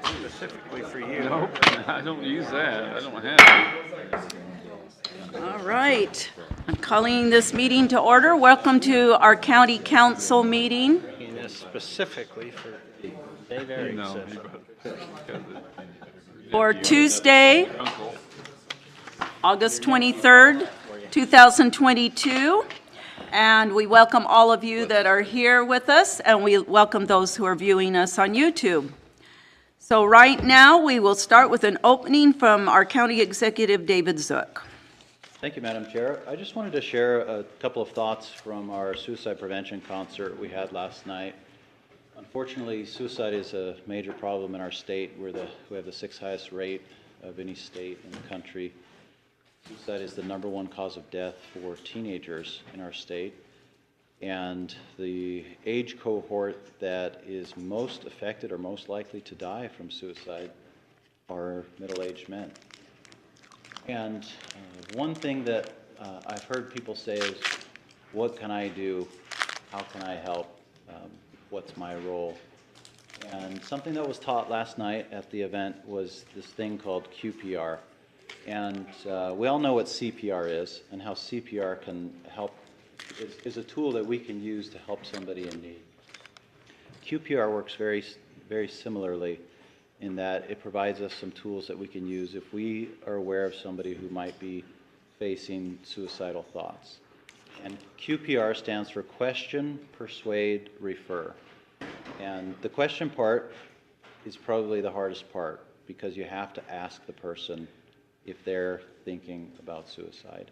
Specifically for you. Nope, I don't use that. I don't have it. All right. I'm calling this meeting to order. Welcome to our county council meeting. Making this specifically for Dave Erickson. For Tuesday, Uncle. August 23rd, 2022. And we welcome all of you that are here with us, and we welcome those who are viewing us on YouTube. So right now, we will start with an opening from our county executive, David Zook. Thank you, Madam Chair. I just wanted to share a couple of thoughts from our suicide prevention concert we had last night. Unfortunately, suicide is a major problem in our state. We have the sixth highest rate of any state in the country. Suicide is the #1 cause of death for teenagers in our state. And the age cohort that is most affected or most likely to die from suicide are middle-aged men. And one thing that I've heard people say is, what can I do? How can I help? What's my role? And something that was taught last night at the event was this thing called QPR. And we all know what CPR is and how CPR can help, is a tool that we can use to help somebody in need. QPR works very, very similarly in that it provides us some tools that we can use if we are aware of somebody who might be facing suicidal thoughts. And QPR stands for Question, Persuade, Refer. And the question part is probably the hardest part because you have to ask the person if they're thinking about suicide.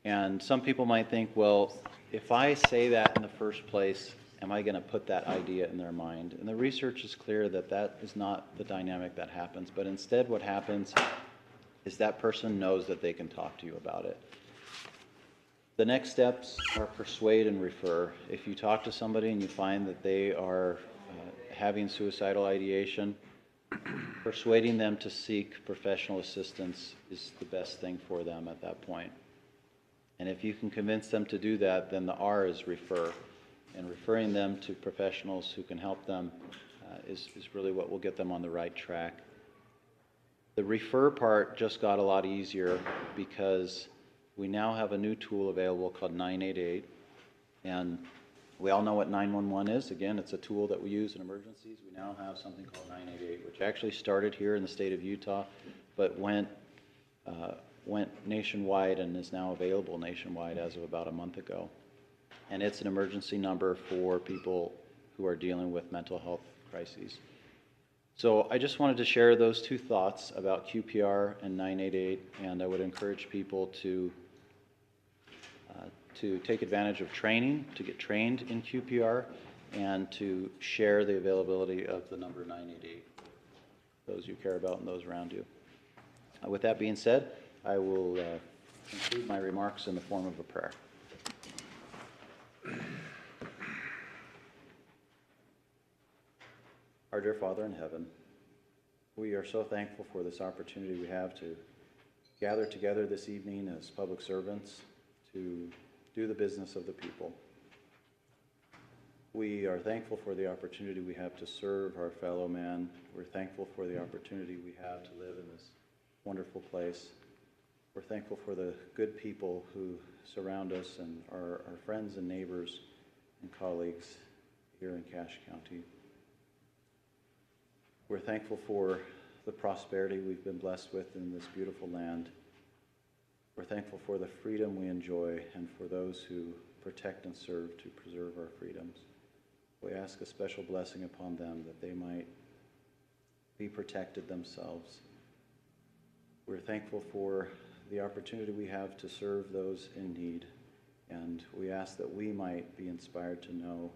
And some people might think, well, if I say that in the first place, am I going to put that idea in their mind? And the research is clear that that is not the dynamic that happens, but instead what happens is that person knows that they can talk to you about it. The next steps are persuade and refer. If you talk to somebody and you find that they are having suicidal ideation, persuading them to seek professional assistance is the best thing for them at that point. And if you can convince them to do that, then the R is refer. And referring them to professionals who can help them is really what will get them on the right track. The refer part just got a lot easier because we now have a new tool available called 988. And we all know what 911 is. Again, it's a tool that we use in emergencies. We now have something called 988, which actually started here in the state of Utah, but went nationwide and is now available nationwide as of about a month ago. And it's an emergency number for people who are dealing with mental health crises. So I just wanted to share those two thoughts about QPR and 988, and I would encourage people to take advantage of training, to get trained in QPR, and to share the availability of the number 988, those you care about and those around you. With that being said, I will conclude my remarks in the form of a prayer. Our dear Father in heaven, we are so thankful for this opportunity we have to gather together this evening as public servants to do the business of the people. We are thankful for the opportunity we have to serve our fellow man. We're thankful for the opportunity we have to live in this wonderful place. We're thankful for the good people who surround us and are our friends and neighbors and colleagues here in Cache County. We're thankful for the prosperity we've been blessed with in this beautiful land. We're thankful for the freedom we enjoy and for those who protect and serve to preserve our freedoms. We ask a special blessing upon them that they might be protected themselves. We're thankful for the opportunity we have to serve those in need, and we ask that we might be inspired to know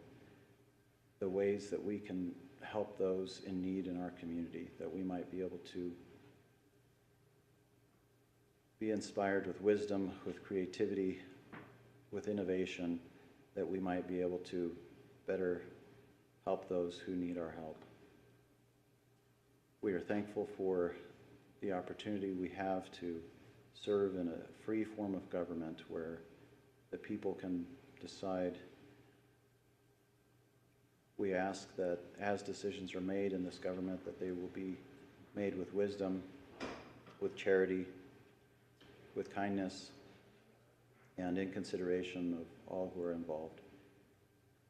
the ways that we can help those in need in our community, that we might be able to be inspired with wisdom, with creativity, with innovation, that we might be able to better help those who need our help. We are thankful for the opportunity we have to serve in a free form of government where the people can decide We ask that as decisions are made in this government, that they will be made with wisdom, with charity, with kindness, and in consideration of all who are involved.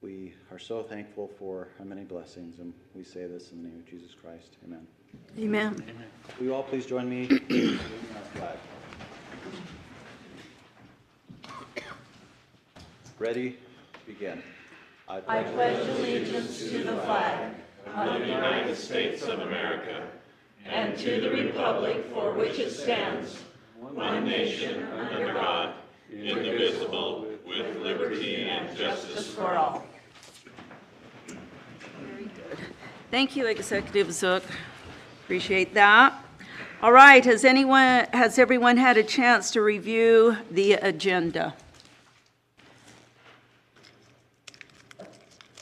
We are so thankful for our many blessings, and we say this in the name of Jesus Christ. Amen. Amen. Will you all please join me in saluting our flag? Ready? Begin. I pledge allegiance to the flag of the United States of America and to the republic for which it stands, one nation under God, indivisible, with liberty and justice for all. Very good. Thank you, Executive Zook. Appreciate that. All right, has everyone had a chance to review the agenda?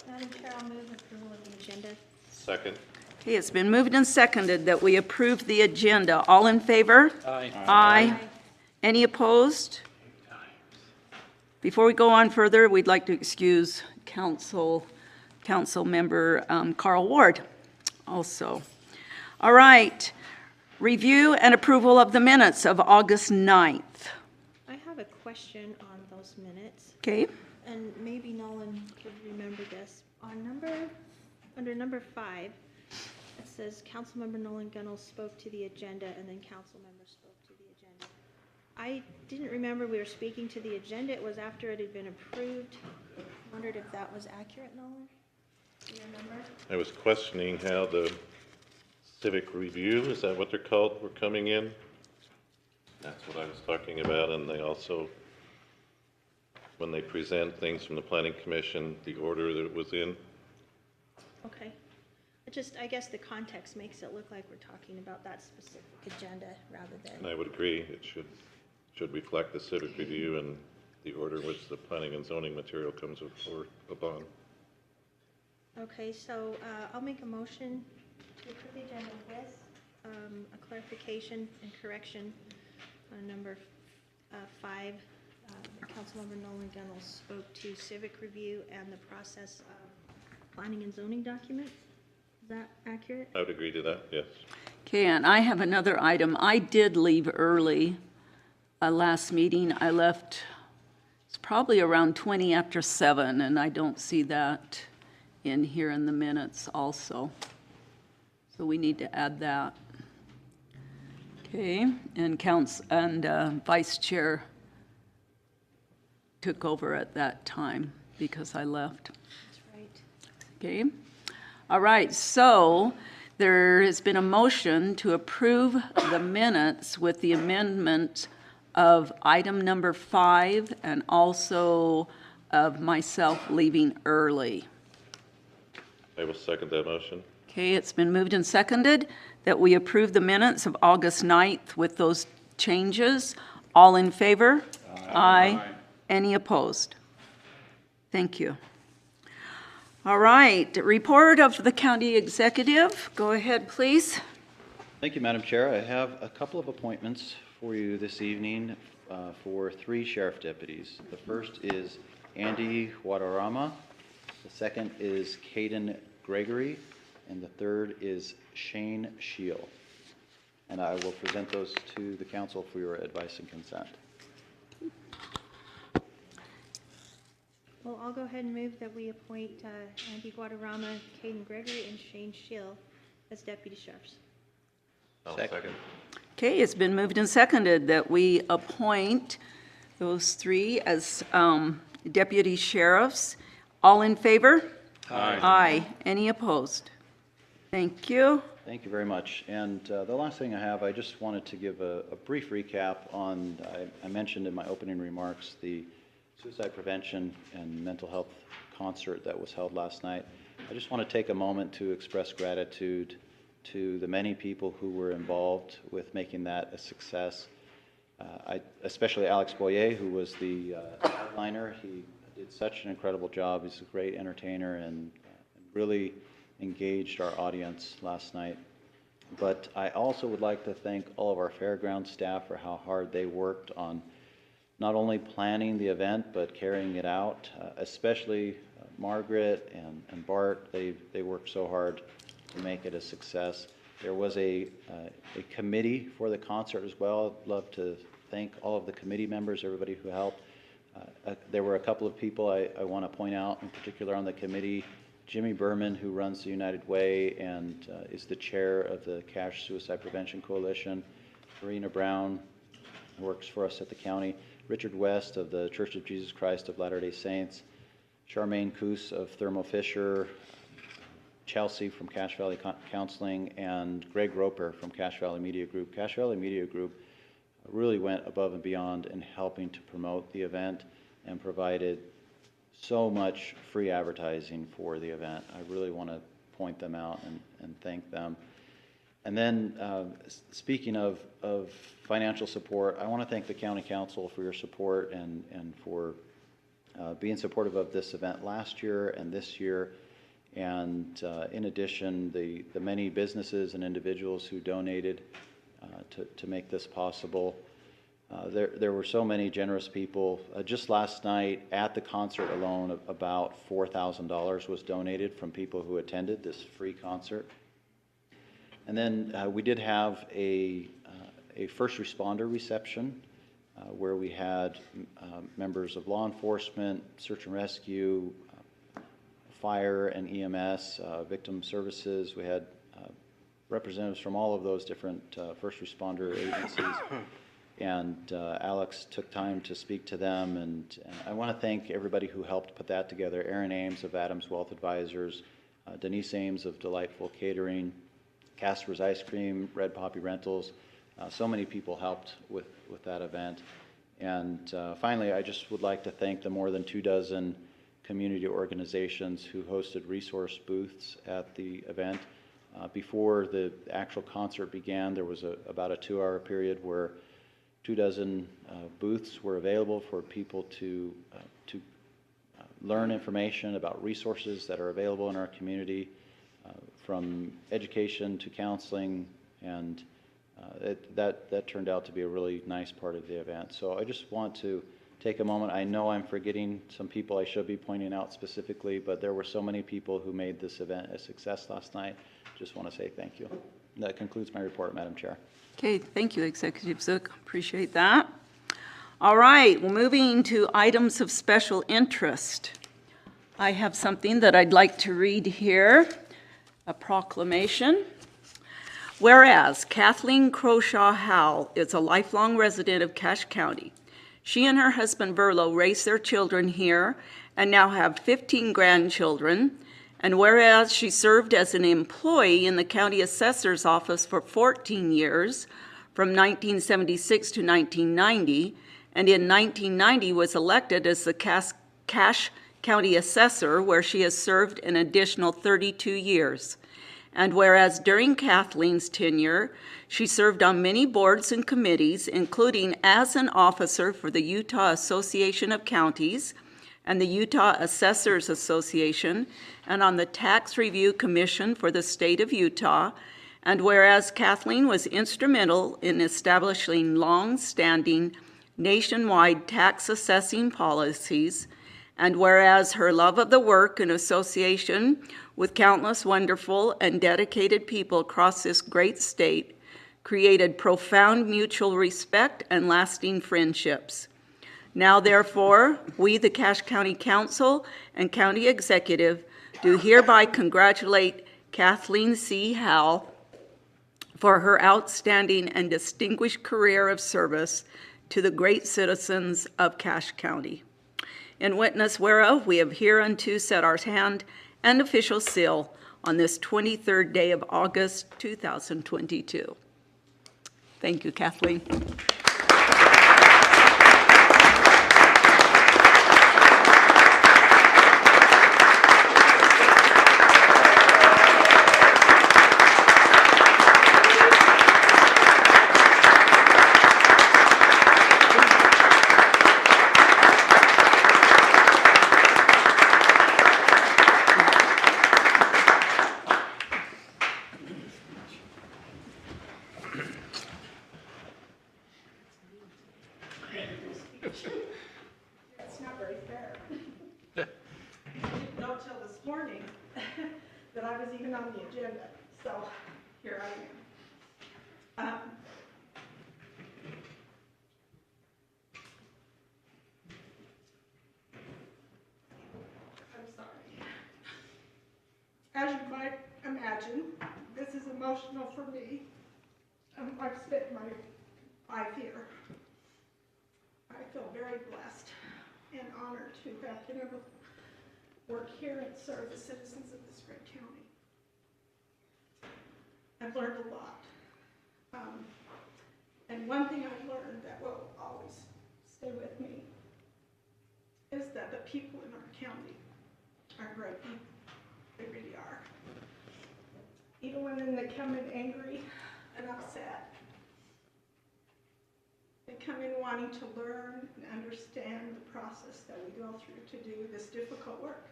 Madam Chair, I'll move approval of the agenda. Second. Okay, it's been moved and seconded that we approve the agenda. All in favor? Aye. Aye. Any opposed? Before we go on further, we'd like to excuse Council Member Carl Ward also. All right. Review and approval of the minutes of August 9th. I have a question on those minutes, Okay? and maybe Nolan could remember this. Under number 5, it says Councilmember Nolan Gunnell spoke to the agenda, and then council member spoke to the agenda. I didn't remember we were speaking to the agenda. It was after it had been approved. I wondered if that was accurate, Nolan? Do you remember? I was questioning how the civic review, is that what they're called, were coming in? That's what I was talking about, and they also, when they present things from the planning commission, the order that it was in. Okay. I guess the context makes it look like we're talking about that specific agenda rather And than, I would agree, it should reflect the civic review and the order in which the planning and zoning material comes upon. okay, so I'll make a motion to approve the agenda with a clarification and correction on number 5. Councilmember Nolan Gunnell spoke to civic review and the process of planning and zoning document. Is that accurate? I would agree to that, yes. Okay, and I have another item. I did leave early last meeting. I left, it's probably around 20 after 7, and I don't see that in here in the minutes also. So we need to add that. Okay, and Vice Chair took over at that time because I left. That's right. Okay. All right, so there has been a motion to approve the minutes with the amendment of item number 5 and also of myself leaving early. I will second that motion. Okay, it's been moved and seconded that we approve the minutes of August 9th with those changes. All in favor? Aye. Any opposed? Thank you. All right, report of the county executive. Go ahead, please. Thank you, Madam Chair. I have a couple of appointments for you this evening for 3 sheriff deputies. The first is Andy Wadarama, the second is Caden Gregory, and the third is Shane Scheel. And I will present those to the council for your advice and consent. Well, I'll go ahead and move that we appoint Andy Guadarrama, Caden Gregory, and Shane Scheel as deputy sheriffs. I'll Second. second. Okay, it's been moved and seconded that we appoint those 3 as deputy sheriffs. All in favor? Aye. Aye. Any opposed? Thank you. Thank you very much. And the last thing I have, I just wanted to give a brief recap on, I mentioned in my opening remarks, the suicide prevention and mental health concert that was held last night. I just want to take a moment to express gratitude to the many people who were involved with making that a success. Especially Alex Boyer, who was the headliner. He did such an incredible job. He's a great entertainer and really engaged our audience last night. But I also would like to thank all of our fairground staff for how hard they worked on not only planning the event, but carrying it out, especially Margaret and Bart. They worked so hard to make it a success. There was a committee for the concert as well. I'd love to thank all of the committee members, everybody who helped. There were a couple of people I want to point out in particular on the committee. Jimmy Berman, who runs the United Way and is the chair of the Cash Suicide Prevention Coalition. Karina Brown works for us at the county. Richard West of the Church of Jesus Christ of Latter-day Saints. Charmaine Coos of Thermo Fisher. Chelsea from Cache Valley Counseling, and Greg Roper from Cache Valley Media Group. Cache Valley Media Group really went above and beyond in helping to promote the event and provided so much free advertising for the event. I really want to point them out and thank them. And then speaking of financial support, I want to thank the County Council for your support and for being supportive of this event last year and this year. And in addition, the many businesses and individuals who donated to make this possible. There were so many generous people. Just last night at the concert alone, about $4,000 was donated from people who attended this free concert. And then we did have a first responder reception where we had members of law enforcement, search and rescue, fire and EMS, victim services. We had representatives from all of those different first responder agencies. And Alex took time to speak to them. And I want to thank everybody who helped put that together. Aaron Ames of Adams Wealth Advisors, Denise Ames of Delightful Catering, Casper's Ice Cream, Red Poppy Rentals. So many people helped with that event. And finally, I just would like to thank the more than 24 community organizations who hosted resource booths at the event. Before the actual concert began, there was about a 2-hour period where 24 booths were available for people to learn information about resources that are available in our community, from education to counseling, and that turned out to be a really nice part of the event. So I just want to take a moment. I know I'm forgetting some people I should be pointing out specifically, but there were so many people who made this event a success last night. Just want to say thank you. And that concludes my report, Madam Chair. Okay, thank you, Executive Zook. Appreciate that. All right, well, moving to items of special interest. I have something that I'd like to read here, a proclamation. Whereas Kathleen Croshaw Howell is a lifelong resident of Cache County. She and her husband Verlo raised their children here and now have 15 grandchildren. And whereas she served as an employee in the county assessor's office for 14 years, from 1976 to 1990, and in 1990 was elected as the Cache County assessor, where she has served an additional 32 years. And whereas during Kathleen's tenure, she served on many boards and committees, including as an officer for the Utah Association of Counties and the Utah Assessors Association, and on the Tax Review Commission for the state of Utah. And whereas Kathleen was instrumental in establishing long-standing nationwide tax assessing policies, and whereas her love of the work and association with countless wonderful and dedicated people across this great state created profound mutual respect and lasting friendships. Now, therefore, we, the Cache County Council and County Executive, do hereby congratulate Kathleen C. Howell for her outstanding and distinguished career of service to the great citizens of Cache County. In witness whereof, we have hereunto set our hand and official seal on this 23rd day of August, 2022. Thank you, Kathleen. agenda, so here I am. I'm sorry. As you might imagine, this is emotional for me. I've spent my life here. I feel very blessed and honored to have been able to work here and serve the citizens of this great county. I've learned a lot. And one thing I've learned that will always stay with me is that the people in our county are great people. They really are. Even when they come in angry and upset, they come in wanting to learn and understand the process that we go through to do this difficult work.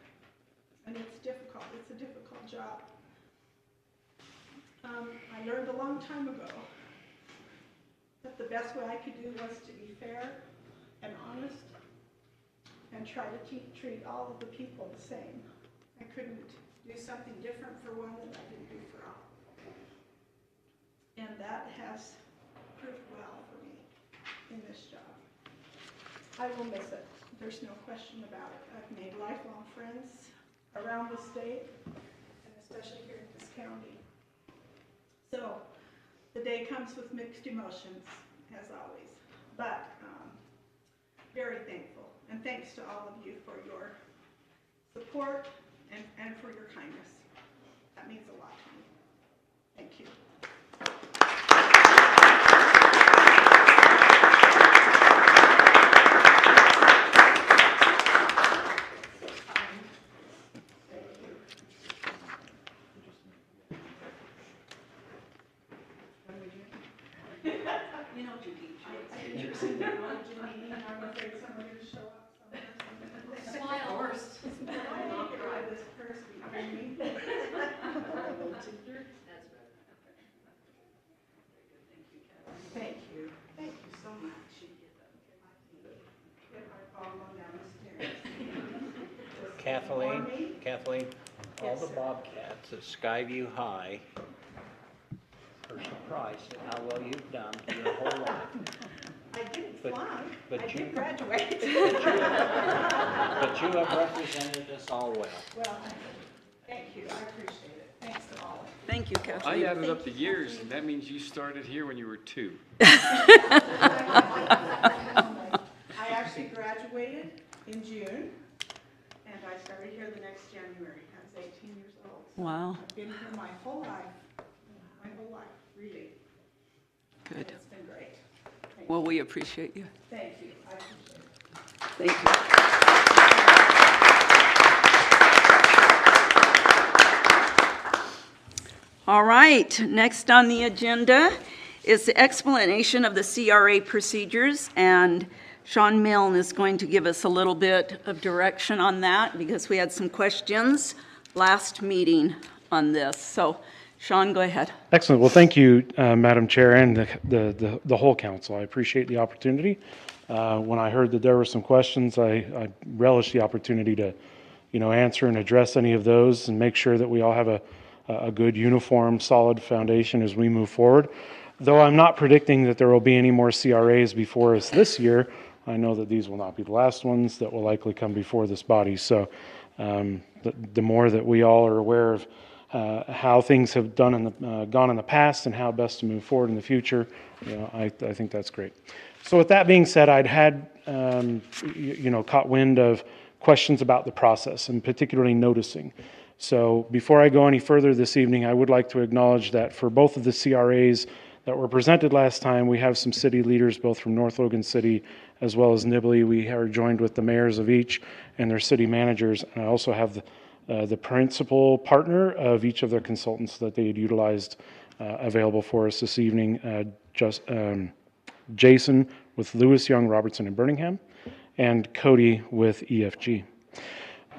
And it's difficult. It's a difficult job. I learned a long time ago that the best way I could do was to be fair and honest and try to treat all of the people the same. I couldn't do something different for one than I didn't do for all. And that has proved well for me in this job. I will miss it. There's no question about it. I've made lifelong friends around the state, and especially here in this county. So the day comes with mixed emotions, as always, but very thankful. And thanks to all of you for your support and for your kindness. That means a lot to me. Thank you. Thank you. Thank you so much. Kathleen, all Yes, the sir. Bobcats at Skyview High are surprised at how well you've done your whole life. I didn't But- fly. but I you- did graduate. But you have represented us all well. Well, thank you. I appreciate it. Thanks to all of you. Thank you, I Kathleen. added up the years, and that means you started here when you were 2. I actually graduated in June, and I started here the next January. I was 18 years old. So Wow, I've been here my whole life, really. good. It's been great. Well, we appreciate you. Thank you. I appreciate it. Thank you. All right, next on the agenda is the explanation of the CRA procedures, and Sean Milne is going to give us a little bit of direction on that because we had some questions last meeting on this. So, Sean, go ahead. Excellent. Well, thank you, Madam Chair, and the whole council. I appreciate the opportunity. When I heard that there were some questions, I relish the opportunity to, answer and address any of those and make sure that we all have a good, uniform, solid foundation as we move forward. Though I'm not predicting that there will be any more CRAs before us this year, I know that these will not be the last ones that will likely come before this body. So the more that we all are aware of how things have gone in the past and how best to move forward in the future, I think that's great. So with that being said, I'd had caught wind of questions about the process and particularly noticing. So before I go any further this evening, I would like to acknowledge that for both of the CRAs that were presented last time, we have some city leaders both from North Logan City as well as Nibley. We are joined with the mayors of each and their city managers. And I also have the principal partner of each of their consultants that they had utilized available for us this evening, Jason with Lewis, Young, Robertson, and Birmingham, and Cody with EFG.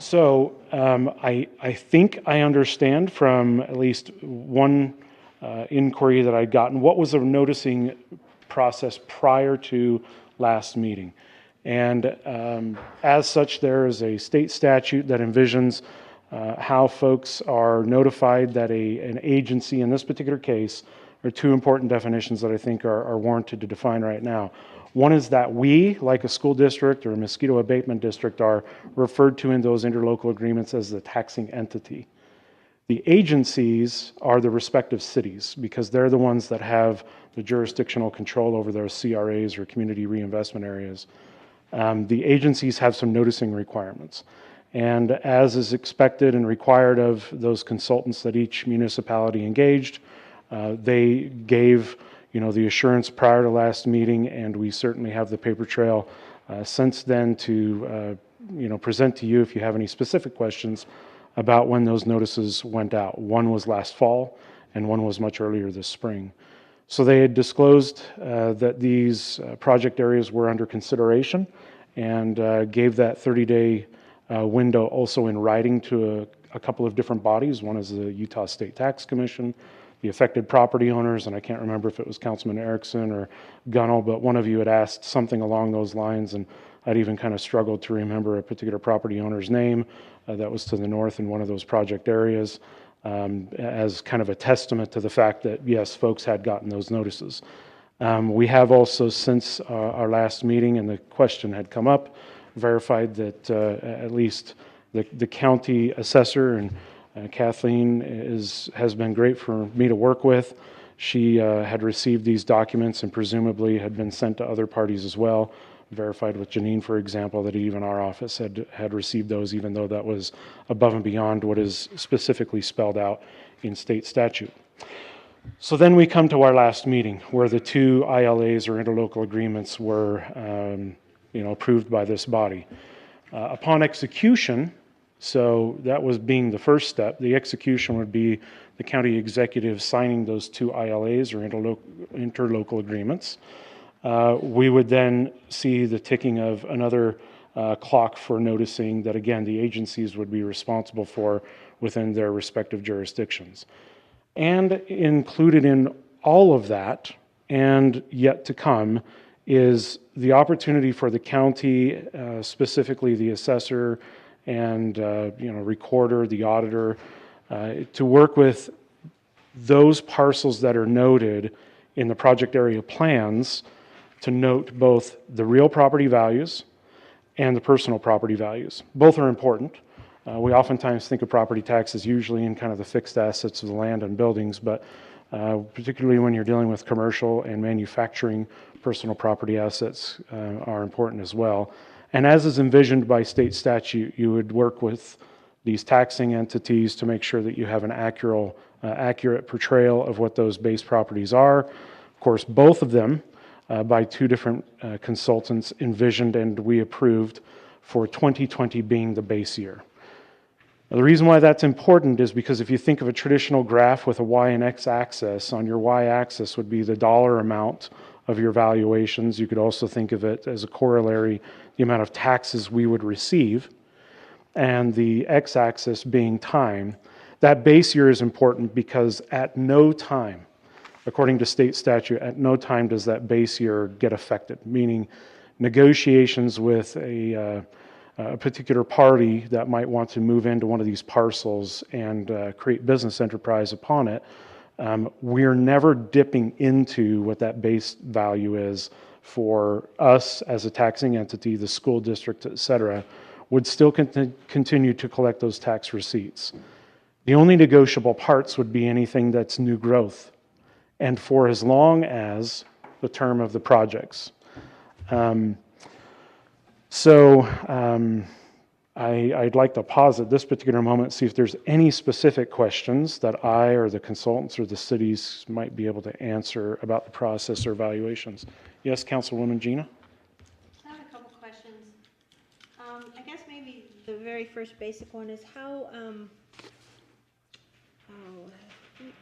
So I think I understand from at least one inquiry that I'd gotten what was the noticing process prior to last meeting. And as such, there is a state statute that envisions how folks are notified that an agency, in this particular case, are two important definitions that I think are warranted to define right now. One is that we, like a school district or a mosquito abatement district, are referred to in those interlocal agreements as the taxing entity. The agencies are the respective cities because they're the ones that have the jurisdictional control over those CRAs or community reinvestment areas. The agencies have some noticing requirements. And as is expected and required of those consultants that each municipality engaged, they gave the assurance prior to last meeting, and we certainly have the paper trail since then to present to you if you have any specific questions about when those notices went out. One was last fall, and one was much earlier this spring. So they had disclosed that these project areas were under consideration and gave that 30-day window also in writing to a couple of different bodies. One is the Utah State Tax Commission, the affected property owners, and I can't remember if it was Councilman Erickson or Gunnell, but one of you had asked something along those lines, and I'd even kind of struggled to remember a particular property owner's name that was to the north in one of those project areas, as kind of a testament to the fact that, yes, folks had gotten those notices. We have also, since our last meeting and the question had come up, verified that at least the county assessor and Kathleen has been great for me to work with. She had received these documents and presumably had been sent to other parties as well. Verified with Janine, for example, that even our office had received those, even though that was above and beyond what is specifically spelled out in state statute. So then we come to our last meeting where the two ILAs or interlocal agreements were approved by this body. Upon execution, so that was being the first step, the execution would be the county executive signing those two ILAs or interlocal agreements. We would then see the ticking of another clock for noticing that, again, the agencies would be responsible for within their respective jurisdictions. And included in all of that, and yet to come, is the opportunity for the county, specifically the assessor and recorder, the auditor, to work with those parcels that are noted in the project area plans to note both the real property values and the personal property values. Both are important. We oftentimes think of property taxes usually in kind of the fixed assets of the land and buildings, but particularly when you're dealing with commercial and manufacturing, personal property assets are important as well. And as is envisioned by state statute, you would work with these taxing entities to make sure that you have an accurate portrayal of what those base properties are. Of course, both of them by two different consultants envisioned and we approved for 2020 being the base year. Now, the reason why that's important is because if you think of a traditional graph with a Y and X axis, on your Y axis would be the dollar amount of your valuations. You could also think of it as a corollary, the amount of taxes we would receive, and the X axis being time. That base year is important because at no time, according to state statute, at no time does that base year get affected, meaning negotiations with a particular party that might want to move into one of these parcels and create business enterprise upon it, we're never dipping into what that base value is for us as a taxing entity, the school district, et cetera, would still continue to collect those tax receipts. The only negotiable parts would be anything that's new growth, and for as long as the term of the projects. I'd like to pause at this particular moment, see if there's any specific questions that I or the consultants or the cities might be able to answer about the process or evaluations. Yes, Councilwoman Gina? I have a couple questions. I guess maybe the very first basic one is how,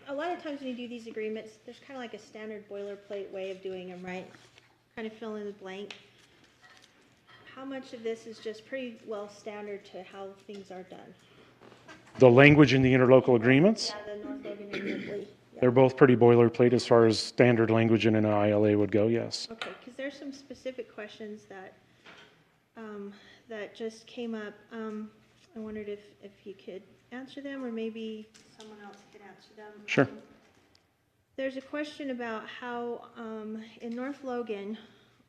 a lot of times when you do these agreements, there's kind of like a standard boilerplate way of doing them, right? Kind of fill in the blank. How much of this is just pretty well standard to how things are done? The language in the interlocal agreements? Yeah, the North Logan and Ridley. Yeah. They're both pretty boilerplate as far as standard language in an ILA would go, yes. Okay, because there's some specific questions that that just came up. I wondered if you could answer them, or maybe someone else could answer them. Sure. There's a question about how, in North Logan,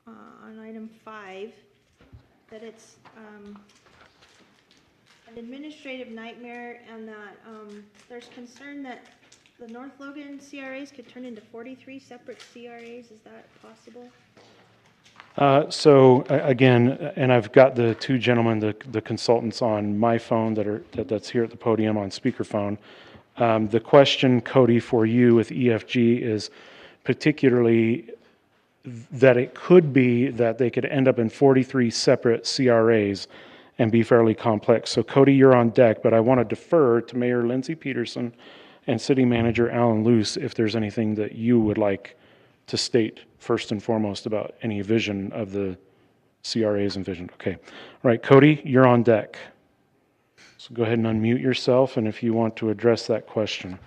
on item 5, that it's an administrative nightmare, and that there's concern that the North Logan CRAs could turn into 43 separate CRAs. Is that possible? Again, and I've got the two gentlemen, the consultants on my phone that's here at the podium on speakerphone. The question, Cody, for you with EFG is particularly that it could be that they could end up in 43 separate CRAs and be fairly complex. So Cody, you're on deck, but I want to defer to Mayor Lindsay Peterson and City Manager Alan Luce if there's anything that you would like to state first and foremost about any vision of the CRAs envisioned. Okay. All right, Cody, you're on deck. So go ahead and unmute yourself, and if you want to address that question.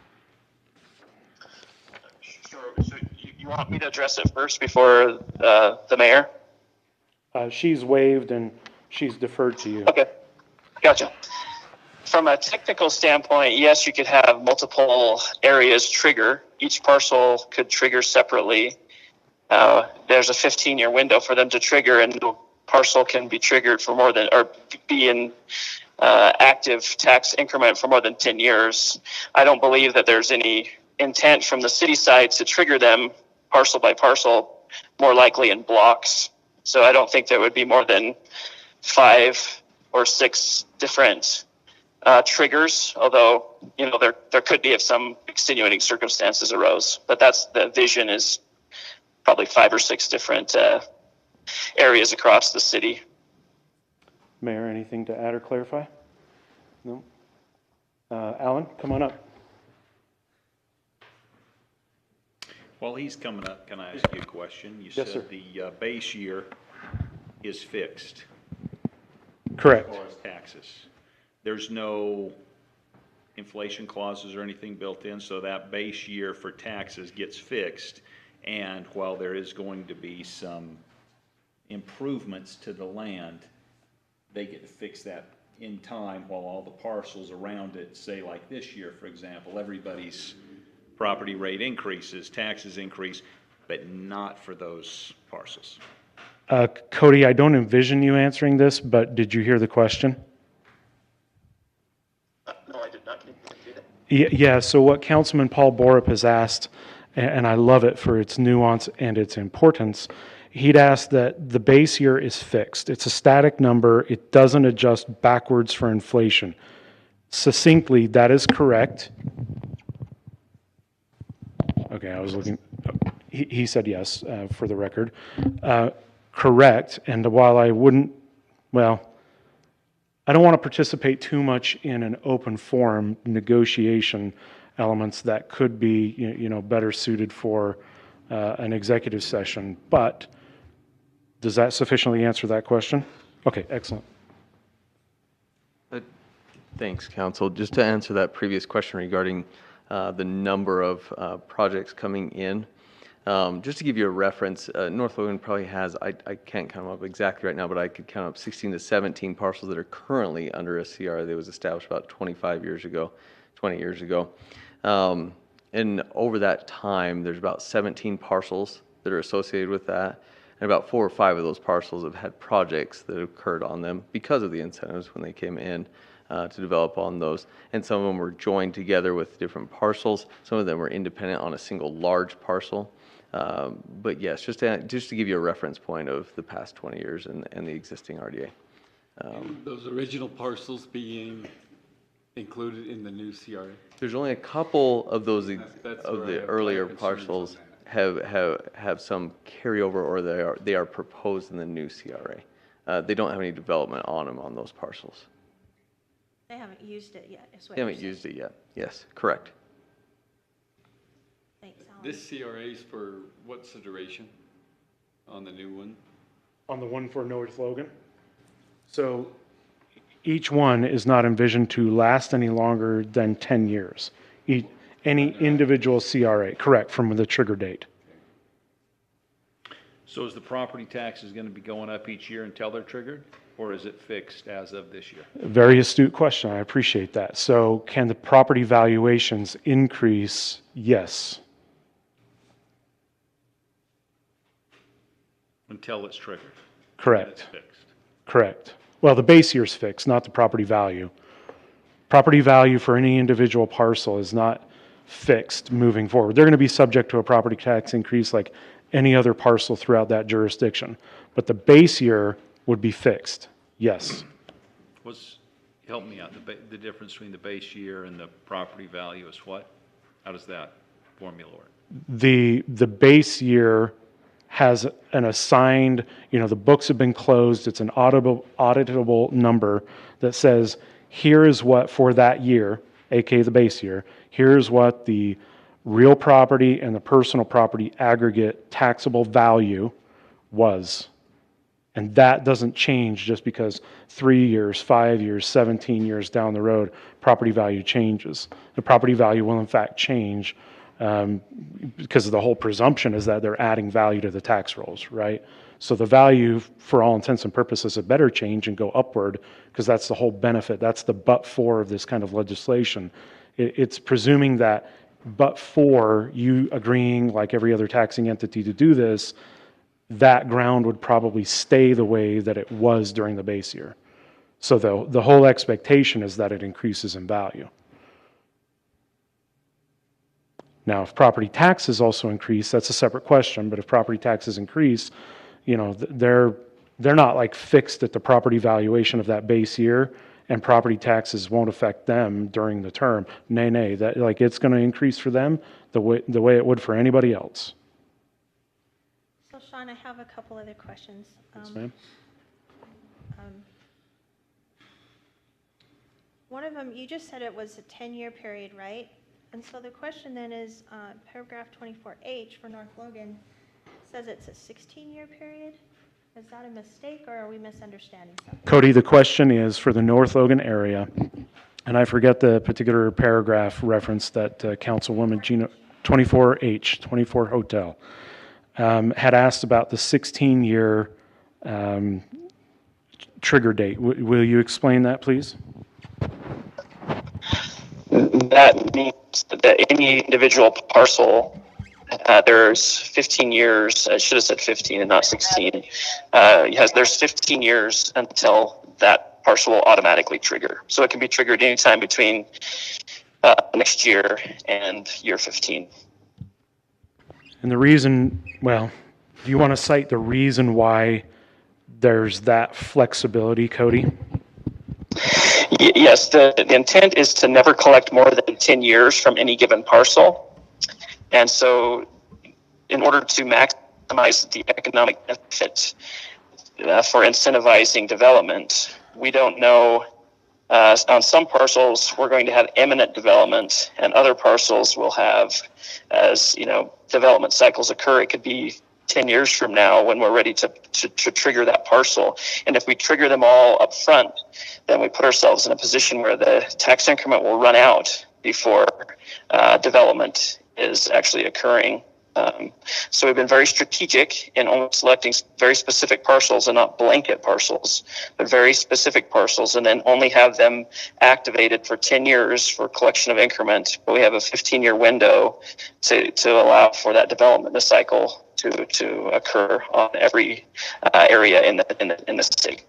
Sure. So you want me to address it first before the mayor? She's waived and she's deferred to you. Okay, gotcha. From a technical standpoint, yes, you could have multiple areas trigger. Each parcel could trigger separately. There's a 15-year window for them to trigger, and no parcel can be triggered for more than, or be in active tax increment for more than 10 years. I don't believe that there's any intent from the city side to trigger them parcel by parcel, more likely in blocks. So I don't think there would be more than 5 or 6 different triggers, although, you know, there could be if some extenuating circumstances arose. But that's the vision, is probably 5 or 6 different areas across the city. Mayor, anything to add or clarify? No? Alan, come on up. While he's coming up, can I ask you a question? You Yes, sir. said the base year is fixed Correct. as far as taxes. There's no inflation clauses or anything built in, so that base year for taxes gets fixed. And while there is going to be some improvements to the land, they get to fix that in time, while all the parcels around it, say like this year, for example, everybody's property rate increases, taxes increase, but not for those parcels. Cody, I don't envision you answering this, but did you hear the question? No, I did not. Can you repeat it? Yeah, so what Councilman Paul Borup has asked, and I love it for its nuance and its importance, he'd asked that the base year is fixed. It's a static number. It doesn't adjust backwards for inflation. Succinctly, that is correct. Okay, I was looking. He said yes, for the record. Correct, and while I wouldn't, well, I don't want to participate too much in an open forum negotiation elements that could be, you know, better suited for an executive session, but does that sufficiently answer that question? Okay, excellent. Thanks, Council. Just to answer that previous question regarding the number of projects coming in, just to give you a reference, North Logan probably has, I can't count them up exactly right now, but I could count up 16 to 17 parcels that are currently under a CR that was established about 20 years ago. And over that time, there's about 17 parcels that are associated with that. And about 4 or 5 of those parcels have had projects that occurred on them because of the incentives when they came in to develop on those. And some of them were joined together with different parcels. Some of them were independent on a single large parcel. But yes, just to give you a reference point of the past 20 years and the existing RDA. Those original parcels being included in the new CRA? There's only a couple of those That's of where I the have earlier concerns on parcels that. have some carryover, or they are proposed in the new CRA. They don't have any development on them on those parcels. They haven't used it yet, is what They you're haven't saying. used it yet. Yes, correct. Thanks, Alan. This CRA is for what's the duration on the new one? On the one for North Logan? So each one is not envisioned to last any longer than 10 years. Any individual CRA, correct, from the trigger date. So is the property taxes gonna be going up each year until they're triggered? Or is it fixed as of this year? Very astute question. I appreciate that. So can the property valuations increase? Yes. Until it's triggered? And Correct. it's fixed? Correct. Well, the base year's fixed, not the property value. Property value for any individual parcel is not fixed moving forward. They're going to be subject to a property tax increase like any other parcel throughout that jurisdiction. But the base year would be fixed, yes. Help me out, the difference between the base year and the property value is what? How does that formula work? The base year has an assigned, the books have been closed, it's an auditable number that says, here is what for that year, aka the base year, here's what the real property and the personal property aggregate taxable value was. And that doesn't change just because 3 years, 5 years, 17 years down the road, property value changes. The property value will in fact change because the whole presumption is that they're adding value to the tax rolls, right? So the value, for all intents and purposes, it better change and go upward because that's the whole benefit. That's the but for of this kind of legislation. It's presuming that but for you agreeing, like every other taxing entity, to do this, that ground would probably stay the way that it was during the base year. So the whole expectation is that it increases in value. Now, if property taxes also increase, that's a separate question, but if property taxes increase, they're not like fixed at the property valuation of that base year, and property taxes won't affect them during the term. Nay, that like it's going to increase for them the way it would for anybody else. So Sean, I have a couple other questions. Yes, ma'am. One of them, you just said it was a 10-year period, right? And so the question then is, paragraph 24H for North Logan says it's a 16-year period. Is that a mistake, or are we misunderstanding something? Cody, the question is for the North Logan area, and I forget the particular paragraph reference that Councilwoman Gina, 24H, 24 Hotel, had asked about the 16-year trigger date. Will you explain that, please? That means that any individual parcel, there's 15 years, I should have said 15 and not 16. There's 15 years until that parcel will automatically trigger. So it can be triggered anytime between next year and year 15. And the reason, well, do you want to cite the reason why there's that flexibility, Cody? Yes, the intent is to never collect more than 10 years from any given parcel. And so in order to maximize the economic benefit for incentivizing development, we don't know, on some parcels, we're going to have imminent development, and other parcels will have, as development cycles occur, it could be 10 years from now when we're ready to trigger that parcel. And if we trigger them all up front, then we put ourselves in a position where the tax increment will run out before development is actually occurring. So we've been very strategic in only selecting very specific parcels and not blanket parcels, but very specific parcels, and then only have them activated for 10 years for collection of increment. But we have a 15-year window to allow for that development cycle to occur on every area in the state.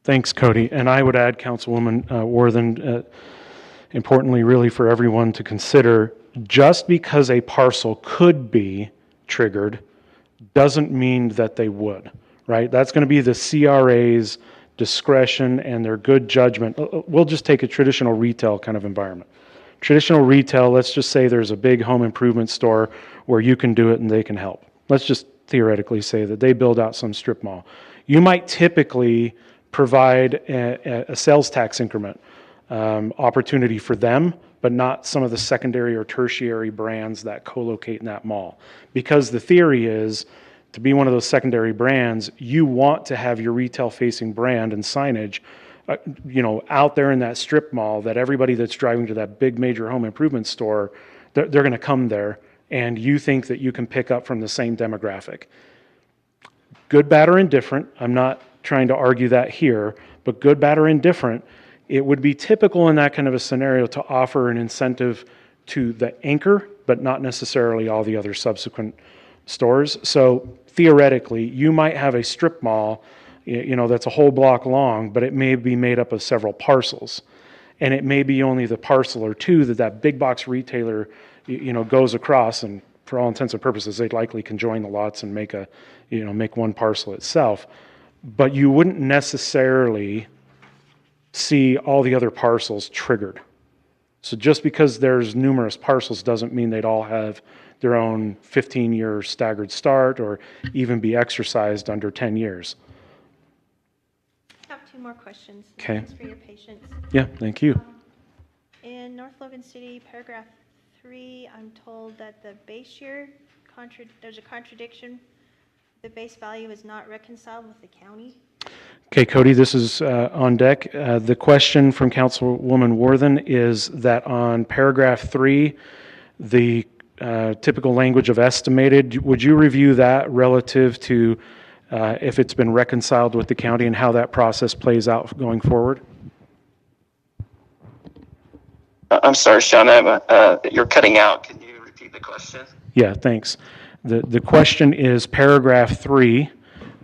Thanks, Cody. And I would add, Councilwoman Worthen, importantly, really for everyone to consider, just because a parcel could be triggered doesn't mean that they would, right? That's going to be the CRA's discretion and their good judgment. We'll just take a traditional retail kind of environment. Traditional retail, let's just say there's a big home improvement store where you can do it and they can help. Let's just theoretically say that they build out some strip mall. You might typically provide a sales tax increment opportunity for them, but not some of the secondary or tertiary brands that co-locate in that mall. Because the theory is, to be one of those secondary brands, you want to have your retail-facing brand and signage out there in that strip mall, that everybody that's driving to that big major home improvement store, they're going to come there, and you think that you can pick up from the same demographic. good, bad, or indifferent, I'm not trying to argue that here, but good, bad, or indifferent, it would be typical in that kind of a scenario to offer an incentive to the anchor, but not necessarily all the other subsequent stores. So theoretically, you might have a strip mall, that's a whole block long, but it may be made up of several parcels. And it may be only the parcel or two that big box retailer, goes across, and for all intents and purposes, they likely can join the lots and make one parcel itself. But you wouldn't necessarily see all the other parcels triggered. So just because there's numerous parcels doesn't mean they'd all have their own 15-year staggered start or even be exercised under 10 years. I have two more questions. Okay. Thanks for your patience. Yeah, thank you. In North Logan City, paragraph 3, I'm told that the base year, there's a contradiction. The base value is not reconciled with the county. Okay, Cody, this is on deck. The question from Councilwoman Worthen is that on paragraph 3, the typical language of estimated, would you review that relative to if it's been reconciled with the county and how that process plays out going forward? I'm sorry, Sean, you're cutting out. Can you repeat the question? Yeah, thanks. The question is paragraph 3,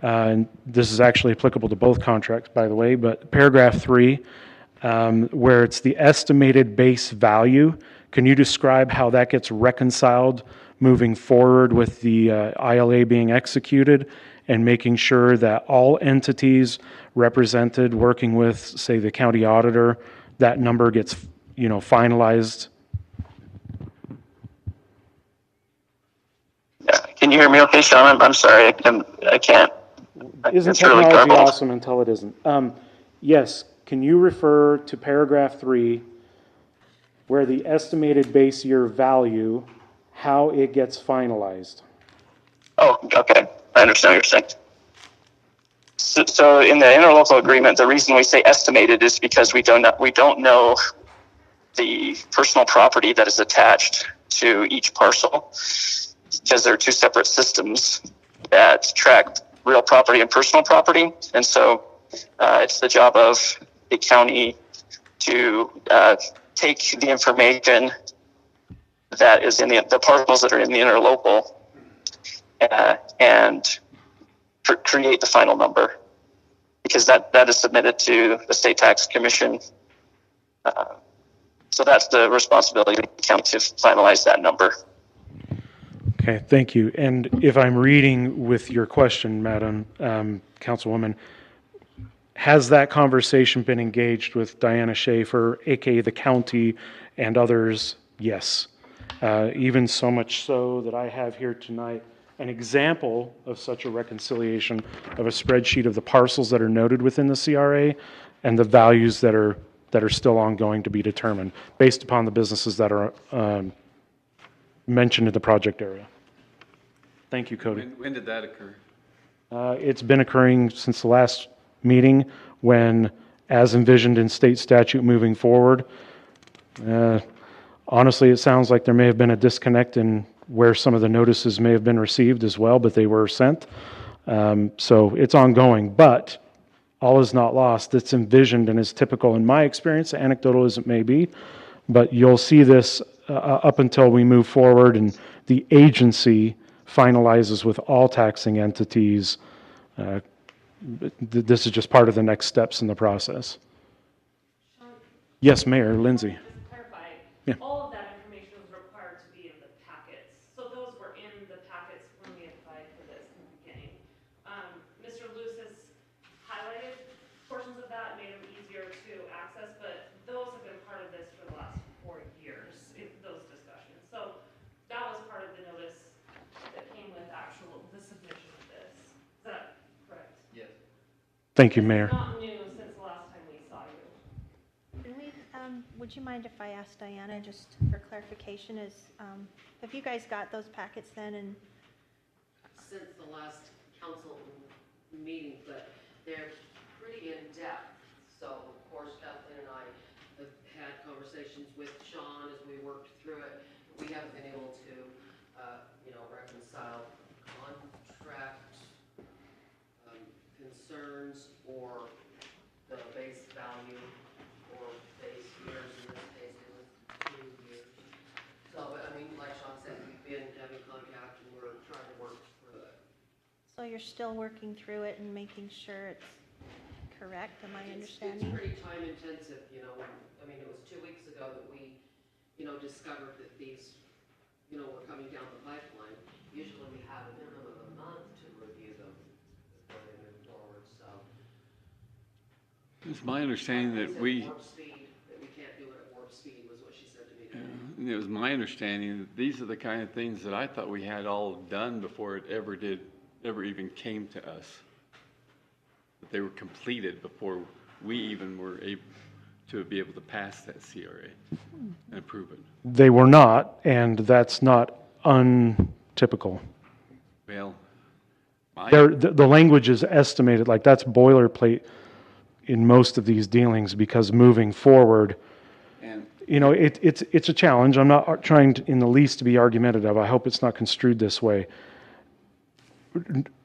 and this is actually applicable to both contracts, by the way, but paragraph 3, where it's the estimated base value, can you describe how that gets reconciled moving forward with the ILA being executed and making sure that all entities represented working with, say, the county auditor, that number gets, finalized? Yeah. Can you hear me okay, Sean? I'm sorry. I can't. Isn't It's really technology garbled. awesome until it isn't? Yes, can you refer to paragraph 3 where the estimated base year value, how it gets finalized? Oh, okay. I understand what you're saying. So in the interlocal agreement, the reason we say estimated is because we don't know the personal property that is attached to each parcel, because there are two separate systems that track real property and personal property. And so it's the job of the county to take the information that is in the parcels that are in the interlocal and create the final number, because that is submitted to the state tax commission. So that's the responsibility of the county to finalize that number. Okay, thank you. And if I'm reading with your question, Madam Councilwoman, has that conversation been engaged with Diana Schaefer, aka the county, and others? Yes. Even so much so that I have here tonight an example of such a reconciliation of a spreadsheet of the parcels that are noted within the CRA and the values that are still ongoing to be determined based upon the businesses that are mentioned in the project area. Thank you, Cody. When did that occur? It's been occurring since the last meeting when, as envisioned in state statute moving forward, honestly, it sounds like there may have been a disconnect in where some of the notices may have been received as well, but they were sent. So it's ongoing, but all is not lost. It's envisioned and is typical in my experience, anecdotal as it may be, but you'll see this up until we move forward and the agency finalizes with all taxing entities. This is just part of the next steps in the process. Yes, Mayor Lindsay. Just clarify, Yeah. all of that information was required to be in the packets. So those were in the packets when we applied for this in the beginning. Mr. Luce has highlighted portions of that, made them easier to access, but those have been part of this for the last 4 years, those discussions. So that was part of the notice that came with the submission of this. Is that correct? Yes. Thank you, Mayor. Not new since the last time we saw you. Would you mind if I ask Diana, just for clarification, have you guys got those packets then? And Since the last council meeting, but they're pretty in-depth. So, of course, Kathleen and I have had conversations with Sean as we worked through it. We haven't been able to, reconcile contract concerns or the base value or base years, in this case it was 2 years. So, but I mean, like Sean said, we've been having contact and we're trying to work through it. So you're still working through it and making sure it's correct, am I It's understanding? pretty time intensive, you know, I mean, it was 2 weeks ago that we, you know, discovered that these, you know, were coming down the pipeline. Usually we have a minimum of a month to review them before they move forward, so. It's my understanding that At we, warp speed, that we can't do it at warp speed was what she said to me today. it was my understanding that these are the kind of things that I thought we had all done before it ever even came to us. That they were completed before we even were able to be able to pass that CRA and approve it. They were not, and that's not untypical. Well, The language is estimated, like that's boilerplate in most of these dealings, because moving forward, and it's a challenge. I'm not trying to, in the least, to be argumentative. I hope it's not construed this way.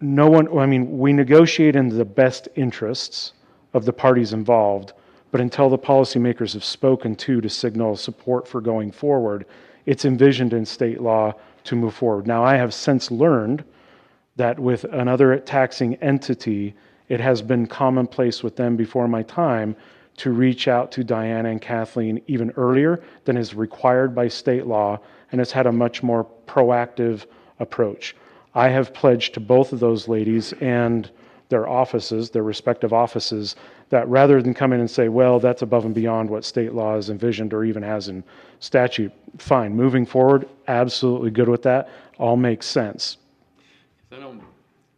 No one, I mean, we negotiate in the best interests of the parties involved, but until the policymakers have spoken to signal support for going forward, it's envisioned in state law to move forward. Now, I have since learned that with another taxing entity, it has been commonplace with them before my time to reach out to Diana and Kathleen even earlier than is required by state law, and has had a much more proactive approach. I have pledged to both of those ladies and their offices, their respective offices, that rather than come in and say, well, that's above and beyond what state law has envisioned or even has in statute, fine. Moving forward, absolutely good with that. All makes sense.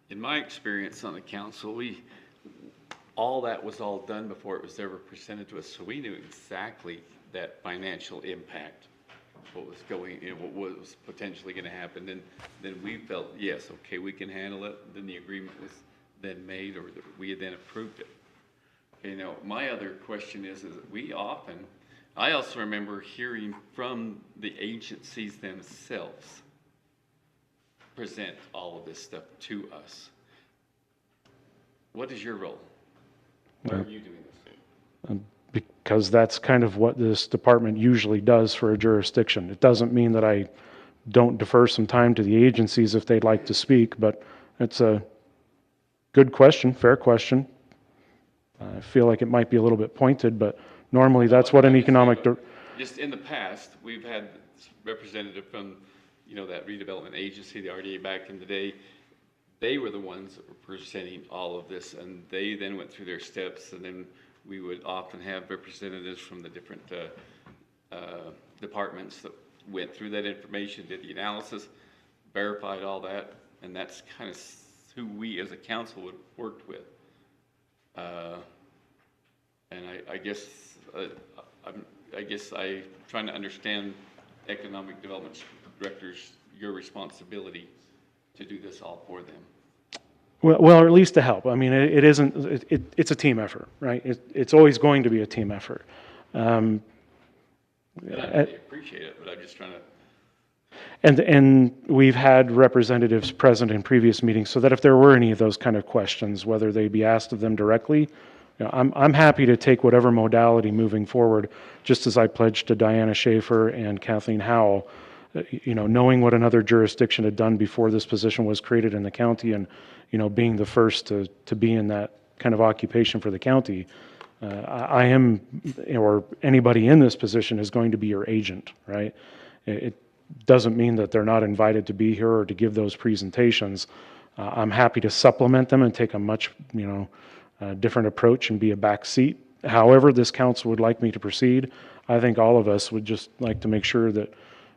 In my experience on the council, all that was all done before it was ever presented to us, so we knew exactly that financial impact, what was going, what was potentially going to happen. And then we felt, yes, okay, we can handle it. Then the agreement was then made, or we had then approved it. Okay, now my other question is that I also remember hearing from the agencies themselves present all of this stuff to us. What is your role? Why are you doing this? Because that's kind of what this department usually does for a jurisdiction. It doesn't mean that I don't defer some time to the agencies if they'd like to speak, but it's a good question, fair question. I feel like it might be a little bit pointed, but normally that's what an economic... Just in the past, we've had representative from, that redevelopment agency, the RDA back in the day. They were the ones that were presenting all of this, and they then went through their steps, and then we would often have representatives from the different departments that went through that information, did the analysis, verified all that, and that's kind of who we as a council would worked with. And I guess I'm trying to understand economic development directors, your responsibility to do this all for them. Well, or at least to help. I mean, it's a team effort, right? It's always going to be a team effort. And I really appreciate it, but I'm just trying to... And we've had representatives present in previous meetings, so that if there were any of those kind of questions, whether they be asked of them directly, I'm happy to take whatever modality moving forward, just as I pledged to Diana Schaefer and Kathleen Howell, knowing what another jurisdiction had done before this position was created in the county, and being the first to be in that kind of occupation for the county. I am, or anybody in this position is going to be your agent, right? It doesn't mean that they're not invited to be here or to give those presentations. I'm happy to supplement them and take a much, different approach and be a back seat. However this council would like me to proceed, I think all of us would just like to make sure that,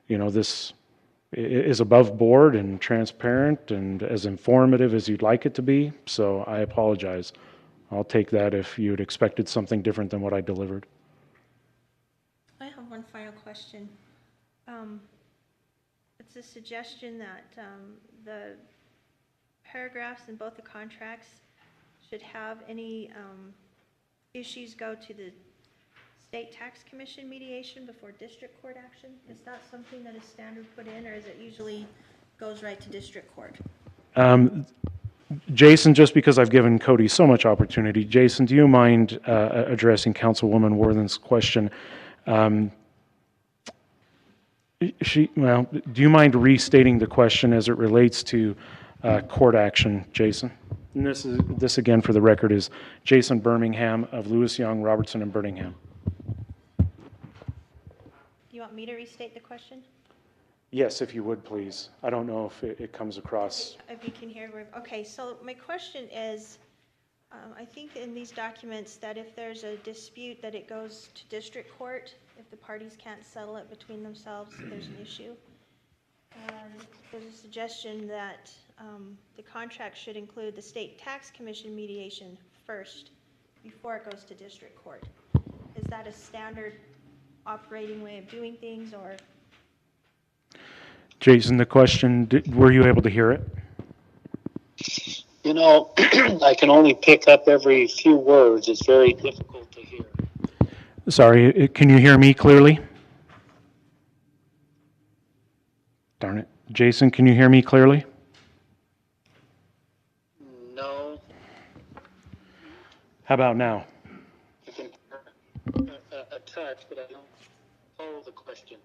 this is above board and transparent and as informative as you'd like it to be. So I apologize. I'll take that if you'd expected something different than what I delivered. I have one final question. It's a suggestion that the paragraphs in both the contracts should have any issues go to the State Tax Commission mediation before district court action. Is that something that is standard put in, or is it usually goes right to district court? Jason, just because I've given Cody so much opportunity, Jason, do you mind addressing Councilwoman Worthen's question? Well, do you mind restating the question as it relates to court action, Jason? And this again for the record is Jason Birmingham of Lewis Young, Robertson, and Birmingham. Do you want me to restate the question? Yes, if you would, please. I don't know if it comes across. If you can hear, okay, so my question is, I think in these documents that if there's a dispute that it goes to district court, if the parties can't settle it between themselves, there's an issue. And there's a suggestion that the contract should include the state tax commission mediation first before it goes to district court. Is that a standard operating way of doing things, or? Jason, the question, were you able to hear it? You know, I can only pick up every few words. It's very difficult to hear. Sorry, can you hear me clearly? Darn it. Jason, can you hear me clearly? No. How about now? You can a touch, but I don't follow the question.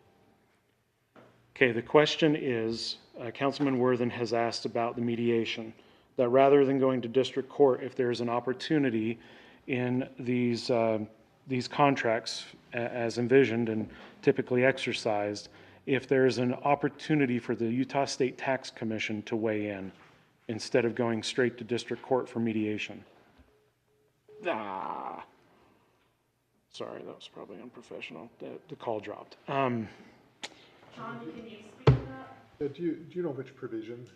Okay, the question is, Councilman Worthen has asked about the mediation, that rather than going to district court, if there's an opportunity in these contracts as envisioned and typically exercised, if there's an opportunity for the Utah State Tax Commission to weigh in instead of going straight to district court for mediation. Sorry, that was probably unprofessional. The call dropped. John, can you speak to that? Do you know which provision,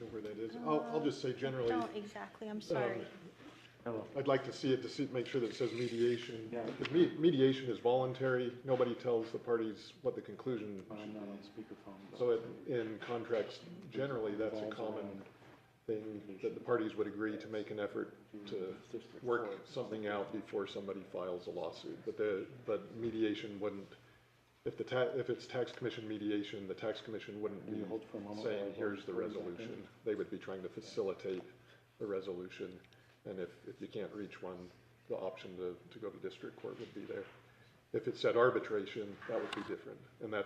where that is? I'll just say generally. I don't exactly, I'm sorry. I'd like to see it make sure that it says mediation. Because mediation is voluntary. Nobody tells the parties what the conclusion. I'm not on speakerphone. So in contracts, generally, that's a common thing that the parties would agree to make an effort to work something out before somebody files a lawsuit. But mediation wouldn't. If it's tax commission mediation, the tax commission wouldn't be saying, here's the resolution. They would be trying to facilitate the resolution. And if you can't reach one, the option to go to district court would be there. If it said arbitration, that would be different. And that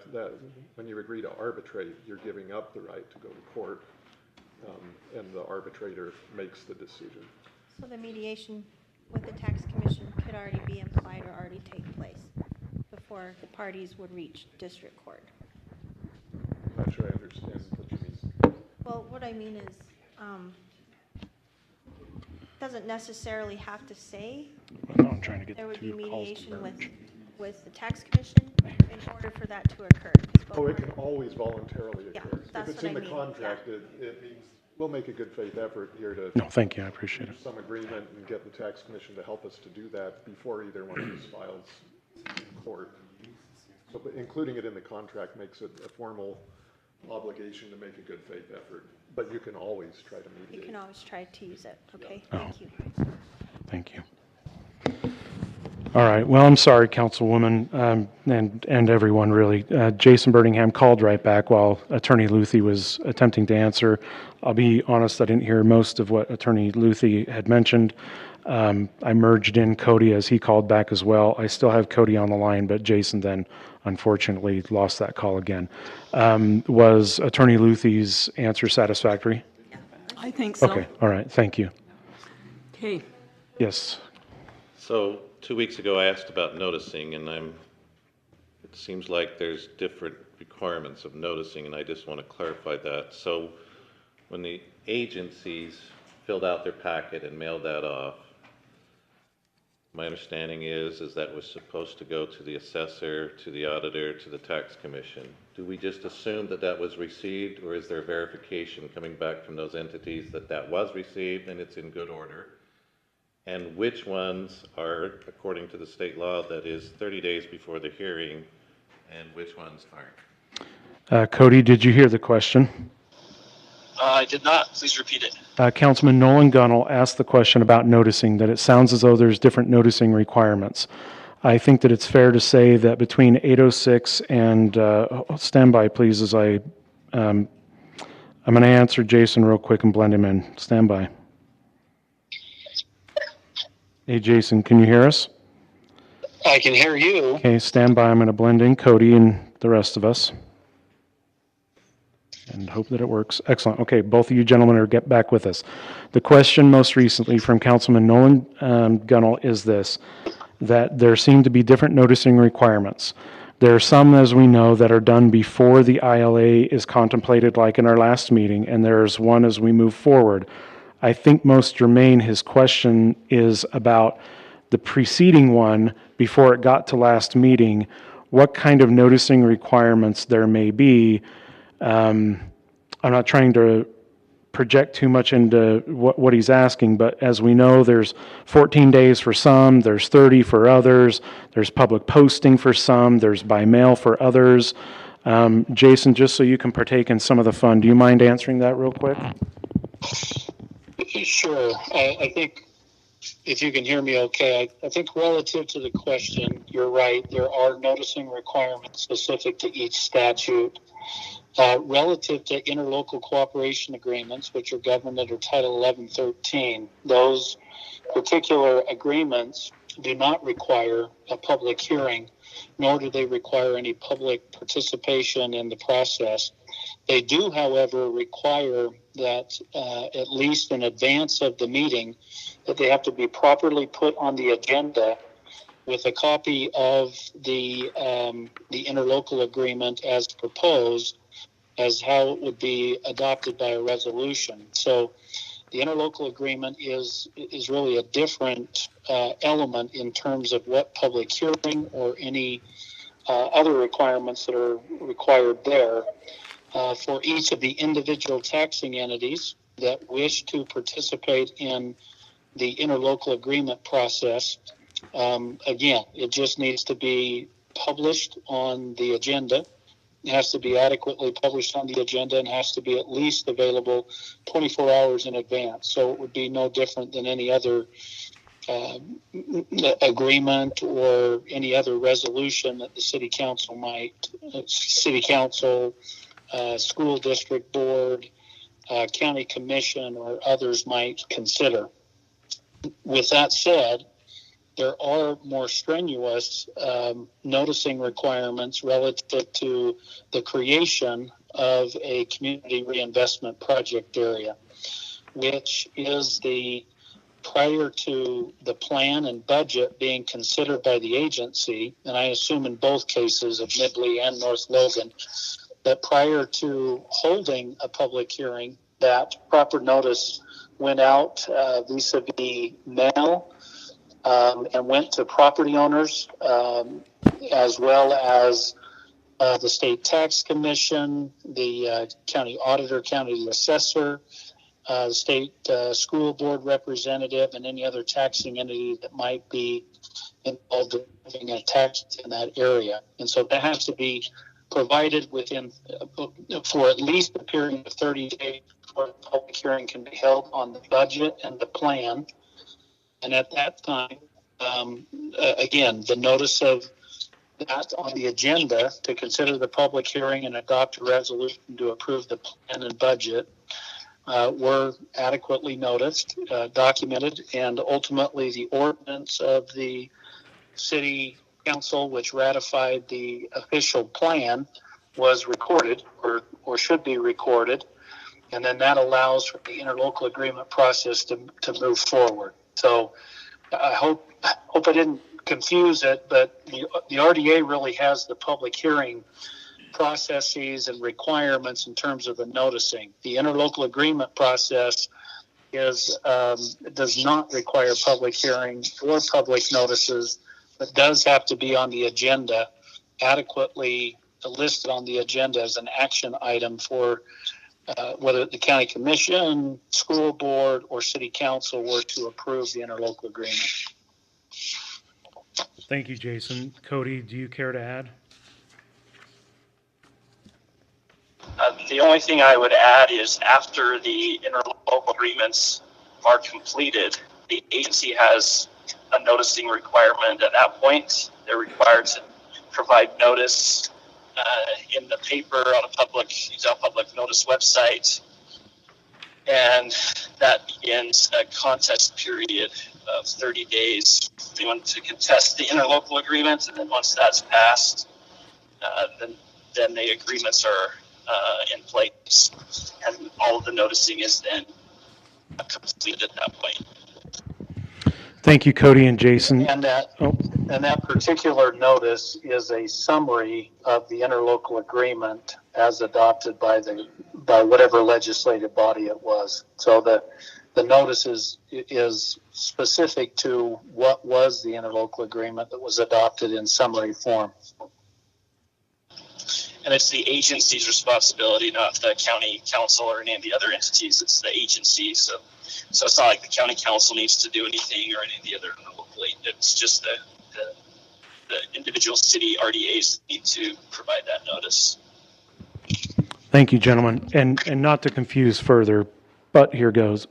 when you agree to arbitrate, you're giving up the right to go to court, and the arbitrator makes the decision. So the mediation with the tax commission could already be implied or already take place before the parties would reach district court. I'm not sure I understand what you mean. Well, what I mean is, doesn't necessarily have to say No, I'm trying to get there would be two calls to mediation merge. with the tax commission in order for that to occur. 'Cause both Oh, it parties- can always voluntarily Yeah, occur. that's If it's what in I the mean, contract, it means we'll make a good faith effort here to No, thank you, I appreciate it. reach some agreement and get the tax commission to help us to do that before either one of us files in court. So but including it in the contract makes it a formal obligation to make a good faith effort, but you can always try to You mediate. can always try to use it, okay? Oh. Thank you. Thank you. All right, well, I'm sorry, Councilwoman, and everyone, really. Jason Birmingham called right back while Attorney Luthi was attempting to answer. I'll be honest, I didn't hear most of what Attorney Luthi had mentioned. I merged in Cody as he called back as well. I still have Cody on the line, but Jason then unfortunately lost that call again. Was Attorney Luthi's answer satisfactory? I think so. Okay, all right, thank you. Okay. Yes. So 2 weeks ago, I asked about noticing, and it seems like there's different requirements of noticing, and I just want to clarify that. So when the agencies filled out their packet and mailed that off, my understanding is that was supposed to go to the assessor, to the auditor, to the tax commission. Do we just assume that that was received, or is there verification coming back from those entities that that was received and it's in good order? And which ones are, according to the state law, that is 30 days before the hearing, and which ones aren't? Cody, did you hear the question? I did not. Please repeat it. Councilman Nolan Gunnell asked the question about noticing, that it sounds as though there's different noticing requirements. I think that it's fair to say that between 806 and, stand by please as I I'm going to answer Jason real quick and blend him in. Stand by. Hey, Jason, can you hear us? I can hear you. Okay, stand by. I'm going to blend in Cody and the rest of us. And hope that it works. Excellent. Okay, both of you gentlemen are get back with us. The question most recently from Councilman Nolan Gunnell is this, that there seem to be different noticing requirements. There are some, as we know, that are done before the ILA is contemplated, like in our last meeting, and there's one as we move forward. I think most germane, his question is about the preceding one before it got to last meeting, what kind of noticing requirements there may be. I'm not trying to project too much into what he's asking, but as we know, there's 14 days for some, there's 30 for others, there's public posting for some, there's by mail for others. Jason, just so you can partake in some of the fun, do you mind answering that real quick? Sure. I think if you can hear me okay, I think relative to the question, you're right. There are noticing requirements specific to each statute. Relative to interlocal cooperation agreements, which are governed under Title 1113, those particular agreements do not require a public hearing, nor do they require any public participation in the process. They do, however, require that at least in advance of the meeting, that they have to be properly put on the agenda with a copy of the interlocal agreement as proposed, as how it would be adopted by a resolution. So the interlocal agreement is really a different element in terms of what public hearing or any other requirements that are required there. For each of the individual taxing entities that wish to participate in the interlocal agreement process, again, it just needs to be published on the agenda. It has to be adequately published on the agenda and has to be at least available 24 hours in advance. So it would be no different than any other agreement or any other resolution that the city council school district board, county commission, or others might consider. With that said, there are more strenuous noticing requirements relative to the creation of a community reinvestment project area, which is prior to the plan and budget being considered by the agency, and I assume in both cases of Midley and North Logan, that prior to holding a public hearing, that proper notice went out vis-a-vis mail, and went to property owners, as well as the state tax commission, the county auditor, county assessor, the state school board representative, and any other taxing entity that might be involved in having a tax in that area. And so that has to be provided within for at least a period of 30 days before the public hearing can be held on the budget and the plan. And at that time, again, the notice of that on the agenda to consider the public hearing and adopt a resolution to approve the plan and budget were adequately noticed, documented, and ultimately the ordinance of the city council, which ratified the official plan, was recorded or should be recorded. And then that allows for the interlocal agreement process to move forward. So I hope I didn't confuse it, but the RDA really has the public hearing processes and requirements in terms of the noticing. The interlocal agreement process does not require public hearing or public notices, but does have to be on the agenda, adequately listed on the agenda as an action item for whether the county commission, school board, or city council were to approve the interlocal agreement. Thank you, Jason. Cody, do you care to add? The only thing I would add is after the interlocal agreements are completed, the agency has a noticing requirement. At that point, they're required to provide notice in the paper on a public notice website, and that begins a contest period of 30 days. They want to contest the interlocal agreement, and then once that's passed, then the agreements are in place, and all of the noticing is then completed at that point. Thank you, Cody and Jason. And that particular notice is a summary of the interlocal agreement as adopted by whatever legislative body it was. So the notice is specific to what was the interlocal agreement that was adopted in summary form. And it's the agency's responsibility, not the county council or any of the other entities. It's the agency. So it's not like the county council needs to do anything or any of the other local. It's just the individual city RDAs need to provide that notice. Thank you, gentlemen. And not to confuse further, but here goes.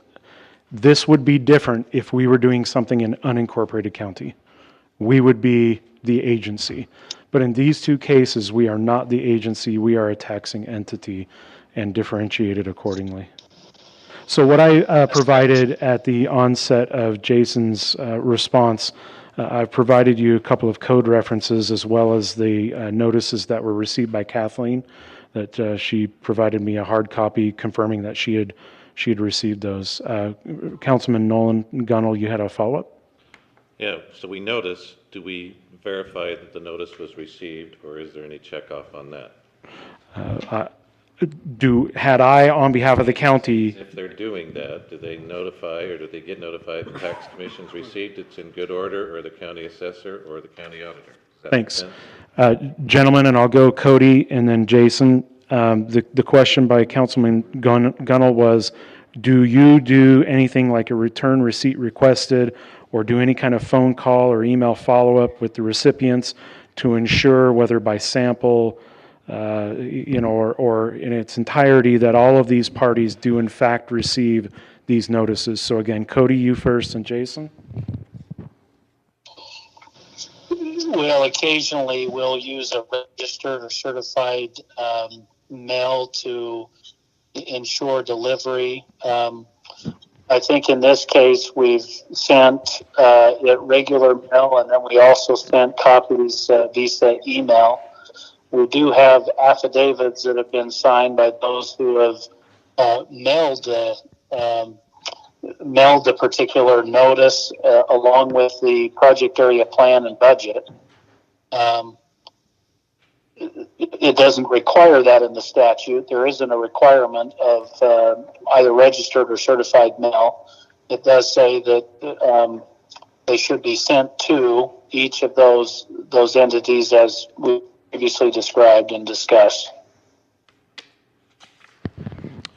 This would be different if we were doing something in unincorporated county. We would be the agency. But in these two cases, we are not the agency, we are a taxing entity and differentiated accordingly. So what I provided at the onset of Jason's response, I've provided you a couple of code references as well as the notices that were received by Kathleen, that she provided me a hard copy confirming that she had received those. Councilman Nolan Gunnell, you had a follow-up? Yeah, so we notice, do we verify that the notice was received, or is there any checkoff on that? Had I, on behalf of the county... If they're doing that, do they notify, or do they get notified the tax commission's received, it's in good order, or the county assessor, or the county auditor? Thanks. Gentlemen, and I'll go Cody and then Jason. The question by Councilman Gunnell was, do you do anything like a return receipt requested or do any kind of phone call or email follow-up with the recipients to ensure, whether by sample, or in its entirety, that all of these parties do in fact receive these notices? So again, Cody, you first, and Jason. Well, occasionally we'll use a registered or certified mail to ensure delivery. I think in this case we've sent it regular mail, and then we also sent copies via email. We do have affidavits that have been signed by those who have mailed the particular notice along with the project area plan and budget. It doesn't require that in the statute. There isn't a requirement of either registered or certified mail. It does say that they should be sent to each of those entities as we previously described and discussed.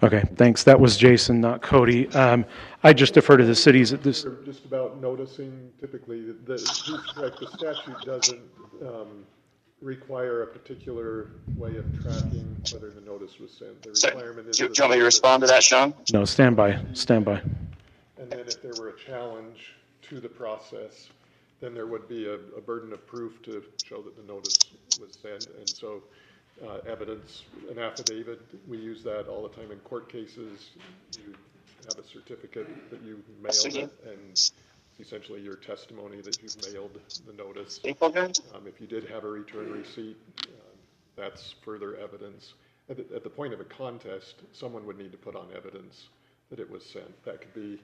Okay, thanks. That was Jason, not Cody. I just defer to the cities at this. Just about noticing, typically, he's correct, the statute doesn't require a particular way of tracking whether the notice was sent. The requirement is... Do you want me to respond to that, Sean? No, stand by. Stand by. And then if there were a challenge to the process, then there would be a burden of proof to show that the notice was sent. And so evidence, an affidavit, we use that all the time in court cases. You have a certificate that you mailed it, and essentially your testimony that you've mailed the notice. If you did have a return receipt, that's further evidence. At the point of a contest, someone would need to put on evidence that it was sent. That could be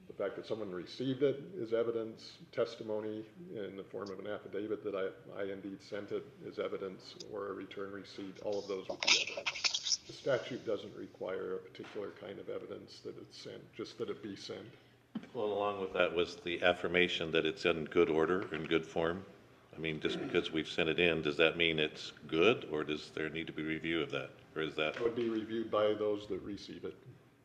the fact that someone received it is evidence, testimony in the form of an affidavit that I indeed sent it is evidence, or a return receipt. All of those would be evidence. The statute doesn't require a particular kind of evidence that it's sent, just that it be sent. Well, along with that was the affirmation that it's in good order, in good form. I mean, just because we've sent it in, does that mean it's good, or does there need to be review of that? Or is that... It would be reviewed by those that receive it.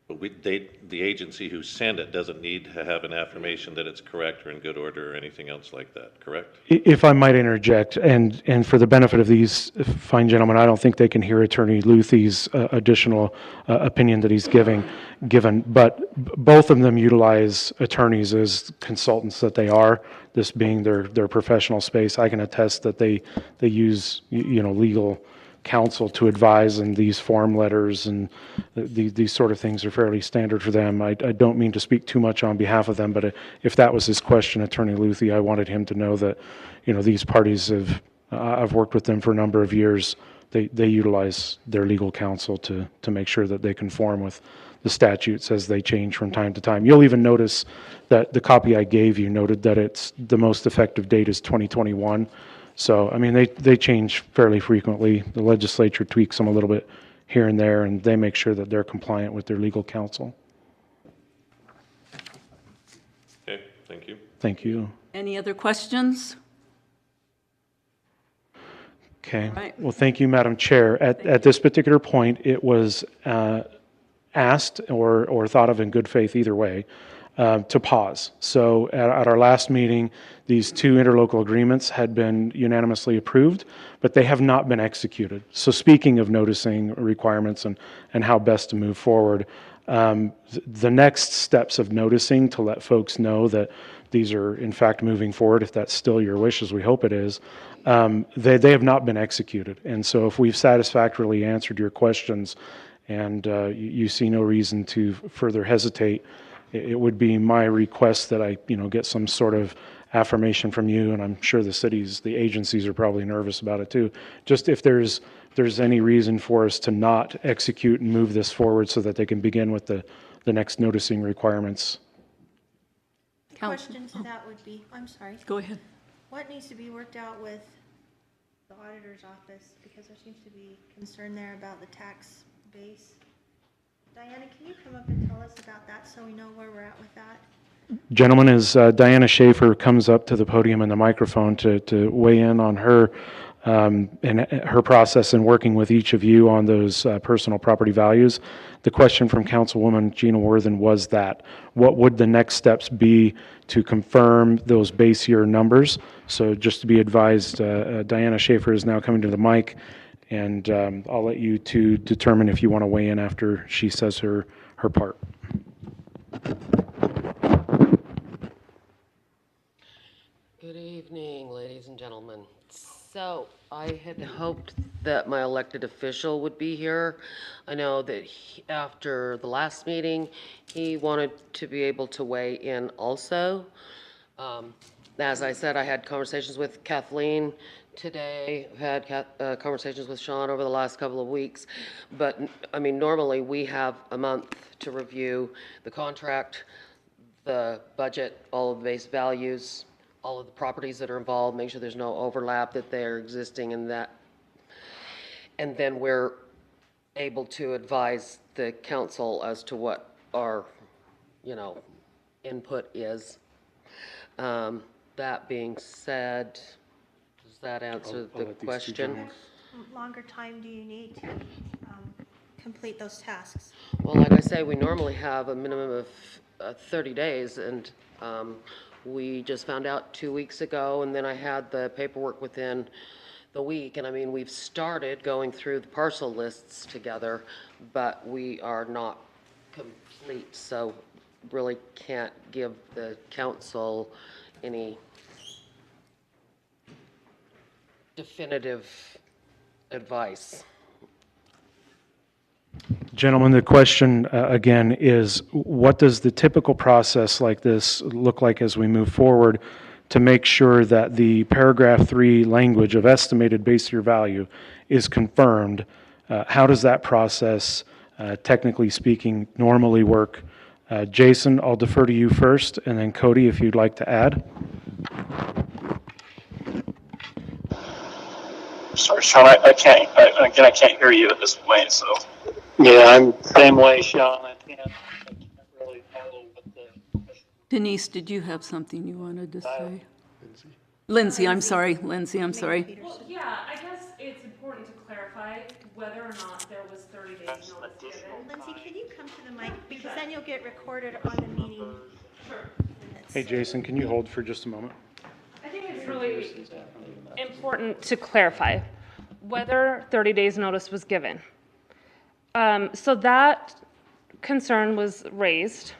But the agency who sent it doesn't need to have an affirmation that it's correct or in good order or anything else like that, correct? If I might interject, and for the benefit of these fine gentlemen, I don't think they can hear Attorney Luthy's additional opinion that he's given, but both of them utilize attorneys as consultants that they are, this being their professional space. I can attest that they use legal council to advise, and these form letters and these sort of things are fairly standard for them. I don't mean to speak too much on behalf of them, but if that was his question, Attorney Luthi, I wanted him to know that, these parties have, I've worked with them for a number of years. They utilize their legal counsel to make sure that they conform with the statutes as they change from time to time. You'll even notice that the copy I gave you noted that it's the most effective date is 2021. So, I mean, they change fairly frequently. The legislature tweaks them a little bit here and there, and they make sure that they're compliant with their legal counsel. Okay, thank you. Thank you. Any other questions? Okay. Right. Well, thank you, Madam Chair. At this particular point, it was asked or thought of in good faith either way to pause. So at our last meeting, these two interlocal agreements had been unanimously approved, but they have not been executed. So speaking of noticing requirements and how best to move forward, the next steps of noticing to let folks know that these are in fact moving forward, if that's still your wish, as we hope it is, they have not been executed. And so if we've satisfactorily answered your questions and you see no reason to further hesitate, it would be my request that I get some sort of affirmation from you, and I'm sure the agencies are probably nervous about it too. Just if there's any reason for us to not execute and move this forward so that they can begin with the next noticing requirements. Question to that would be, I'm sorry, Go ahead. what needs to be worked out with the auditor's office? Because there seems to be concern there about the tax base. Diana, can you come up and tell us about that so we know where we're at with that? Gentlemen, as Diana Schaefer comes up to the podium and the microphone to weigh in on her and her process in working with each of you on those personal property values, the question from Councilwoman Gina Worthen was that, what would the next steps be to confirm those base year numbers? So just to be advised, Diana Schaefer is now coming to the mic, and I'll let you two determine if you want to weigh in after she says her part. Good evening, ladies and gentlemen. So I had hoped that my elected official would be here. I know that after the last meeting, he wanted to be able to weigh in also. As I said, I had conversations with Kathleen today, I've had conversations with Sean over the last couple of weeks. But, I mean, normally we have a month to review the contract, the budget, all of the base values, all of the properties that are involved, make sure there's no overlap, that they're existing in that. And then we're able to advise the council as to what our, input is. That being said, does that answer the question? How much longer time do you need to complete those tasks? Well, like I say, we normally have a minimum of 30 days, and we just found out 2 weeks ago, and then I had the paperwork within the week. And I mean, we've started going through the parcel lists together, but we are not complete, so really can't give the council any definitive advice. Gentlemen, the question again is, what does the typical process like this look like as we move forward to make sure that the paragraph 3 language of estimated base year value is confirmed? How does that process, technically speaking, normally work? Jason, I'll defer to you first, and then Cody, if you'd like to add. Sorry, Sean, I can't hear you at this point, so. Yeah, I'm same way, Sean. I can't really follow what the. Denise, did you have something you wanted to say? Lindsay, I'm sorry. Lindsay, I'm sorry. Well, yeah, I guess it's important to clarify whether or not there was 30 days notice given. Lindsay, can you come to the mic? Because then you'll get recorded on the meeting. Sure. Hey, Jason, can you hold for just a moment? I think it's really important to clarify whether 30 days notice was given. So that concern was raised.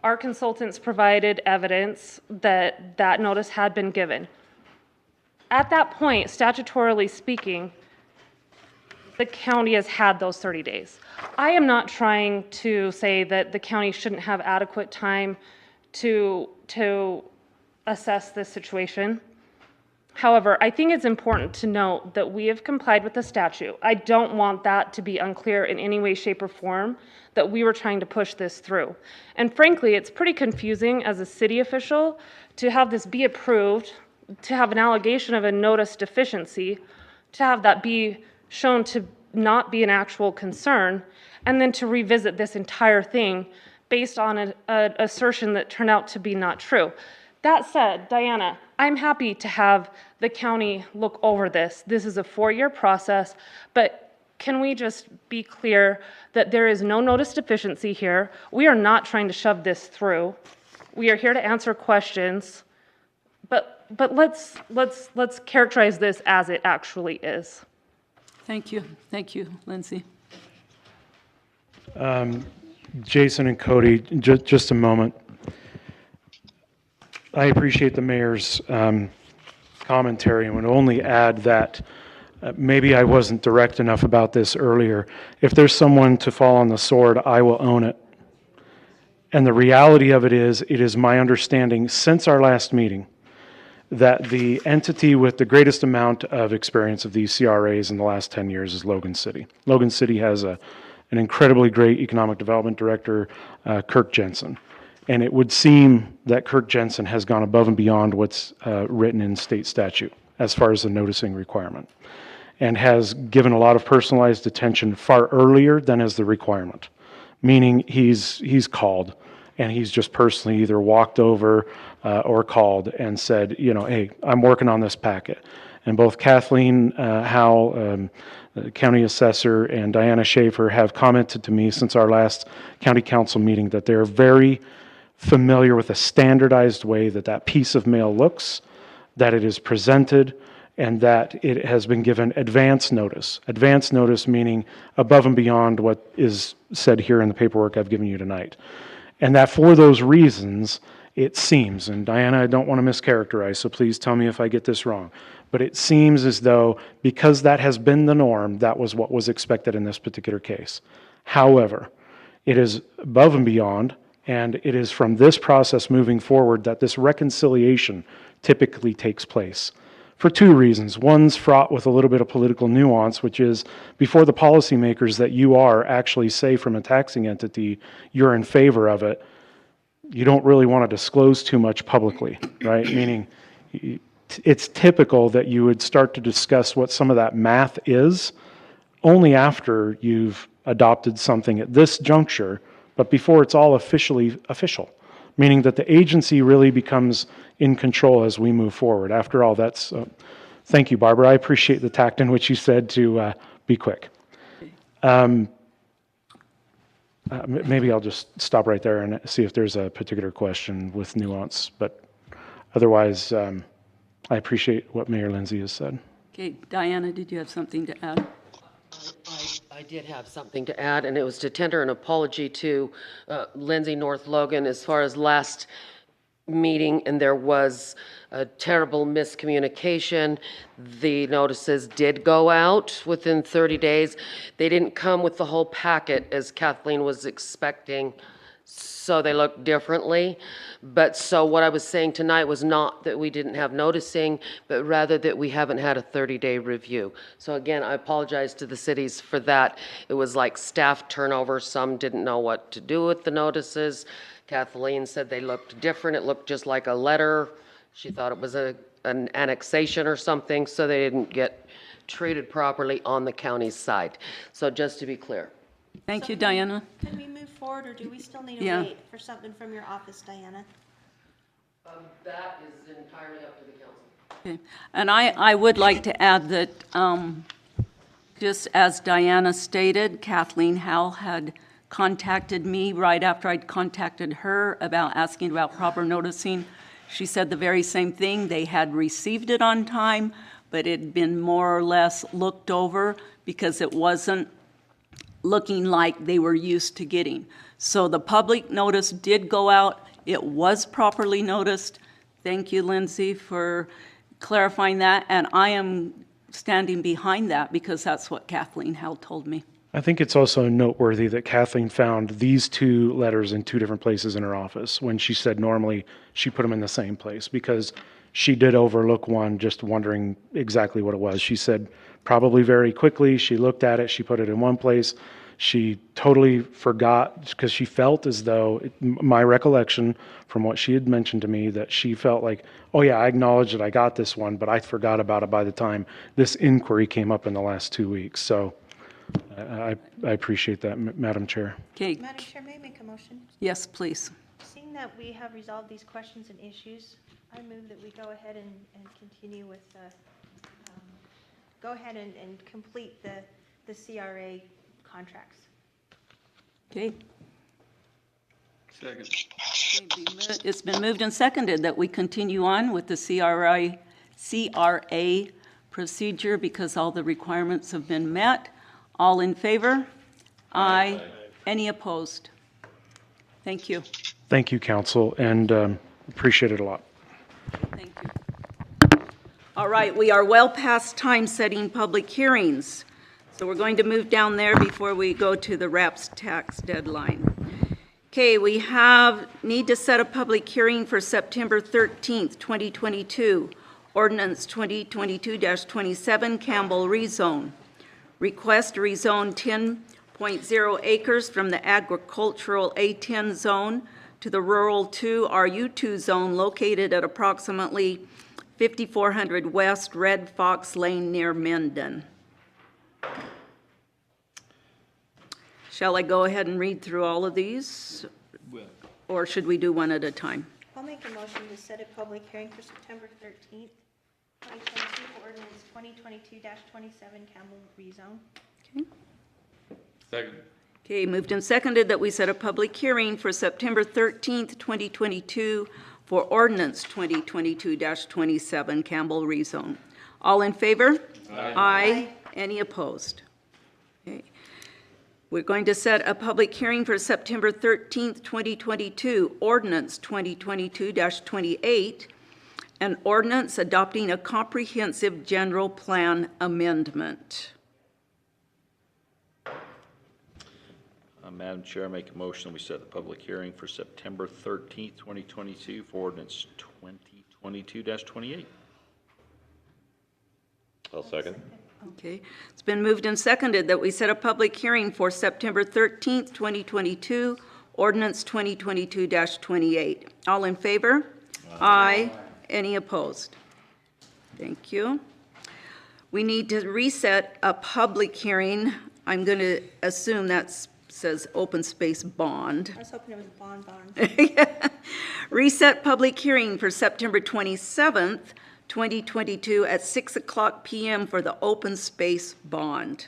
Our consultants provided evidence that that notice had been given. At that point, statutorily speaking, the county has had those 30 days. I am not trying to say that the county shouldn't have adequate time to assess this situation. However, I think it's important to note that we have complied with the statute. I don't want that to be unclear in any way, shape, or form that we were trying to push this through. And frankly, it's pretty confusing as a city official to have this be approved, to have an allegation of a notice deficiency, to have that be shown to not be an actual concern, and then to revisit this entire thing based on an assertion that turned out to be not true. That said, Diana, I'm happy to have the county look over this. This is a 4-year process, but can we just be clear that there is no notice deficiency here? We are not trying to shove this through. We are here to answer questions, but let's characterize this as it actually is. Thank you. Thank you, Lindsay. Jason and Cody, just a moment. I appreciate the mayor's commentary and would only add that maybe I wasn't direct enough about this earlier. If there's someone to fall on the sword, I will own it. And the reality of it is my understanding since our last meeting that the entity with the greatest amount of experience of these CRAs in the last 10 years is Logan City. Logan City has an incredibly great economic development director, Kirk Jensen. And it would seem that Kirk Jensen has gone above and beyond what's written in state statute as far as the noticing requirement, and has given a lot of personalized attention far earlier than is the requirement, meaning he's called and he's just personally either walked over or called and said, hey, I'm working on this packet. And both Kathleen Howell, the county assessor, and Diana Schaefer have commented to me since our last county council meeting that they're very familiar with a standardized way that piece of mail looks, that it is presented, and that it has been given advance notice. Advance notice meaning above and beyond what is said here in the paperwork I've given you tonight. And that for those reasons, it seems, and Diana, I don't want to mischaracterize, so please tell me if I get this wrong, but it seems as though because that has been the norm, that was what was expected in this particular case. However, it is above and beyond, and it is from this process moving forward that this reconciliation typically takes place for 2 reasons. One's fraught with a little bit of political nuance, which is before the policymakers that you are actually say from a taxing entity you're in favor of it, you don't really want to disclose too much publicly, right? Meaning it's typical that you would start to discuss what some of that math is only after you've adopted something at this juncture, but before it's all officially official, meaning that the agency really becomes in control as we move forward. After all, that's, thank you, Barbara. I appreciate the tact in which you said to be quick. Maybe I'll just stop right there and see if there's a particular question with nuance, but otherwise, I appreciate what Mayor Lindsay has said. Okay, Diana, did you have something to add? I did have something to add, and it was to tender an apology to Lindsay North Logan as far as last meeting, and there was a terrible miscommunication. The notices did go out within 30 days. They didn't come with the whole packet as Kathleen was expecting, so they look differently. But so what I was saying tonight was not that we didn't have noticing, but rather that we haven't had a 30-day review. So again, I apologize to the cities for that. It was like staff turnover. Some didn't know what to do with the notices. Kathleen said they looked different. It looked just like a letter. She thought it was an annexation or something, so they didn't get treated properly on the county's side. So just to be clear. Thank you, Diana. Can we move forward, or do we still need to Yeah. wait for something from your office, Diana? That is entirely up to the council. Okay. And I would like to add that, just as Diana stated, Kathleen Howell had contacted me right after I'd contacted her about asking about proper noticing. She said the very same thing. They had received it on time, but it had been more or less looked over because it wasn't looking like they were used to getting. So the public notice did go out. It was properly noticed. Thank you, Lindsay, for clarifying that. And I am standing behind that because that's what Kathleen Howell told me. I think it's also noteworthy that Kathleen found these two letters in two different places in her office when she said normally she put them in the same place, because she did overlook one, just wondering exactly what it was. She said probably very quickly, she looked at it, she put it in one place. She totally forgot because she felt as though, my recollection from what she had mentioned to me, that she felt like, oh yeah, I acknowledge that I got this one, but I forgot about it by the time this inquiry came up in the last 2 weeks. So I appreciate that, Madam Chair. Okay, Madam Chair, may I make a motion? yes, please. Seeing that we have resolved these questions and issues, I move that we go ahead and continue with go ahead and complete the CRA contracts. Okay. Second. It's been moved and seconded that we continue on with the CRA procedure because all the requirements have been met. All in favor? Aye. Any opposed? Thank you. Thank you, Council, and appreciate it a lot. Thank you. All right, we are well past time setting public hearings. So we're going to move down there before we go to the RAPS tax deadline. Okay, we need to set a public hearing for September 13th, 2022. Ordinance 2022-27, Campbell rezone. Request to rezone 10.0 acres from the agricultural A10 zone to the rural 2 RU2 zone located at approximately 5400 West Red Fox Lane near Mendon. Shall I go ahead and read through all of these? Or should we do one at a time? I'll make a motion to set a public hearing for September 13th, 2022 for ordinance 2022-27 Campbell rezone. Okay. Second. Okay, moved and seconded that we set a public hearing for September 13th, 2022 for ordinance 2022-27 Campbell rezone. All in favor? Aye. Any opposed? Okay. We're going to set a public hearing for September 13th, 2022, ordinance 2022-28, an ordinance adopting a comprehensive general plan amendment. Madam Chair, I make a motion we set the public hearing for September 13th, 2022 for ordinance 2022-28. I'll second. Okay, it's been moved and seconded that we set a public hearing for September 13th, 2022, ordinance 2022-28. All in favor? Aye. Any opposed? Thank you. We need to reset a public hearing. I'm going to assume that says open space bond. I was hoping it was bond. Reset public hearing for September 27th, 2022 at 6:00 p.m. for the open space bond.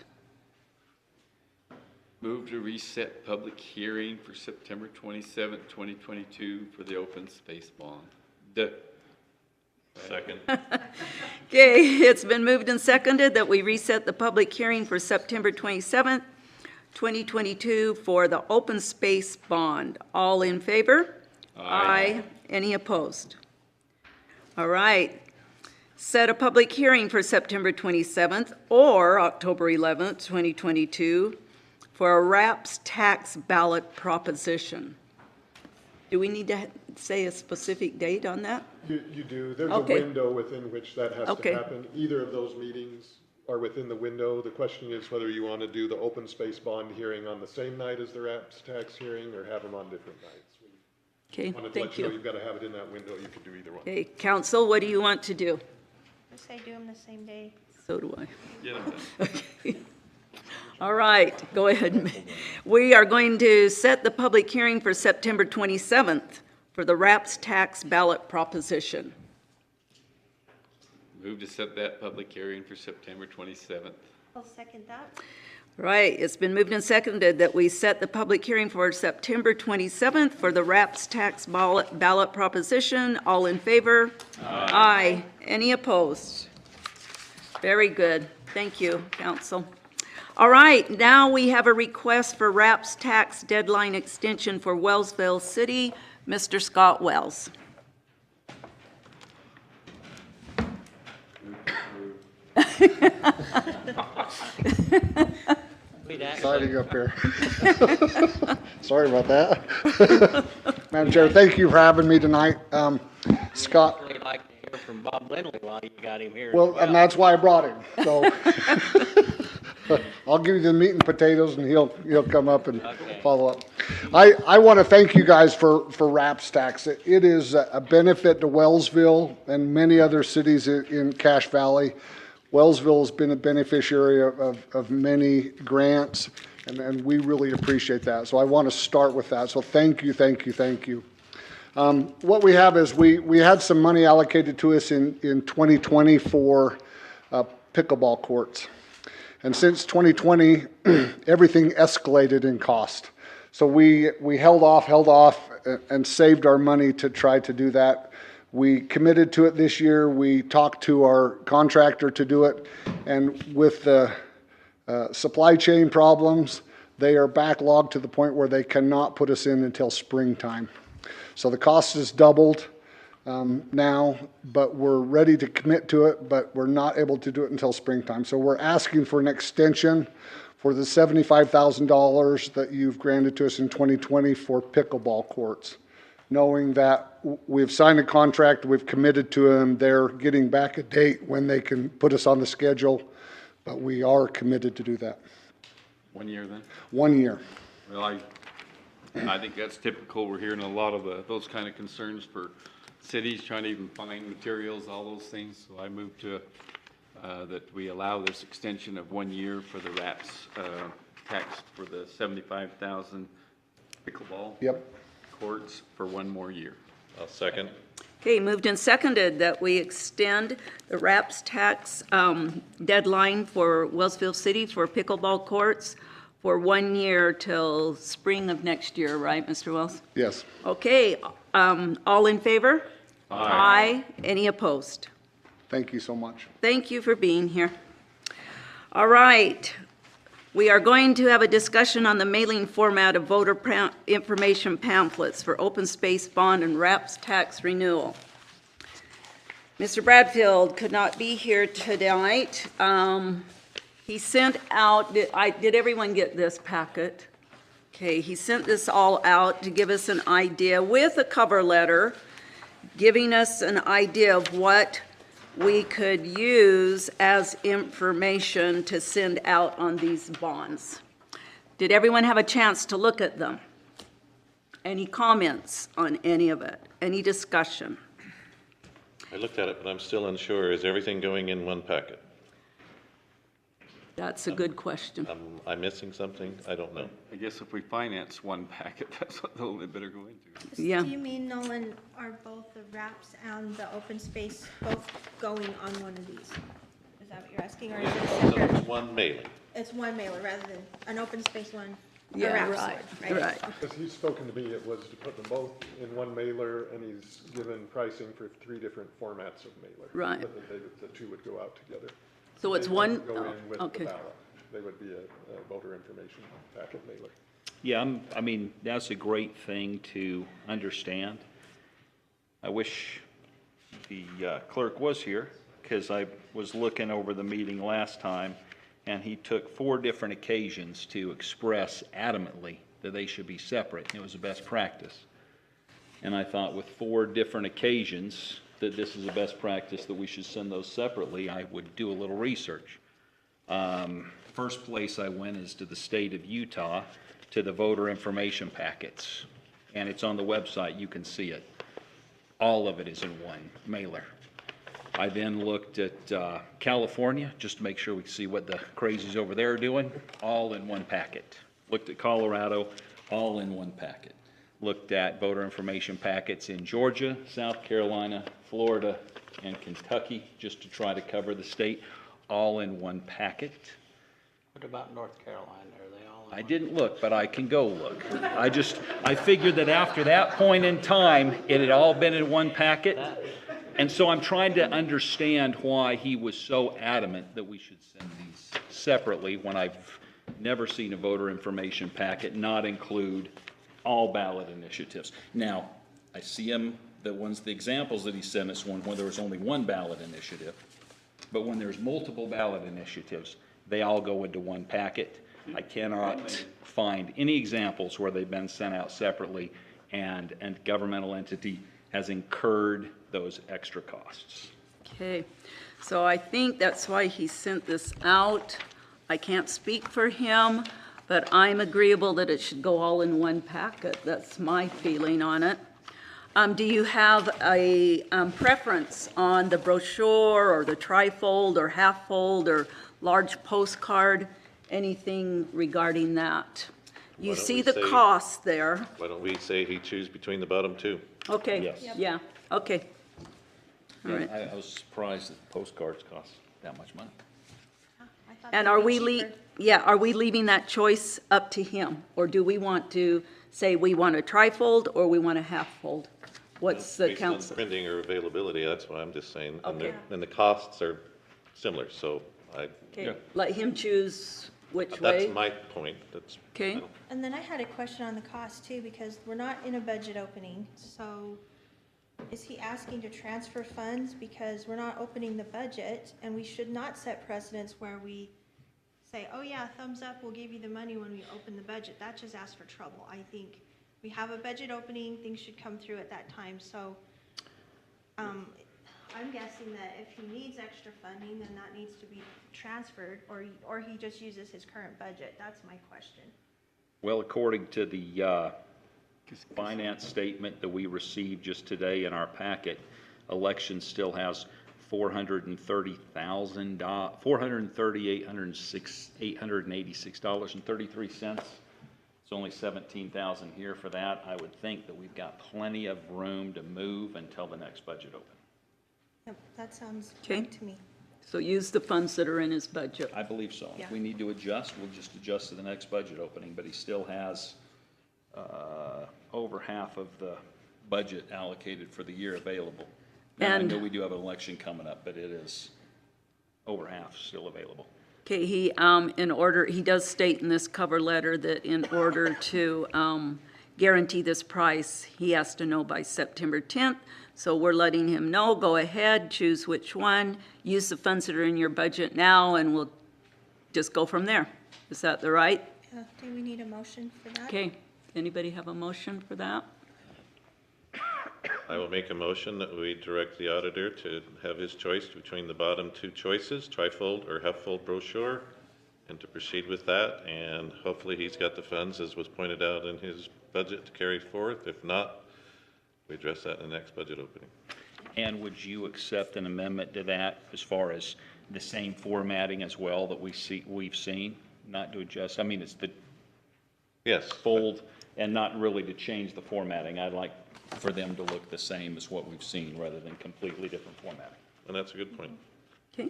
Move to reset public hearing for September 27th, 2022 for the open space bond. Second. Okay, it's been moved and seconded that we reset the public hearing for September 27th, 2022 for the open space bond. All in favor? Aye. Any opposed? All right. Set a public hearing for September 27th or October 11th, 2022 for a RAPS tax ballot proposition. Do we need to say a specific date on that? You do. There's Okay. a window within which that has Okay. to happen. Either of those meetings are within the window. The question is whether you want to do the open space bond hearing on the same night as the RAPS tax hearing or have them on different nights. Okay, Wanted to thank let you know you. you've got to have it in that window. You could do either one. Okay, council, what do you want to do? I say do them the same day. So do I. Get them done. All right, go ahead. We are going to set the public hearing for September 27th for the RAPS tax ballot proposition. Move to set that public hearing for September 27th. I'll second that. Right, it's been moved and seconded that we set the public hearing for September 27th for the RAPS tax ballot proposition. All in favor? Aye. Any opposed? Very good. Thank you, council. All right, now we have a request for RAPS tax deadline extension for Wellsville City. Mr. Scott Wells. Exciting up here. Sorry about that. Madam Chair, thank you for having me tonight. Scott. I'd like to hear from Bob Lindley while you got him here. Well, and that's why I brought him, so. I'll give you the meat and potatoes and he'll come up and follow up. I want to thank you guys for RAPS tax. It is a benefit to Wellsville and many other cities in Cache Valley. Wellsville has been a beneficiary of many grants, and we really appreciate that. So I want to start with that. So thank you, thank you, thank you. What we have is we had some money allocated to us in 2020 for pickleball courts. And since 2020, everything escalated in cost. So we held off, and saved our money to try to do that. We committed to it this year. We talked to our contractor to do it. And with the supply chain problems, they are backlogged to the point where they cannot put us in until springtime. So the cost has doubled now, but we're ready to commit to it, but we're not able to do it until springtime. So we're asking for an extension for the $75,000 that you've granted to us in 2020 for pickleball courts, knowing that we've signed a contract, we've committed to them, they're getting back a date when they can put us on the schedule, but we are committed to do that. 1 year then? 1 year. Well, I think that's typical. We're hearing a lot of those kind of concerns for cities trying to even find materials, all those things. So I move to that we allow this extension of 1 year for the RAPS tax for the 75,000 pickleball courts for 1 more year. I'll second. Okay, moved and seconded that we extend the RAPS tax deadline for Wellsville City for pickleball courts for 1 year till spring of next year, right, Mr. Wells? Yes. Okay, all in favor? Aye. Any opposed? Thank you so much. Thank you for being here. All right. We are going to have a discussion on the mailing format of voter information pamphlets for open space bond and RAPS tax renewal. Mr. Bradfield could not be here tonight. He sent out, did everyone get this packet? Okay, he sent this all out to give us an idea with a cover letter, giving us an idea of what we could use as information to send out on these bonds. Did everyone have a chance to look at them? Any comments on any of it? Any discussion? I looked at it, but I'm still unsure. Is everything going in one packet? That's a good question. Am I missing something? I don't know. I guess if we finance one packet, that's what they'll better go into. Yeah. Do you mean, Nolan, are both the RAPS and the open space both going on one of these? Is that what you're asking, or is it So separate? it's one mailing. It's one mailer rather than an open space one, a Yeah, RAPS right, one, right. Because he's spoken to me, it was to put them both in one mailer, and he's given pricing for 3 different formats of mailer. Right. But the 2 would go out together. So it's They one, wouldn't go in with the okay. ballot. They would be a voter information packet mailer. Yeah, I mean, that's a great thing to understand. I wish the clerk was here, because I was looking over the meeting last time, and he took 4 different occasions to express adamantly that they should be separate. It was the best practice. And I thought with 4 different occasions that this is the best practice, that we should send those separately, I would do a little research. First place I went is to the state of Utah, to the voter information packets. And it's on the website, you can see it. All of it is in one mailer. I then looked at California, just to make sure we could see what the crazies over there are doing, all in one packet. Looked at Colorado, all in one packet. Looked at voter information packets in Georgia, South Carolina, Florida, and Kentucky, just to try to cover the state, all in one packet. What about North Carolina? Are they all? I didn't look, but I can go look. I figured that after that point in time, it had all been in one packet. And so I'm trying to understand why he was so adamant that we should send these separately when I've never seen a voter information packet not include all ballot initiatives. Now, I see the examples that he sent us where there was only one ballot initiative. But when there's multiple ballot initiatives, they all go into one packet. I cannot find any examples where they've been sent out separately and governmental entity has incurred those extra costs. Okay, so I think that's why he sent this out. I can't speak for him, but I'm agreeable that it should go all in one packet. That's my feeling on it. Do you have a preference on the brochure or the trifold or half-fold or large postcard? Anything regarding that? You Why don't see we the say- cost there. Why don't we say he choose between the bottom two? Okay, Yes. yeah, okay. All Yeah, right. I was surprised that postcards cost that much money. I thought And they'd are be we, cheaper. are we leaving that choice up to him? Or do we want to say we want a trifold or we want a half-fold? What's the Based on council? printing or availability, that's what I'm just saying. And Okay. and the costs are similar, so Okay, let him choose which that's way. my point. That's. Okay. And then I had a question on the cost too, because we're not in a budget opening, so is he asking to transfer funds because we're not opening the budget, and we should not set precedents where we say, oh yeah, thumbs up, we'll give you the money when we open the budget. That just asks for trouble. I think we have a budget opening, things should come through at that time, so I'm guessing that if he needs extra funding, then that needs to be transferred, or he just uses his current budget. That's my question. Well, according to the finance statement that we received just today in our packet, election still has $430,886.33. It's only 17,000 here for that. I would think that we've got plenty of room to move until the next budget open. Yep, that sounds Okay. right to me. So use the funds that are in his budget. I believe so. Yeah. If we need to adjust, we'll just adjust to the next budget opening, but he still has over half of the budget allocated for the year available. Now, I And- know we do have an election coming up, but it is over half still available. Okay, he does state in this cover letter that in order to guarantee this price, he has to know by September 10th. So we're letting him know, go ahead, choose which one, use the funds that are in your budget now, and we'll just go from there. Is that the right? Do we need a motion for that? Okay, anybody have a motion for that? I will make a motion that we direct the auditor to have his choice between the bottom two choices, trifold or half-fold brochure, and to proceed with that. And hopefully he's got the funds, as was pointed out in his budget, to carry forth. If not, we address that in the next budget opening. And would you accept an amendment to that as far as the same formatting as well that we've seen? Not to adjust, I mean, it's the Yes. fold and not really to change the formatting. I'd like for them to look the same as what we've seen rather than completely different formatting. And that's a good point. Okay.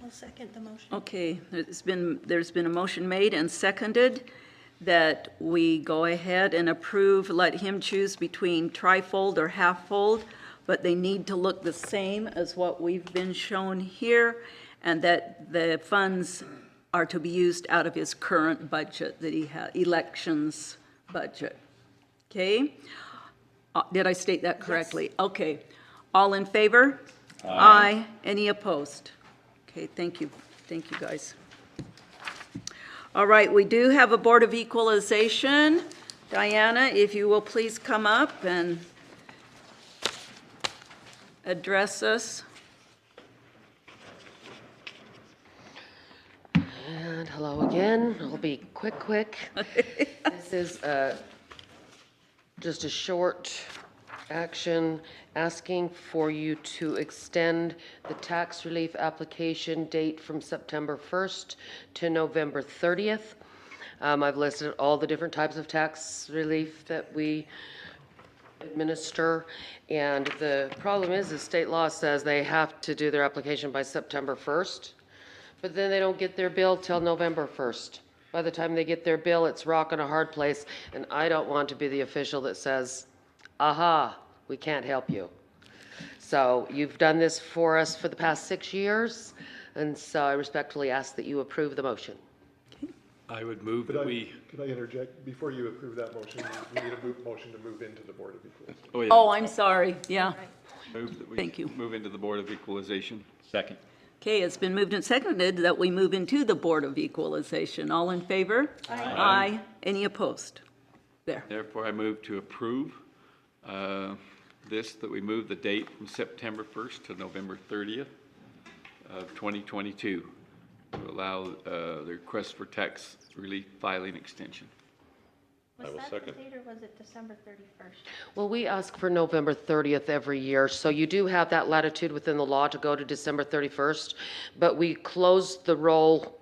I'll second the motion. Okay, there's been a motion made and seconded that we go ahead and approve, let him choose between trifold or half-fold, but they need to look the same as what we've been shown here, and that the funds are to be used out of his current budget that he has, elections budget. Okay? Did I state that correctly? Okay. All in favor? Aye. Any opposed? Okay, thank you. Thank you, guys. All right, we do have a Board of Equalization. Diana, if you will please come up and address us. And hello again. I'll be quick. This is just a short action asking for you to extend the tax relief application date from September 1st to November 30th. I've listed all the different types of tax relief that we administer, and the problem is state law says they have to do their application by September 1st, but then they don't get their bill till November 1st. By the time they get their bill, it's rock and a hard place, and I don't want to be the official that says, aha, we can't help you. So you've done this for us for the past 6 years, and so I respectfully ask that you approve the motion. I would move Could that I, we, could I interject? Before you approve that motion, we need a motion to move into the Board of Equalization. oh yeah, Oh, I'm sorry, yeah. move that we Thank you. move into the Board of Equalization. Second. Okay, it's been moved and seconded that we move into the Board of Equalization. All in favor? Aye. Any opposed? There. Therefore, I move to approve that we move the date from September 1st to November 30th of 2022 to allow the request for tax relief filing extension. Was I will that second. the date or was it December 31st? Well, we ask for November 30th every year, so you do have that latitude within the law to go to December 31st, but we close the roll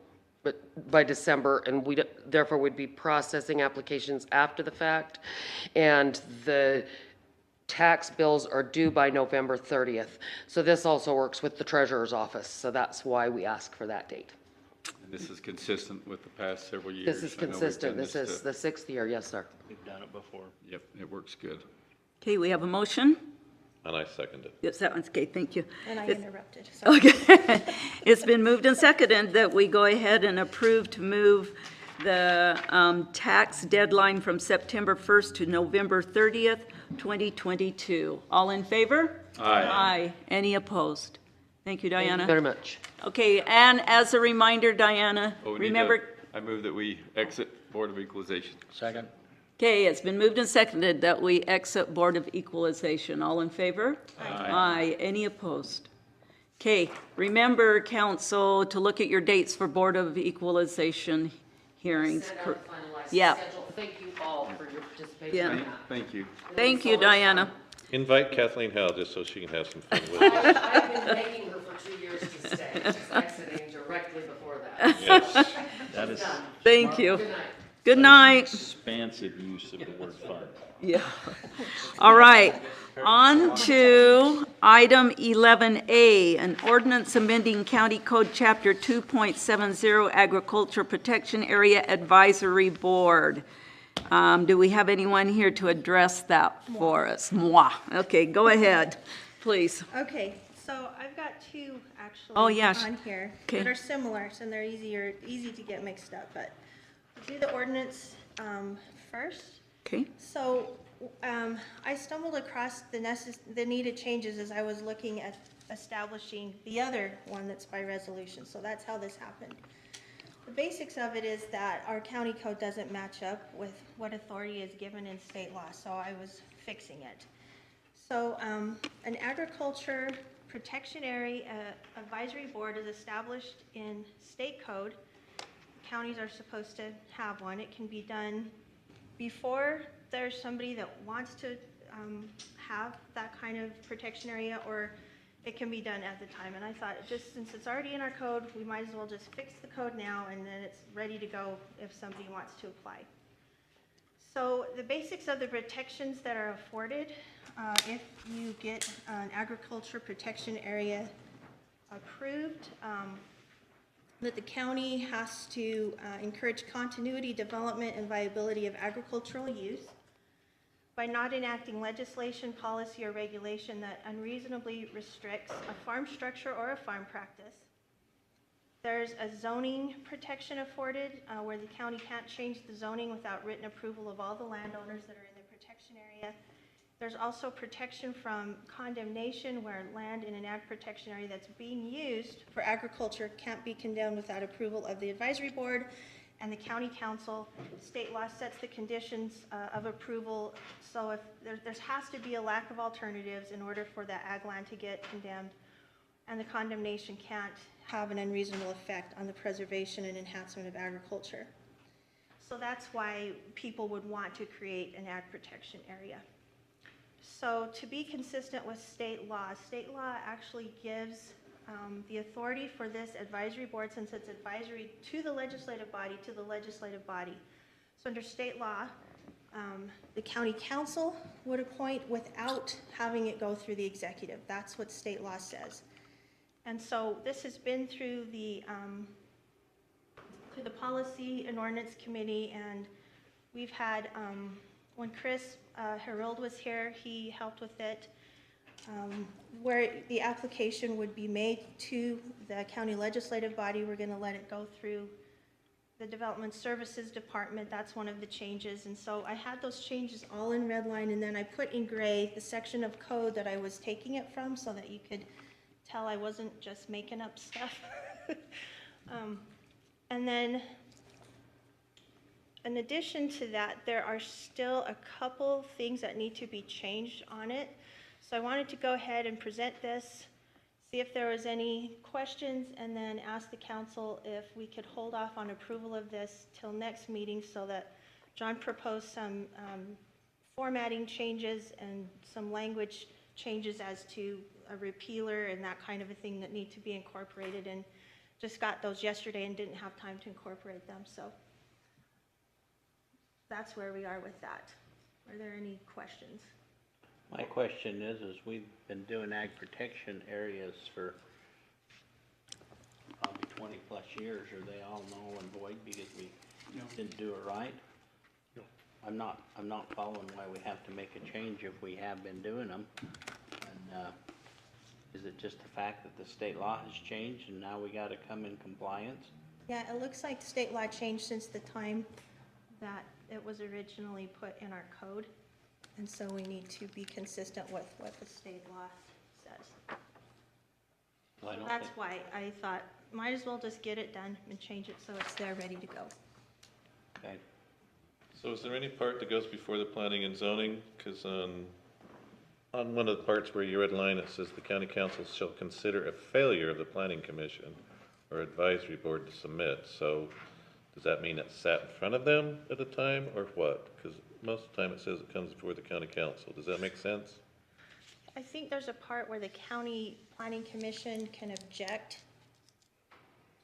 by December, and we therefore would be processing applications after the fact, and the tax bills are due by November 30th. So this also works with the treasurer's office, so that's why we ask for that date. And this is consistent with the past several years. This is I know we've consistent. done This is the 6th year, yes, sir. We've done it before. Yep, it works good. Okay, we have a motion. And I second it. Yes, that one's okay, thank you. And I It's- interrupted, sorry. Okay. It's been moved and seconded that we go ahead and approve to move the tax deadline from September 1st to November 30th, 2022. All in favor? Aye. Aye. Any opposed? Thank you, Thank you Diana. very much. Okay, and as a reminder, Diana, Oh, we need remember, I move that we exit Board of Equalization. Second? okay, it's been moved and seconded that we exit Board of Equalization. All in favor? Aye. Any opposed? Okay, remember, council, to look at your dates for Board of Equalization hearings. Send out a finalized Yeah. schedule. Thank you all for your participation Yeah. in that. Thank you. Thank you, Diana. Invite Kathleen Howell just so she can have some fun with it. I've been begging her for 2 years to stay, just exiting directly before that. Yes. That is Done. Thank you. Good night. Good night. expansive use of the word fund. Yeah. All right. On to item 11A, an ordinance amending County Code Chapter 2.70 Agriculture Protection Area Advisory Board. Do we have anyone here to address that for us? Moi. Okay, go ahead, please. Okay, so I've got two actually Oh, yeah. on here Okay. that are similar, and they're easy to get mixed up, but we'll do the ordinance first. Okay. So I stumbled across the needed changes as I was looking at establishing the other one that's by resolution, so that's how this happened. The basics of it is that our county code doesn't match up with what authority is given in state law, so I was fixing it. So an agriculture protection area advisory board is established in state code. Counties are supposed to have one. It can be done before there's somebody that wants to have that kind of protection area, or it can be done at the time. And I thought, just since it's already in our code, we might as well just fix the code now, and then it's ready to go if somebody wants to apply. So the basics of the protections that are afforded if you get an agriculture protection area approved, that the county has to encourage continuity, development, and viability of agricultural use by not enacting legislation, policy, or regulation that unreasonably restricts a farm structure or a farm practice. There's a zoning protection afforded where the county can't change the zoning without written approval of all the landowners that are in the protection area. There's also protection from condemnation where land in an ag protection area that's being used for agriculture can't be condemned without approval of the advisory board and the county council. State law sets the conditions of approval, so if there has to be a lack of alternatives in order for that ag land to get condemned, and the condemnation can't have an unreasonable effect on the preservation and enhancement of agriculture. So that's why people would want to create an ag protection area. So to be consistent with state law actually gives the authority for this advisory board, since it's advisory to the legislative body, So under state law, the county council would appoint without having it go through the executive. That's what state law says. And so this has been through the policy and ordinance committee, and we've had, when Chris Harold was here, he helped with it, where the application would be made to the county legislative body. We're going to let it go through the Development Services Department, that's one of the changes. And so I had those changes all in red line, and then I put in gray the section of code that I was taking it from so that you could tell I wasn't just making up stuff. And then, in addition to that, there are still a couple things that need to be changed on it. So I wanted to go ahead and present this, see if there was any questions, and then ask the council if we could hold off on approval of this till next meeting so that John proposed some formatting changes and some language changes as to a repealer and that kind of a thing that need to be incorporated, and just got those yesterday and didn't have time to incorporate them. So that's where we are with that. Are there any questions? My question is we've been doing ag protection areas for probably 20+ years. Are they all null and void because we didn't do it right? No. I'm not following why we have to make a change if we have been doing them. And is it just the fact that the state law has changed and now we got to come in compliance? Yeah, it looks like state law changed since the time that it was originally put in our code. And so we need to be consistent with what the state law says. Well, That's why I thought, might as well just get it done and change it so it's there, ready to go. Okay. So is there any part that goes before the planning and zoning? Because on one of the parts where you read line, it says the county council shall consider a failure of the planning commission or advisory board to submit. So does that mean it sat in front of them at the time or what? Because most of the time it says it comes before the county council. Does that make sense? I think there's a part where the county planning commission can object.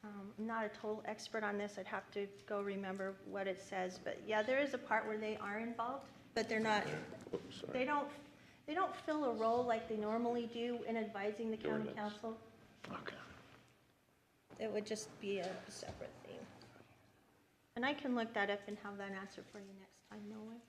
I'm not a total expert on this. I'd have to go remember what it says, but yeah, there is a part where they are involved, but they're not, they don't fill a role like they normally do in advising the county council. Okay. It would just be a separate thing. And I can look that up and have that answer for you next time, Nolan.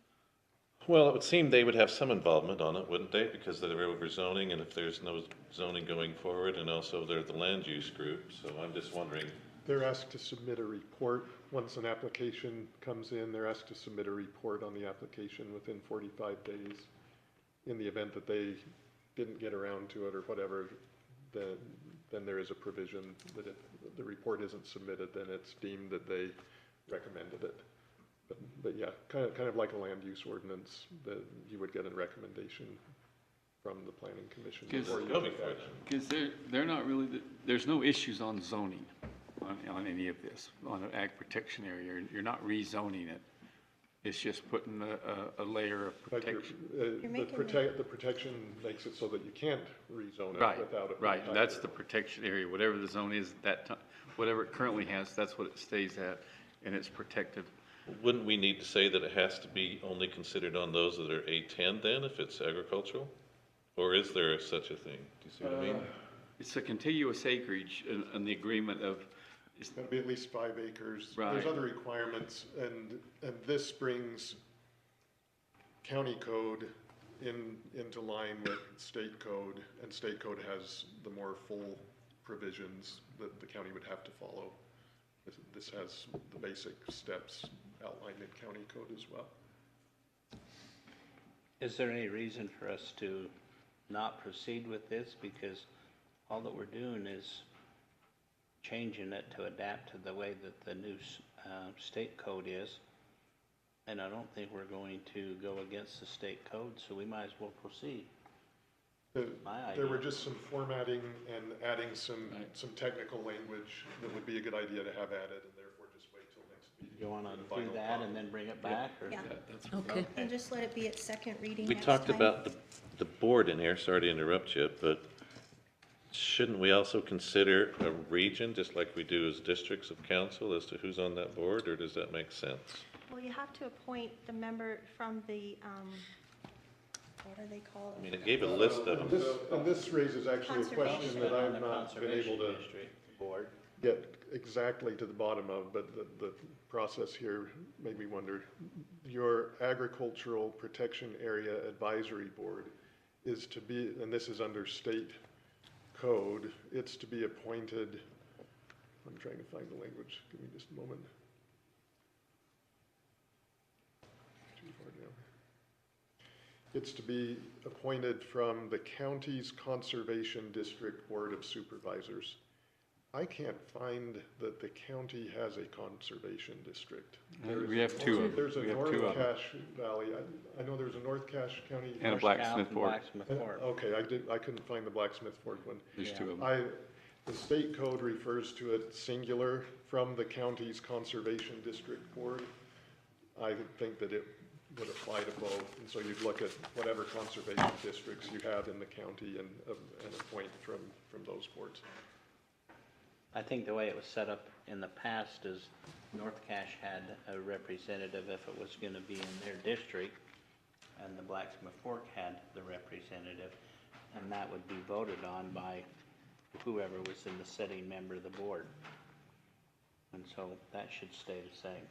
Well, it would seem they would have some involvement on it, wouldn't they? Because they're over zoning, and if there's no zoning going forward, and also they're the land use group, so I'm just wondering. They're asked to submit a report. Once an application comes in, they're asked to submit a report on the application within 45 days. In the event that they didn't get around to it or whatever, then there is a provision that if the report isn't submitted, then it's deemed that they recommended it. But yeah, kind of like a land use ordinance, that you would get a recommendation from the planning commission before you take action. Because they're not really, there's no issues on zoning on any of this, on an ag protection area. You're not rezoning it. It's just putting a layer of protection. The protection makes it so that you can't rezone it without a. Right, that's the protection area. Whatever the zone is at that time, whatever it currently has, that's what it stays at, and it's protected. Wouldn't we need to say that it has to be only considered on those that are A10 then, if it's agricultural? Or is there such a thing? Do you see what I mean? It's a contiguous acreage and the agreement of. It's going to be at least 5 acres. Right. There's other requirements, and this brings county code into line with state code, and state code has the more full provisions that the county would have to follow. This has the basic steps outlined in county code as well. Is there any reason for us to not proceed with this? Because all that we're doing is changing it to adapt to the way that the new state code is. And I don't think we're going to go against the state code, so we might as well proceed. There were just some formatting and adding some technical language that would be a good idea to have added, and therefore just wait till next meeting. You want to do that and then bring it back? Or? Yeah. Okay. And just let it be at second reading We next talked time. about the board in here, sorry to interrupt you, but shouldn't we also consider a region, just like we do as districts of council, as to who's on that board, or does that make sense? Well, you have to appoint the member from the, what are they called? I mean, it gave a list of them. And this raises actually a question that I've not been able to get exactly to the bottom of, but the process here made me wonder. Your Agricultural Protection Area Advisory Board is to be, and this is under state code, it's to be appointed, I'm trying to find the language, give me just a moment. It's to be appointed from the county's Conservation District Board of Supervisors. I can't find that the county has a conservation district. We have two of them. There's a We have North two of them. Cache Valley, I know there's a North Cache County. And a Blacksmith Fork. Blacksmith Fork. Okay, I couldn't find the Blacksmith Fork one. There's two of them. The state code refers to it singular from the county's Conservation District Board. I think that it would apply to both, and so you'd look at whatever conservation districts you have in the county and appoint from those boards. I think the way it was set up in the past is North Cache had a representative if it was gonna be in their district, and the Blacksmith Fork had the representative, and that would be voted on by whoever was in the sitting member of the board. And so that should stay the same.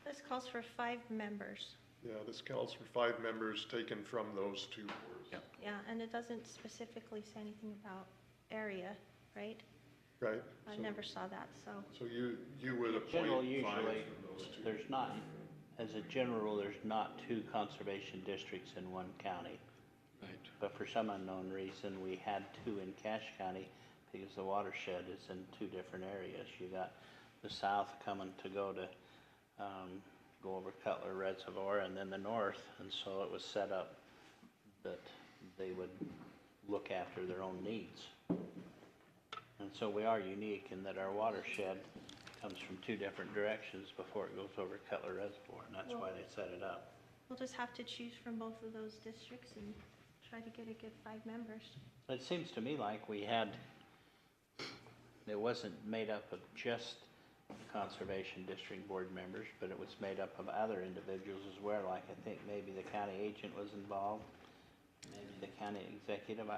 This calls for 5 members. Yeah, this calls for 5 members taken from those 2 boards. Yep. Yeah, and it doesn't specifically say anything about area, right? Right? I never saw that, so. So you would appoint General, 5 usually, from those 2. there's not, as a general rule, there's not 2 conservation districts in one county. Right. But for some unknown reason, we had 2 in Cache County because the watershed is in 2 different areas. You got the south coming to go over Cutler Reservoir, and then the north, and so it was set up that they would look after their own needs. And so we are unique in that our watershed comes from 2 different directions before it goes over Cutler Reservoir, and that's why they set it up. We'll just have to choose from both of those districts and try to get a good 5 members. It seems to me like it wasn't made up of just Conservation District Board members, but it was made up of other individuals as well, like I think maybe the county agent was involved, maybe the county executive.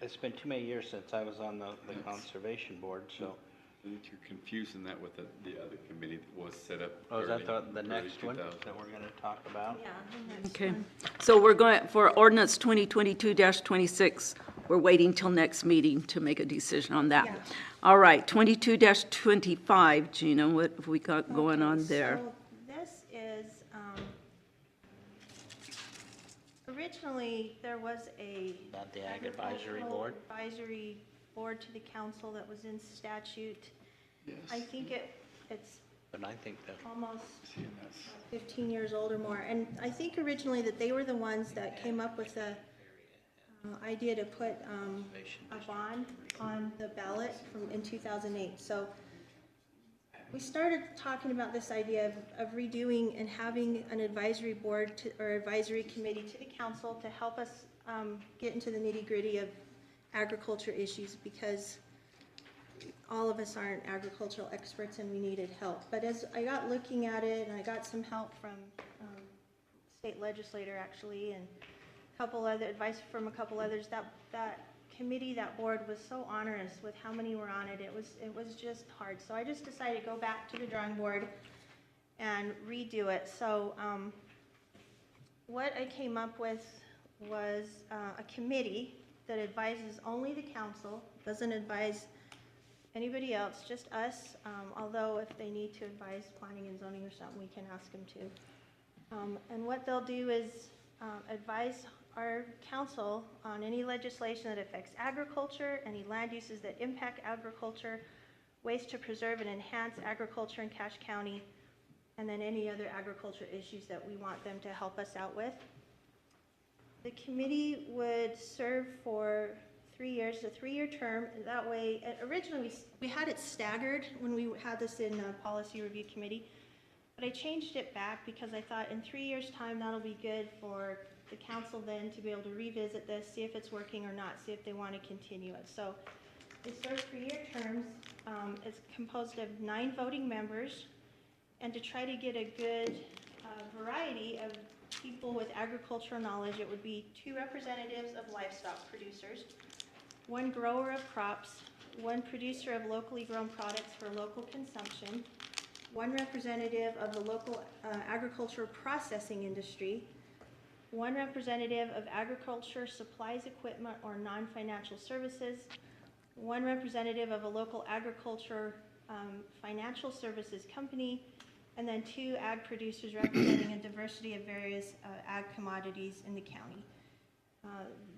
It's been too many years since I was on the Conservation Board, so. I think you're confusing that with the other committee that was set up. Oh, is that the early next one 2000s. that we're gonna talk about? Yeah, the next Okay, one. so we're going, for ordinance 2022-26, we're waiting till next meeting to make a decision on that. Yeah. All right, 22-25, Gina, what have we got going on there? So this is, originally, there was a. About the Ag Advisory agricultural Board? Advisory board to the council that was in statute. Yes. I think it's But I think that, almost See, and that's- 15 years old or more. And I think originally that they were the ones that came up with the idea to put a bond on the ballot in 2008. So we started talking about this idea of redoing and having an advisory board or advisory committee to the council to help us get into the nitty-gritty of agriculture issues, because all of us aren't agricultural experts and we needed help. But as I got looking at it, and I got some help from state legislator actually, and a couple other advice from a couple others, that committee, that board was so onerous with how many were on it. It was just hard. So I just decided to go back to the drawing board and redo it. So what I came up with was a committee that advises only the council, doesn't advise anybody else, just us, although if they need to advise planning and zoning or something, we can ask them to. And what they'll do is advise our council on any legislation that affects agriculture, any land uses that impact agriculture, ways to preserve and enhance agriculture in Cache County, and then any other agriculture issues that we want them to help us out with. The committee would serve for 3 years, a 3-year term. That way, originally we had it staggered when we had this in Policy Review Committee, but I changed it back because I thought in 3 years' time that'll be good for the council then to be able to revisit this, see if it's working or not, see if they want to continue it. So they serve 3-year terms. It's composed of 9 voting members, and to try to get a good variety of people with agricultural knowledge, it would be 2 representatives of livestock producers, 1 grower of crops, 1 producer of locally grown products for local consumption, 1 representative of the local agriculture processing industry, 1 representative of agriculture supplies, equipment, or non-financial services, 1 representative of a local agriculture financial services company, and then 2 ag producers representing a diversity of various ag commodities in the county.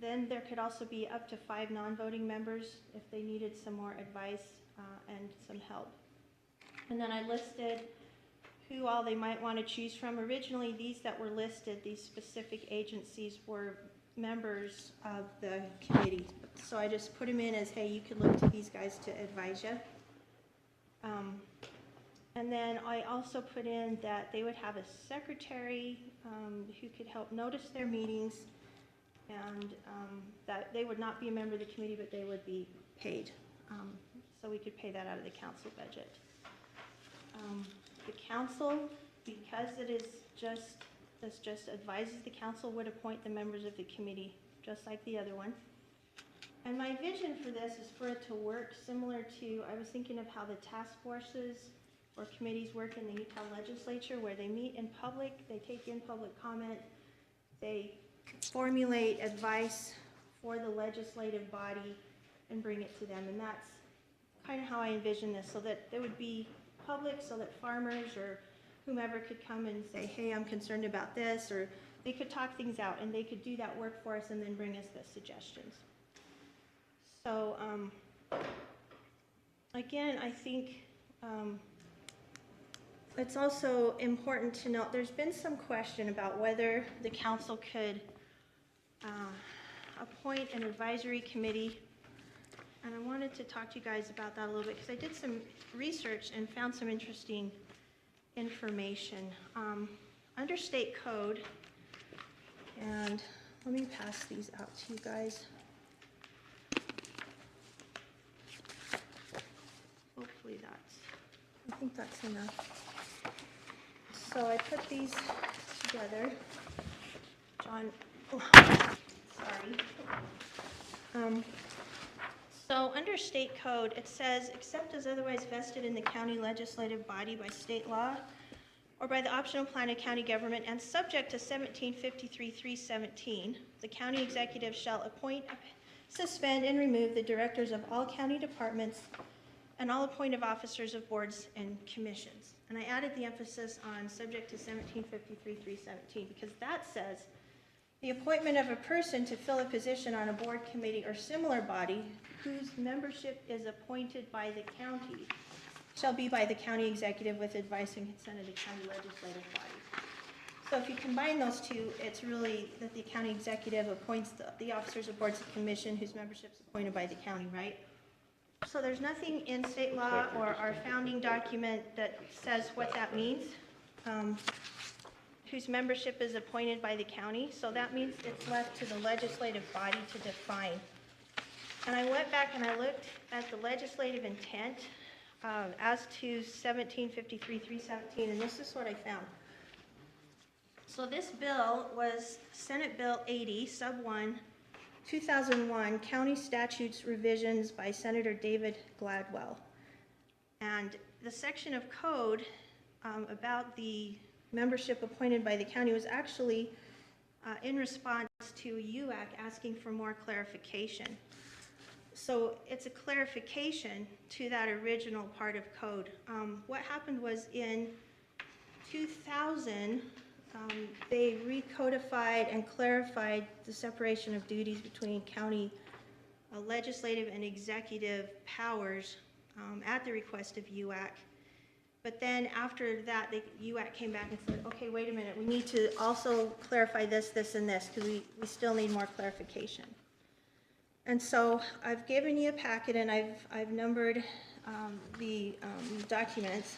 Then there could also be up to 5 non-voting members if they needed some more advice and some help. And then I listed who all they might want to choose from. Originally, these that were listed, these specific agencies, were members of the committee. So I just put them in as, hey, you could look to these guys to advise you. And then I also put in that they would have a secretary who could help notice their meetings, and that they would not be a member of the committee, but they would be paid. So we could pay that out of the council budget. The council, because it is just advises the council, would appoint the members of the committee, just like the other one. And my vision for this is for it to work similar to, I was thinking of how the task forces or committees work in the Utah legislature, where they meet in public, they take in public comment, they formulate advice for the legislative body and bring it to them. And that's kind of how I envision this, so that there would be public, so that farmers or whomever could come and say, hey, I'm concerned about this, or they could talk things out, and they could do that work for us and then bring us the suggestions. So again, I think it's also important to note there's been some question about whether the council could appoint an advisory committee, and I wanted to talk to you guys about that a little bit because I did some research and found some interesting information. Under state code, and let me pass these out to you guys. Hopefully I think that's enough. So I put these together. John, sorry. So under state code, it says, except as otherwise vested in the county legislative body by state law or by the optional plan of county government and subject to 1753-317, the county executive shall appoint, suspend, and remove the directors of all county departments and all appointive officers of boards and commissions. And I added the emphasis on subject to 1753-317 because that says the appointment of a person to fill a position on a board, committee, or similar body whose membership is appointed by the county shall be by the county executive with advice and consent of the county legislative body. So if you combine those two, it's really that the county executive appoints the officers of boards and commission whose membership is appointed by the county, right? So there's nothing in state law or our founding document that says what that means, whose membership is appointed by the county. So that means it's left to the legislative body to define. And I went back and I looked at the legislative intent as to 1753-317, and this is what I found. So this bill was Senate Bill 80, Sub 1, 2001, County Statutes Revisions by Senator David Gladwell. And the section of code about the membership appointed by the county was actually in response to UAC asking for more clarification. So it's a clarification to that original part of code. What happened was in 2000, they recodified and clarified the separation of duties between county legislative and executive powers at the request of UAC. But then after that, UAC came back and said, okay, wait a minute, we need to also clarify this, this, and this, because we still need more clarification. And so I've given you a packet, and I've numbered the documents.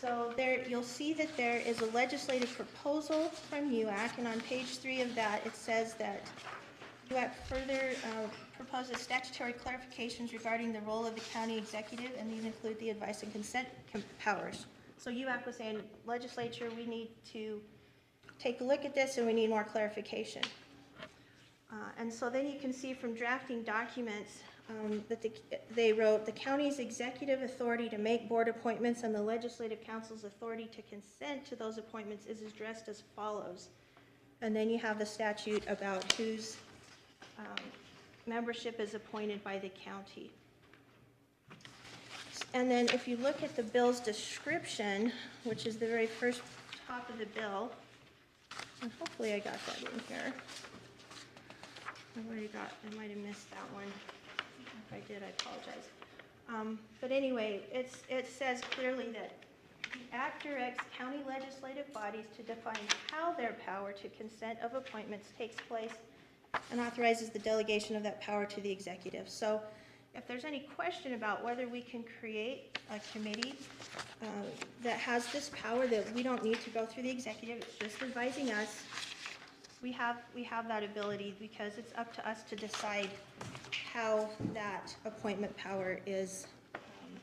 So there, you'll see that there is a legislative proposal from UAC, and on page 3 of that, it says that UAC further proposes statutory clarifications regarding the role of the county executive, and these include the advice and consent powers. So UAC was saying, legislature, we need to take a look at this, and we need more clarification. And so then you can see from drafting documents that they wrote, the county's executive authority to make board appointments and the legislative council's authority to consent to those appointments is addressed as follows. And then you have the statute about whose membership is appointed by the county. And then if you look at the bill's description, which is the very first top of the bill, and hopefully I got that in here. I might have missed that one. If I did, I apologize. But anyway, it says clearly that the act directs county legislative bodies to define how their power to consent of appointments takes place and authorizes the delegation of that power to the executive. So if there's any question about whether we can create a committee that has this power, that we don't need to go through the executive, it's just advising us, we have that ability, because it's up to us to decide how that appointment power is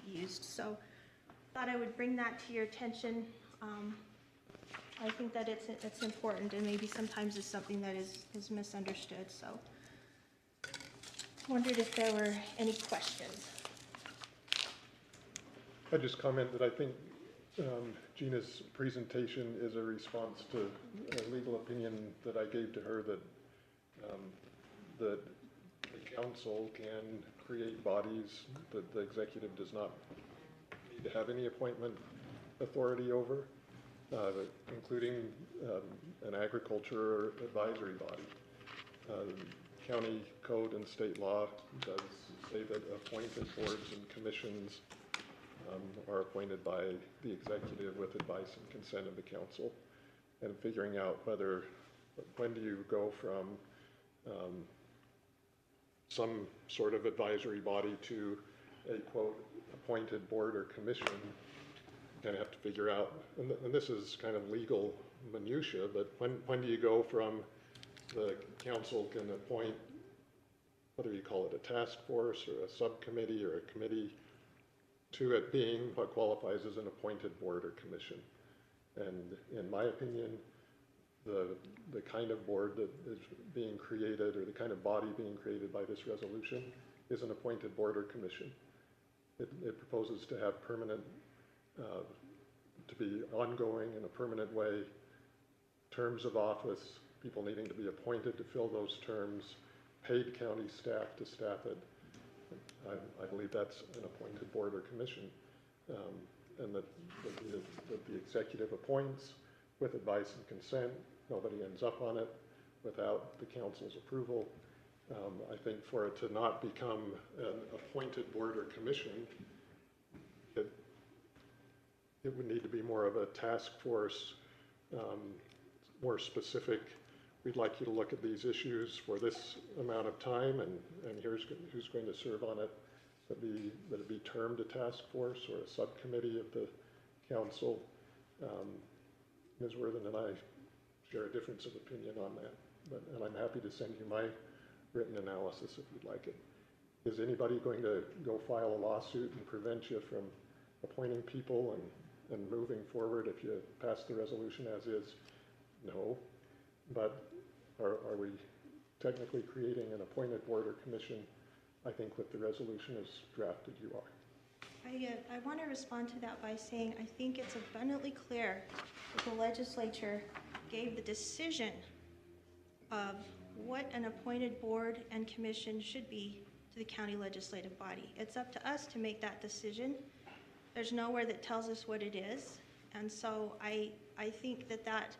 used. So thought I would bring that to your attention. I think that it's important, and maybe sometimes it's something that is misunderstood. So wondered if there were any questions. I just comment that I think Gina's presentation is a response to a legal opinion that I gave to her, that the council can create bodies that the executive does not need to have any appointment authority over, including an agriculture advisory body. County code and state law does say that appointed boards and commissions are appointed by the executive with advice and consent of the council, and figuring out when do you go from some sort of advisory body to a quote appointed board or commission. You kind of have to figure out, and this is kind of legal minutia, but when do you go from the council can appoint, whether you call it a task force or a subcommittee or a committee, to it being what qualifies as an appointed board or commission. And in my opinion, the kind of board that is being created, or the kind of body being created by this resolution, is an appointed board or commission. It proposes to have permanent, to be ongoing in a permanent way, terms of office, people needing to be appointed to fill those terms, paid county staff to staff it. I believe that's an appointed board or commission, and that the executive appoints with advice and consent. Nobody ends up on it without the council's approval. I think for it to not become an appointed board or commission, it would need to be more of a task force, more specific. We'd like you to look at these issues for this amount of time, and here's who's going to serve on it. That it be termed a task force or a subcommittee of the council. Ms. Worthen and I share a difference of opinion on that, and I'm happy to send you my written analysis if you'd like it. Is anybody going to go file a lawsuit and prevent you from appointing people and moving forward if you pass the resolution as is? No. But are we technically creating an appointed board or commission? I think with the resolution as drafted, you are. I want to respond to that by saying I think it's abundantly clear that the legislature gave the decision of what an appointed board and commission should be to the county legislative body. It's up to us to make that decision. There's nowhere that tells us what it is. And so I think that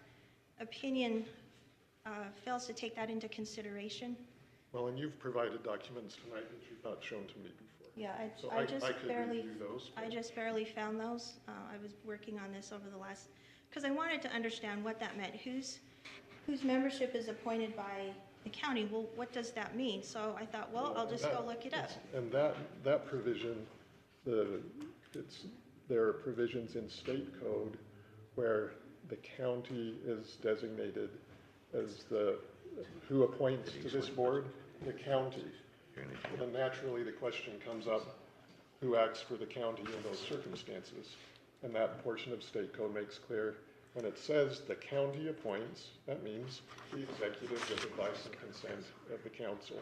opinion fails to take that into consideration. Well, and you've provided documents tonight that you've not shown to me before. Yeah, So I just could barely, review those. I just barely found those. I was working on this over the last, because I wanted to understand what that meant. Whose membership is appointed by the county? Well, what does that mean? So I thought, well, I'll just go look it up. And that provision, there are provisions in state code where the county is designated as who appoints to this board? The county. And naturally the question comes up, who acts for the county in those circumstances? And that portion of state code makes clear, when it says the county appoints, that means the executive with advice and consent of the council.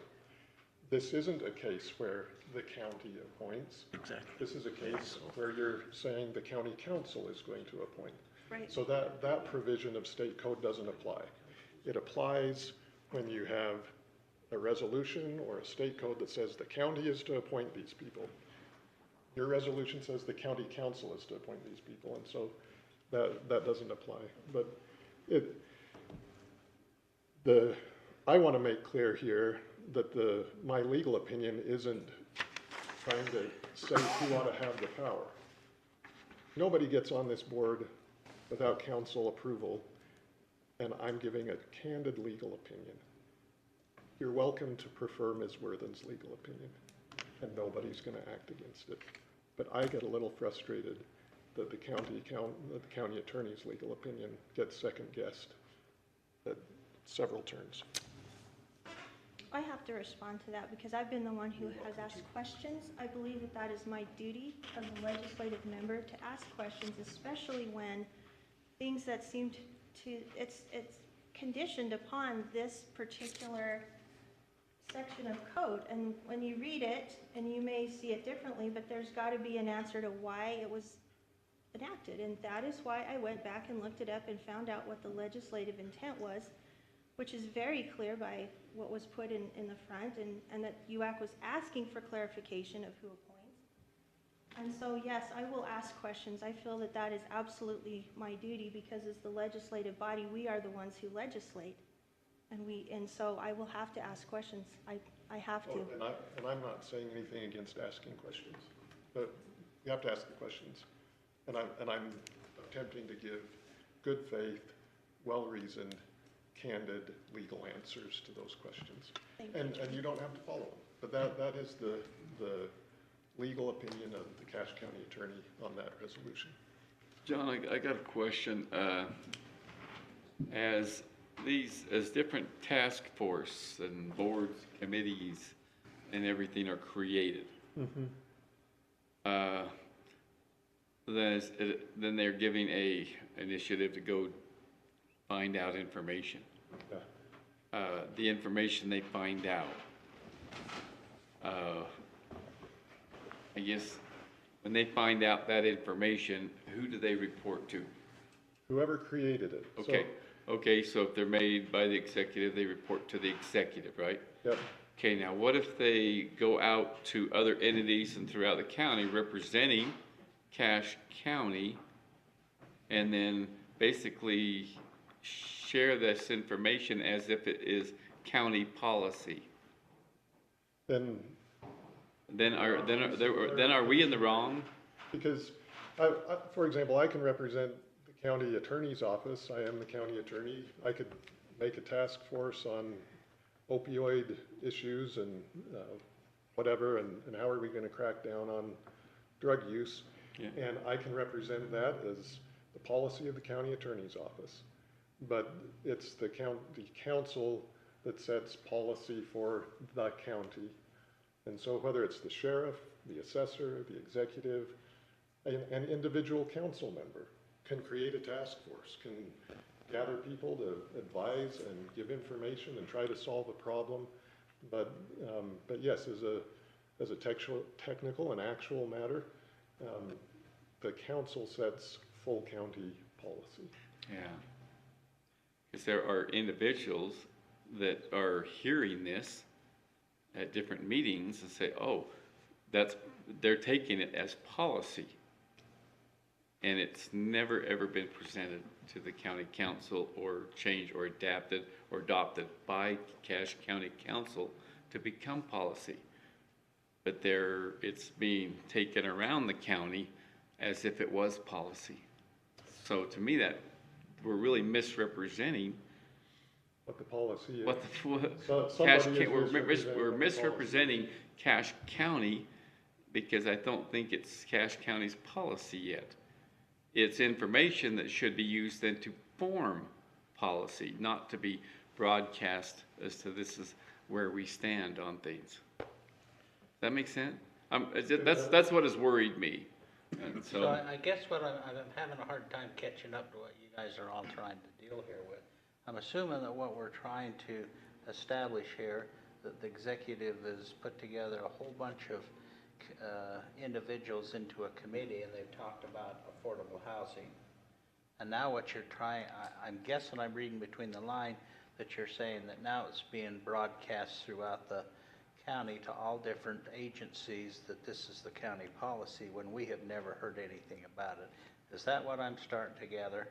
This isn't a case where the county appoints. Exactly. This is a case where you're saying the county council is going to appoint. Right. So that provision of state code doesn't apply. It applies when you have a resolution or a state code that says the county is to appoint these people. Your resolution says the county council is to appoint these people, and so that doesn't apply. But I want to make clear here that my legal opinion isn't trying to say who ought to have the power. Nobody gets on this board without council approval, and I'm giving a candid legal opinion. You're welcome to prefer Ms. Worthen's legal opinion, and nobody's going to act against it. But I get a little frustrated that the county attorney's legal opinion gets second-guessed at several turns. I have to respond to that because I've been the one who has asked questions. I believe that that is my duty as a legislative member to ask questions, especially when things that seem to, it's conditioned upon this particular section of code. And when you read it, and you may see it differently, but there's got to be an answer to why it was enacted. And that is why I went back and looked it up and found out what the legislative intent was, which is very clear by what was put in the front, and that UAC was asking for clarification of who appoints. And so, yes, I will ask questions. I feel that that is absolutely my duty because as the legislative body, we are the ones who legislate. And so I will have to ask questions. I have to. And I'm not saying anything against asking questions, but you have to ask the questions. And I'm attempting to give good faith, well-reasoned, candid legal answers to those questions. And you don't have to follow them. But that is the legal opinion of the Cache County attorney on that resolution. John, I got a question. As different task force and boards, committees, and everything are created, then they're giving a initiative to go find out information. The information they find out, I guess when they find out that information, who do they report to? Whoever created it. Okay. Okay, so if they're made by the executive, they report to the executive, right? Yep. Okay, now what if they go out to other entities and throughout the county representing Cache County and then basically share this information as if it is county policy? Then are we in the wrong? Because, for example, I can represent the county attorney's office. I am the county attorney. I could make a task force on opioid issues and whatever, and how are we going to crack down on drug use. Yeah. And I can represent that as the policy of the county attorney's office. But it's the council that sets policy for the county. And so whether it's the sheriff, the assessor, the executive, an individual council member can create a task force, can gather people to advise and give information and try to solve a problem. But yes, as a technical and actual matter, the council sets full county policy. Yeah. Because there are individuals that are hearing this at different meetings and say, oh, they're taking it as policy. And it's never ever been presented to the county council or changed or adapted or adopted by Cache County Council to become policy. But it's being taken around the county as if it was policy. So to me, that we're really misrepresenting what the policy is. We're misrepresenting Cache County because I don't think it's Cache County's policy yet. It's information that should be used then to form policy, not to be broadcast as to this is where we stand on things. That makes sense? That's what has worried me. And so I guess what I'm having a hard time catching up to what you guys are all trying to deal here with. I'm assuming that what we're trying to establish here, that the executive has put together a whole bunch of individuals into a committee and they've talked about affordable housing. And now what you're trying, I'm guessing I'm reading between the line that you're saying that now it's being broadcast throughout the county to all different agencies that this is the county policy when we have never heard anything about it. Is that what I'm starting to gather?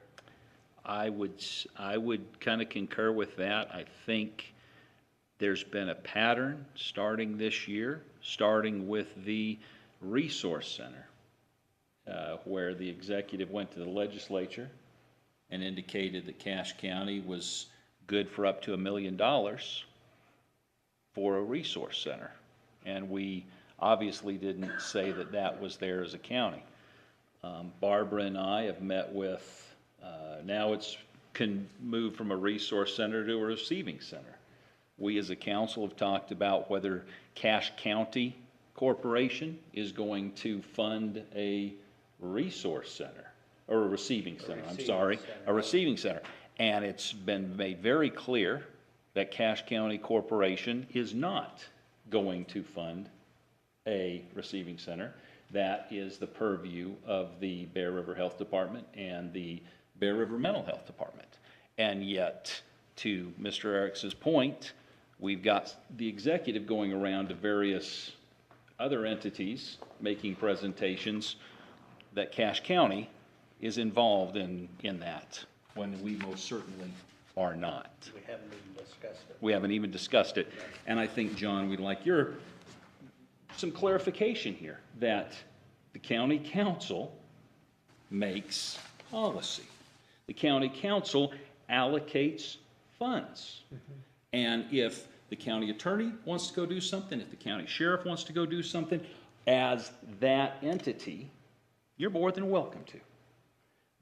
I would kind of concur with that. I think there's been a pattern starting this year, starting with the resource center, where the executive went to the legislature and indicated that Cache County was good for up to $1 million for a resource center. And we obviously didn't say that that was there as a county. Barbara and I have met with, now can move from a resource center to a receiving center. We as a council have talked about whether Cache County Corporation is going to fund a resource center, or a receiving center, a receiving center. And it's been made very clear that Cache County Corporation is not going to fund a receiving center. That is the purview of the Bear River Health Department and the Bear River Mental Health Department. And yet, to Mr. Ericks's point, we've got the executive going around to various other entities making presentations that Cache County is involved in that, when we most certainly are not. We haven't even discussed it. We haven't even discussed it. And I think, John, we'd like some clarification here, that the county council makes policy. The county council allocates funds. And if the county attorney wants to go do something, if the county sheriff wants to go do something, as that entity, you're more than welcome to.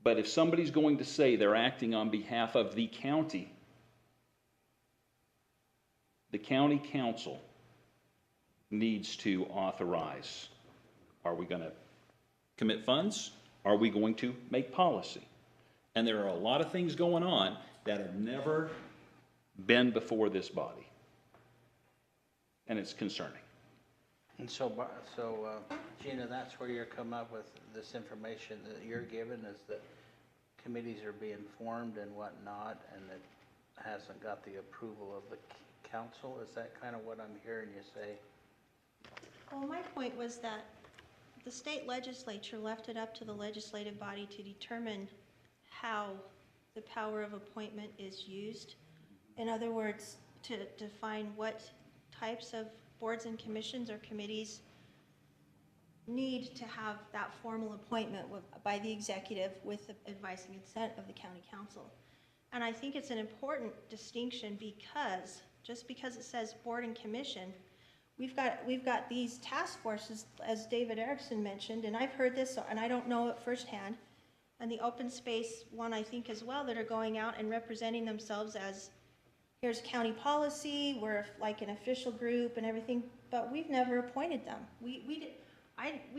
But if somebody's going to say they're acting on behalf of the county council needs to authorize, are we going to commit funds? Are we going to make policy? And there are a lot of things going on that have never been before this body. And it's concerning. And so Gina, that's where you're coming up with this information that you're given, is that committees are being formed and whatnot, and it hasn't got the approval of the council? Is that kind of what I'm hearing you say? Well, my point was that the state legislature left it up to the legislative body to determine how the power of appointment is used. In other words, to define what types of boards and commissions or committees need to have that formal appointment by the executive with the advice and consent of the county council. And I think it's an important distinction, because just because it says board and commission, we've got these task forces, as David Erickson mentioned, and I've heard this, and I don't know it firsthand, and the open space one, I think, as well, that are going out and representing themselves as, here's county policy, we're like an official group and everything, but we've never appointed them. We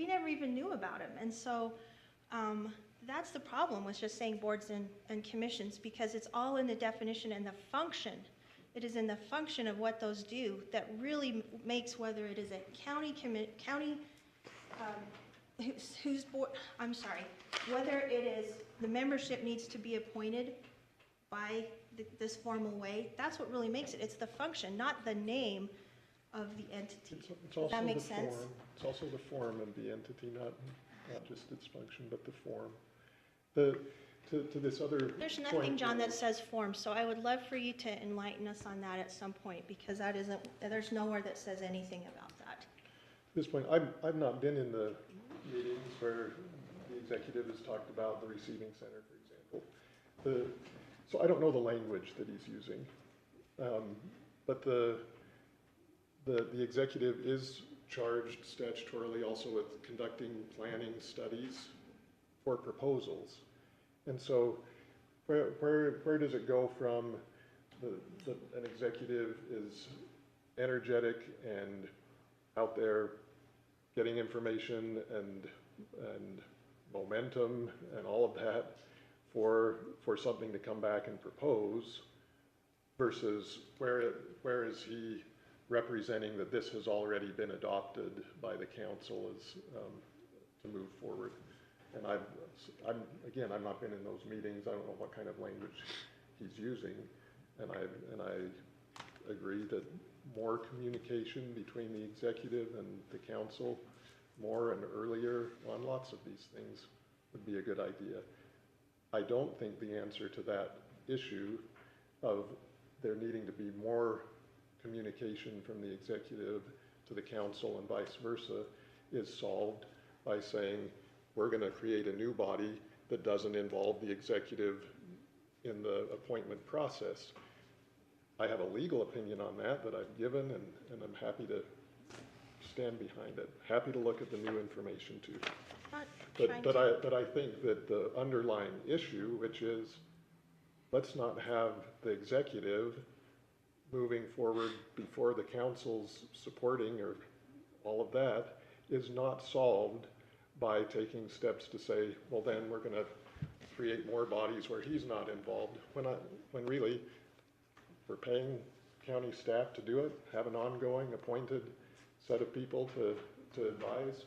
never even knew about them. And so that's the problem with just saying boards and commissions, because it's all in the definition and the function. It is in the function of what those do that really makes whether it is a whose board, I'm sorry, whether it is the membership needs to be appointed by this formal way. That's what really makes it. It's the function, not the name of the entity. Does that make sense? It's also the form of the entity, not just its function, but the form. To this other There's point, nothing, John, that says form, so I would love for you to enlighten us on that at some point, because that isn't, there's nowhere that says anything about that. At this point, I've not been in the meetings where the executive has talked about the receiving center, for example. So I don't know the language that he's using, but the executive is charged statutorily also with conducting planning studies for proposals. And so where does it go from an executive is energetic and out there getting information and momentum and all of that for something to come back and propose, versus where is he representing that this has already been adopted by the council as to move forward. And I've not been in those meetings. I don't know what kind of language he's using, and I agree that more communication between the executive and the council more and earlier on lots of these things would be a good idea. I don't think the answer to that issue of there needing to be more communication from the executive to the council and vice versa is solved by saying we're going to create a new body that doesn't involve the executive in the appointment process. I have a legal opinion on that I've given, and I'm happy to stand behind it. Happy to look at the new information too. But I think that the underlying issue, which is let's not have the executive moving forward before the council's supporting or all of that, is not solved by taking steps to say, well, then we're going to create more bodies where he's not involved, when really we're paying county staff to do it, have an ongoing appointed set of people to advise.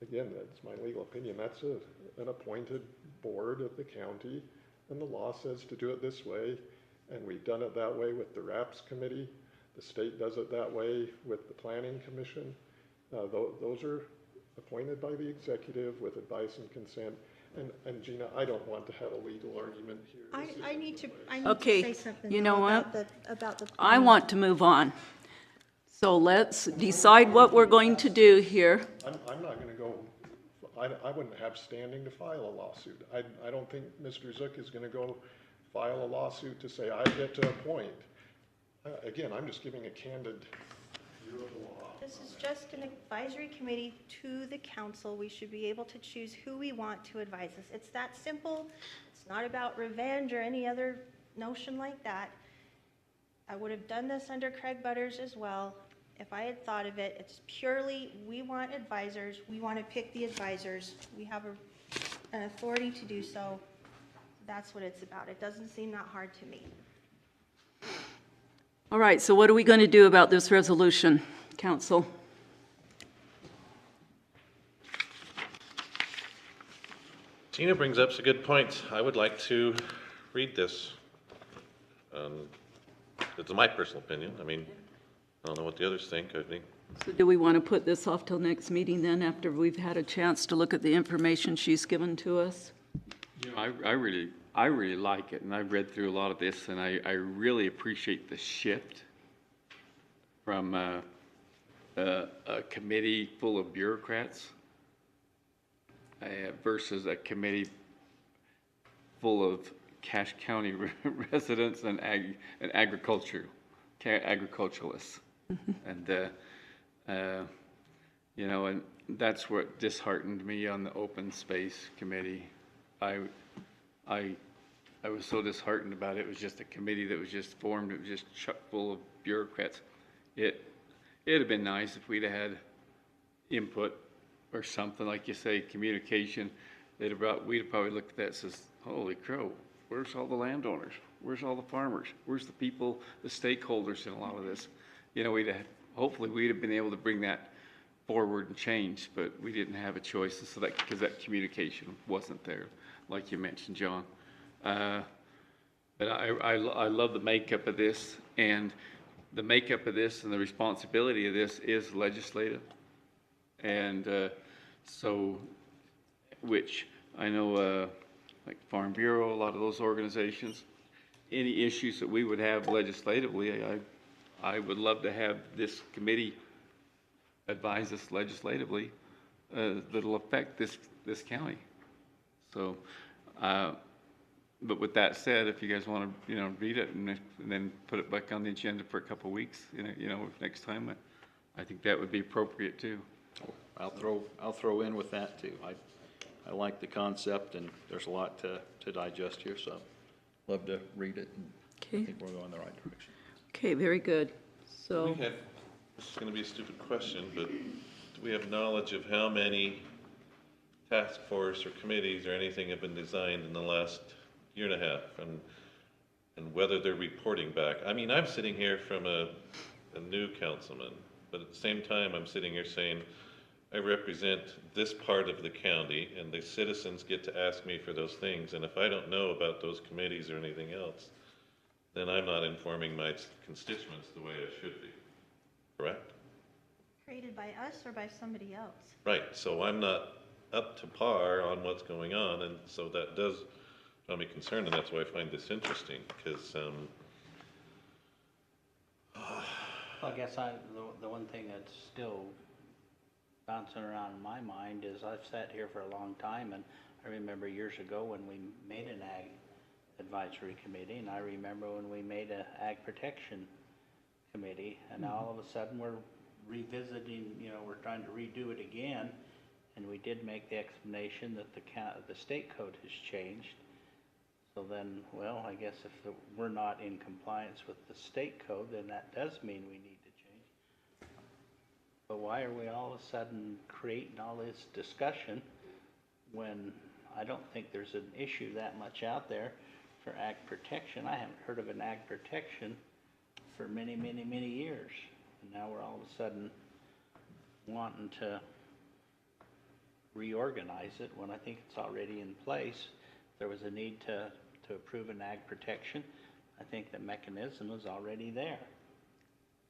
Again, that's my legal opinion. That's an appointed board of the county, and the law says to do it this way, and we've done it that way with the RAPS committee. The state does it that way with the planning commission. Those are appointed by the executive with advice and consent. And Gina, I don't want to have a legal argument here. I need to Okay, say something. you know what? About the. I want to move on. So let's decide what we're going to do here. I'm not going to go, I wouldn't have standing to file a lawsuit. I don't think Mr. Zook is going to go file a lawsuit to say I get to appoint. Again, I'm just giving a candid view of the law. This is just an advisory committee to the council. We should be able to choose who we want to advise us. It's that simple. It's not about revenge or any other notion like that. I would have done this under Craig Butters as well if I had thought of it. It's purely, we want advisors. We want to pick the advisors. We have an authority to do so. That's what it's about. It doesn't seem that hard to me. All right, so what are we going to do about this resolution, council? Gina brings up some good points. I would like to read this. It's my personal opinion. I mean, I don't know what the others think. I think. So do we want to put this off till next meeting then, after we've had a chance to look at the information she's given to us? You know, I really like it, and I've read through a lot of this, and I really appreciate the shift from a committee full of bureaucrats versus a committee full of Cache County residents and agriculturalists. And, you know, and that's what disheartened me on the open space committee. I was so disheartened about it. It was just a committee that was just formed. It was just chock full of bureaucrats. It'd have been nice if we'd have had input or something, like you say, communication. We'd have probably looked at that and says, holy crow, where's all the landowners? Where's all the farmers? Where's the people, the stakeholders in a lot of this? You know, hopefully we'd have been able to bring that forward and change, but we didn't have a choice, so that because that communication wasn't there, like you mentioned, John. But I love the makeup of this, and the makeup of this and the responsibility of this is legislative, and so, which I know, like Farm Bureau, a lot of those organizations, any issues that we would have legislatively, I would love to have this committee advise us legislatively that'll affect this county. So, but with that said, if you guys want to, read it and then put it back on the agenda for a couple of weeks, next time, I think that would be appropriate too. I'll throw in with that too. I like the concept, and there's a lot to digest here, so love to read it. Okay. I think we're going the right direction. Okay, very good. So, This is going to be a stupid question, but do we have knowledge of how many task force or committees or anything have been designed in the last year and a half, and whether they're reporting back? I mean, I'm sitting here from a new councilman, but at the same time, I'm sitting here saying, I represent this part of the county, and the citizens get to ask me for those things, and if I don't know about those committees or anything else, then I'm not informing my constituents the way I should be, correct? Created by us or by somebody else? Right, so I'm not up to par on what's going on, and so that does got me concerned, and that's why I find this interesting, because, I guess the one thing that's still bouncing around in my mind is I've sat here for a long time, and I remember years ago when we made an ag advisory committee, and I remember when we made a ag protection committee, and now all of a sudden we're revisiting, we're trying to redo it again, and we did make the explanation that the state code has changed. So then, well, I guess if we're not in compliance with the state code, then that does mean we need to change. But why are we all of a sudden creating all this discussion when I don't think there's an issue that much out there for ag protection? I haven't heard of an ag protection for many, many, many years. And now we're all of a sudden wanting to reorganize it when I think it's already in place. There was a need to approve an ag protection. I think the mechanism is already there.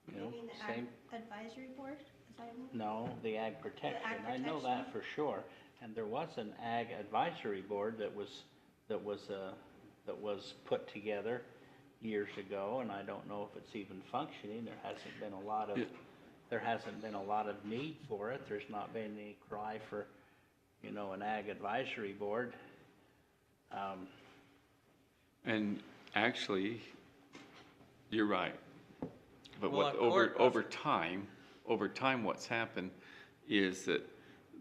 You mean the Ag Advisory Board? Is that one? No, the ag protection. ag I know protection? that for sure. And there was an ag advisory board that was put together years ago, and I don't know if it's even functioning. There hasn't been a lot of need for it. There's not been any cry for, an ag advisory board. And actually, you're right. But Well, over time, what's happened is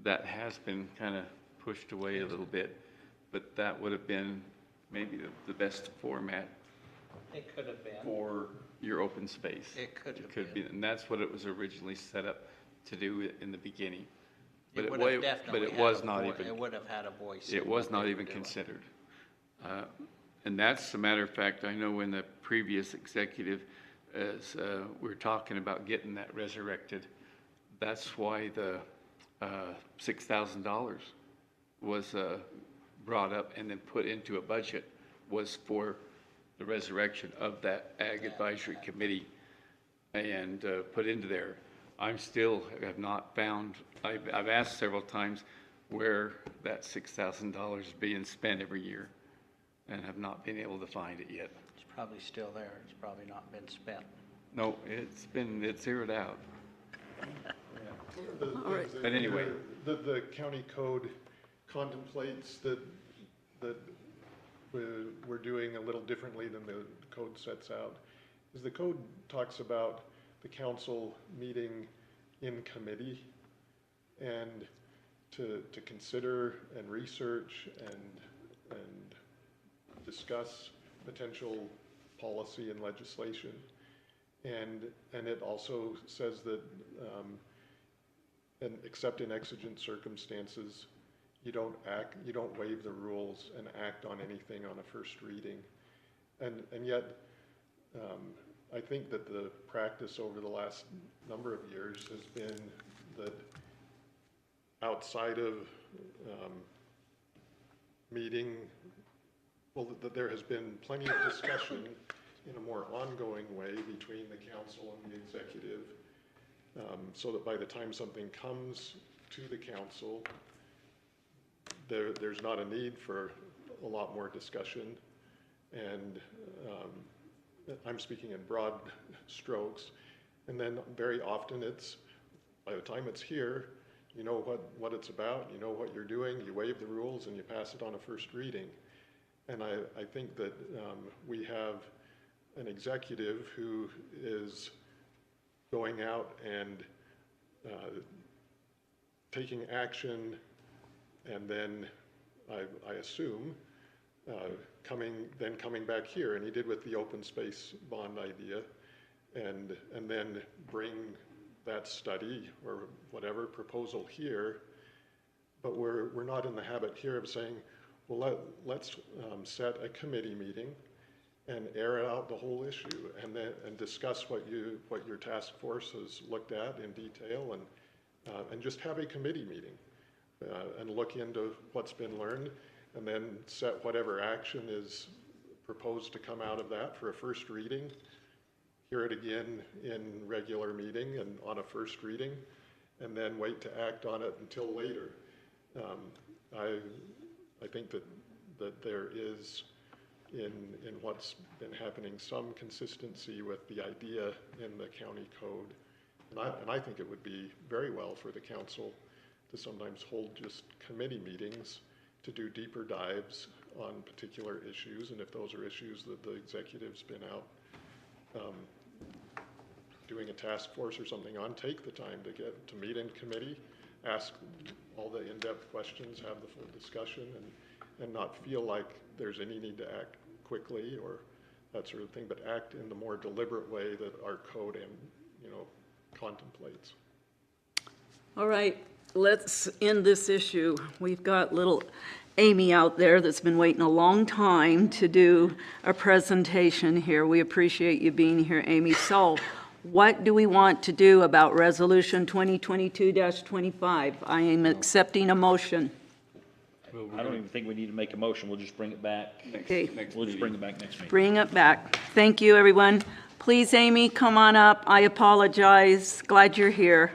that has been kind of pushed away a little bit, but that would have been maybe the best format It could have been. for your open space. It could have been. And that's what it was originally set up to do in the beginning. But It it would wa- have definitely but it had was a not vo- even. It would have had a voice. It in was what not they even were doing. considered. And that's a matter of fact, I know in the previous executive, as we were talking about getting that resurrected, that's why the $6,000 was brought up and then put into a budget, was for the resurrection of that Ag Advisory Committee and put into there. I'm still have not found, I've asked several times where that $6,000 is being spent every year and have not been able to find it yet. It's probably still there. It's probably not been spent. No, it's zeroed out. All right. But anyway. The county code contemplates that we're doing a little differently than the code sets out. Is the code talks about the council meeting in committee and to consider and research and discuss potential policy and legislation. And it also says that, and except in exigent circumstances, you don't waive the rules and act on anything on a first reading. And yet, I think that the practice over the last number of years has been that outside of meeting, well, that there has been plenty of discussion in a more ongoing way between the council and the executive, so that by the time something comes to the council, there's not a need for a lot more discussion. And I'm speaking in broad strokes. And then very often by the time it's here, you know what it's about, you know what you're doing, you waive the rules and you pass it on a first reading. And I think that we have an executive who is going out and taking action, and then I assume coming back here, and he did with the open space bond idea, and then bring that study or whatever proposal here. But we're not in the habit here of saying, well, let's set a committee meeting and air out the whole issue, and discuss what your task force has looked at in detail, and just have a committee meeting and look into what's been learned, and then set whatever action is proposed to come out of that for a first reading, hear it again in regular meeting and on a first reading, and then wait to act on it until later. I think that there is, in what's been happening, some consistency with the idea in the county code. And I think it would be very well for the council to sometimes hold just committee meetings to do deeper dives on particular issues, and if those are issues that the executive's been out doing a task force or something on, take the time to meet in committee, ask all the in-depth questions, have the full discussion, and not feel like there's any need to act quickly or that sort of thing, but act in the more deliberate way that our code contemplates. All right, let's end this issue. We've got little Amy out there that's been waiting a long time to do a presentation here. We appreciate you being here, Amy. So what do we want to do about Resolution 2022-25? I am accepting a motion. I don't even think we need to make a motion. We'll just bring it back. Okay. We'll just bring it back next meeting. Bring it back. Thank you, everyone. Please, Amy, come on up. I apologize. Glad you're here.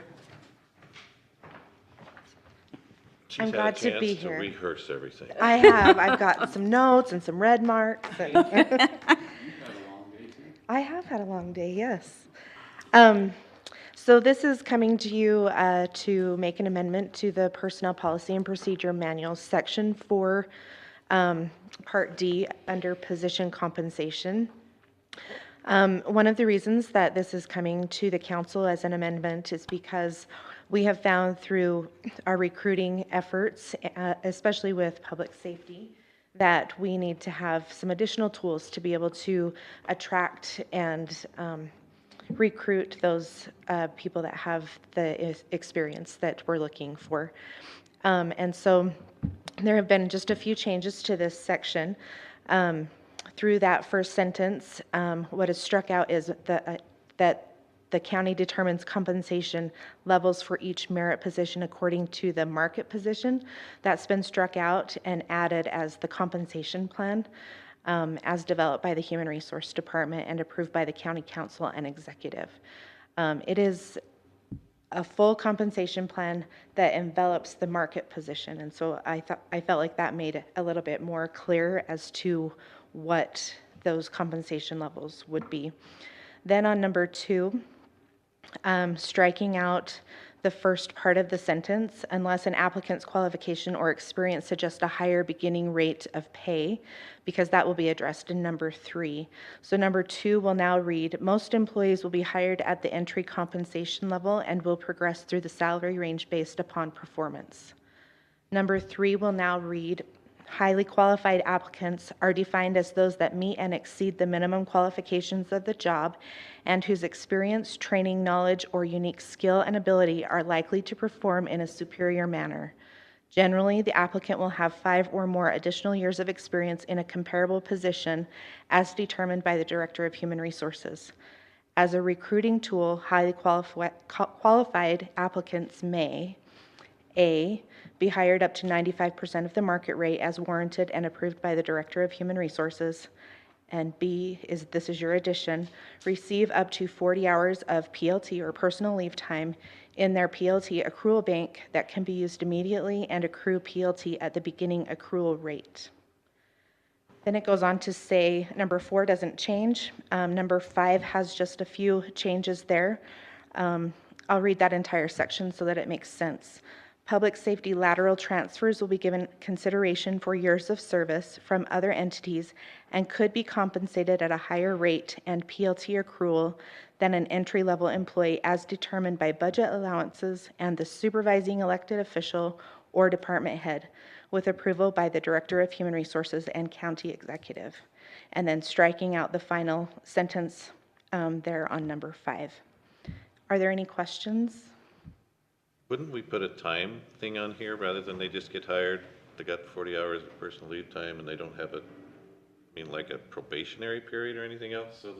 I'm glad to be here. To rehearse everything. I have. I've got some notes and some red marks. And I have had a long day, yes. So this is coming to you to make an amendment to the Personnel Policy and Procedure Manual, Section 4, Part D, under Position Compensation. One of the reasons that this is coming to the council as an amendment is because we have found through our recruiting efforts, especially with public safety, that we need to have some additional tools to be able to attract and recruit those people that have the experience that we're looking for. And so there have been just a few changes to this section. Through that first sentence, what is struck out is that the county determines compensation levels for each merit position according to the market position. That's been struck out and added as the compensation plan as developed by the Human Resource Department and approved by the county council and executive. It is a full compensation plan that envelops the market position. And so I felt like that made it a little bit more clear as to what those compensation levels would be. Then on number 2, striking out the first part of the sentence, unless an applicant's qualification or experience suggests a higher beginning rate of pay, because that will be addressed in number 3. So number 2 will now read, most employees will be hired at the entry compensation level and will progress through the salary range based upon performance. Number 3 will now read, highly qualified applicants are defined as those that meet and exceed the minimum qualifications of the job and whose experience, training, knowledge, or unique skill and ability are likely to perform in a superior manner. Generally, the applicant will have 5 or more additional years of experience in a comparable position as determined by the Director of Human Resources. As a recruiting tool, highly qualified applicants may A, be hired up to 95% of the market rate as warranted and approved by the Director of Human Resources. And B, this is your addition, receive up to 40 hours of PLT or personal leave time in their PLT accrual bank that can be used immediately and accrue PLT at the beginning accrual rate. Then it goes on to say number 4 doesn't change. Number 5 has just a few changes there. I'll read that entire section so that it makes sense. Public safety lateral transfers will be given consideration for years of service from other entities and could be compensated at a higher rate and PLT accrual than an entry-level employee as determined by budget allowances and the supervising elected official or department head with approval by the Director of Human Resources and county executive. And then striking out the final sentence there on number 5. Are there any questions? Wouldn't we put a time thing on here rather than they just get hired, they got 40 hours of personal leave time and they don't have like a probationary period or anything else, so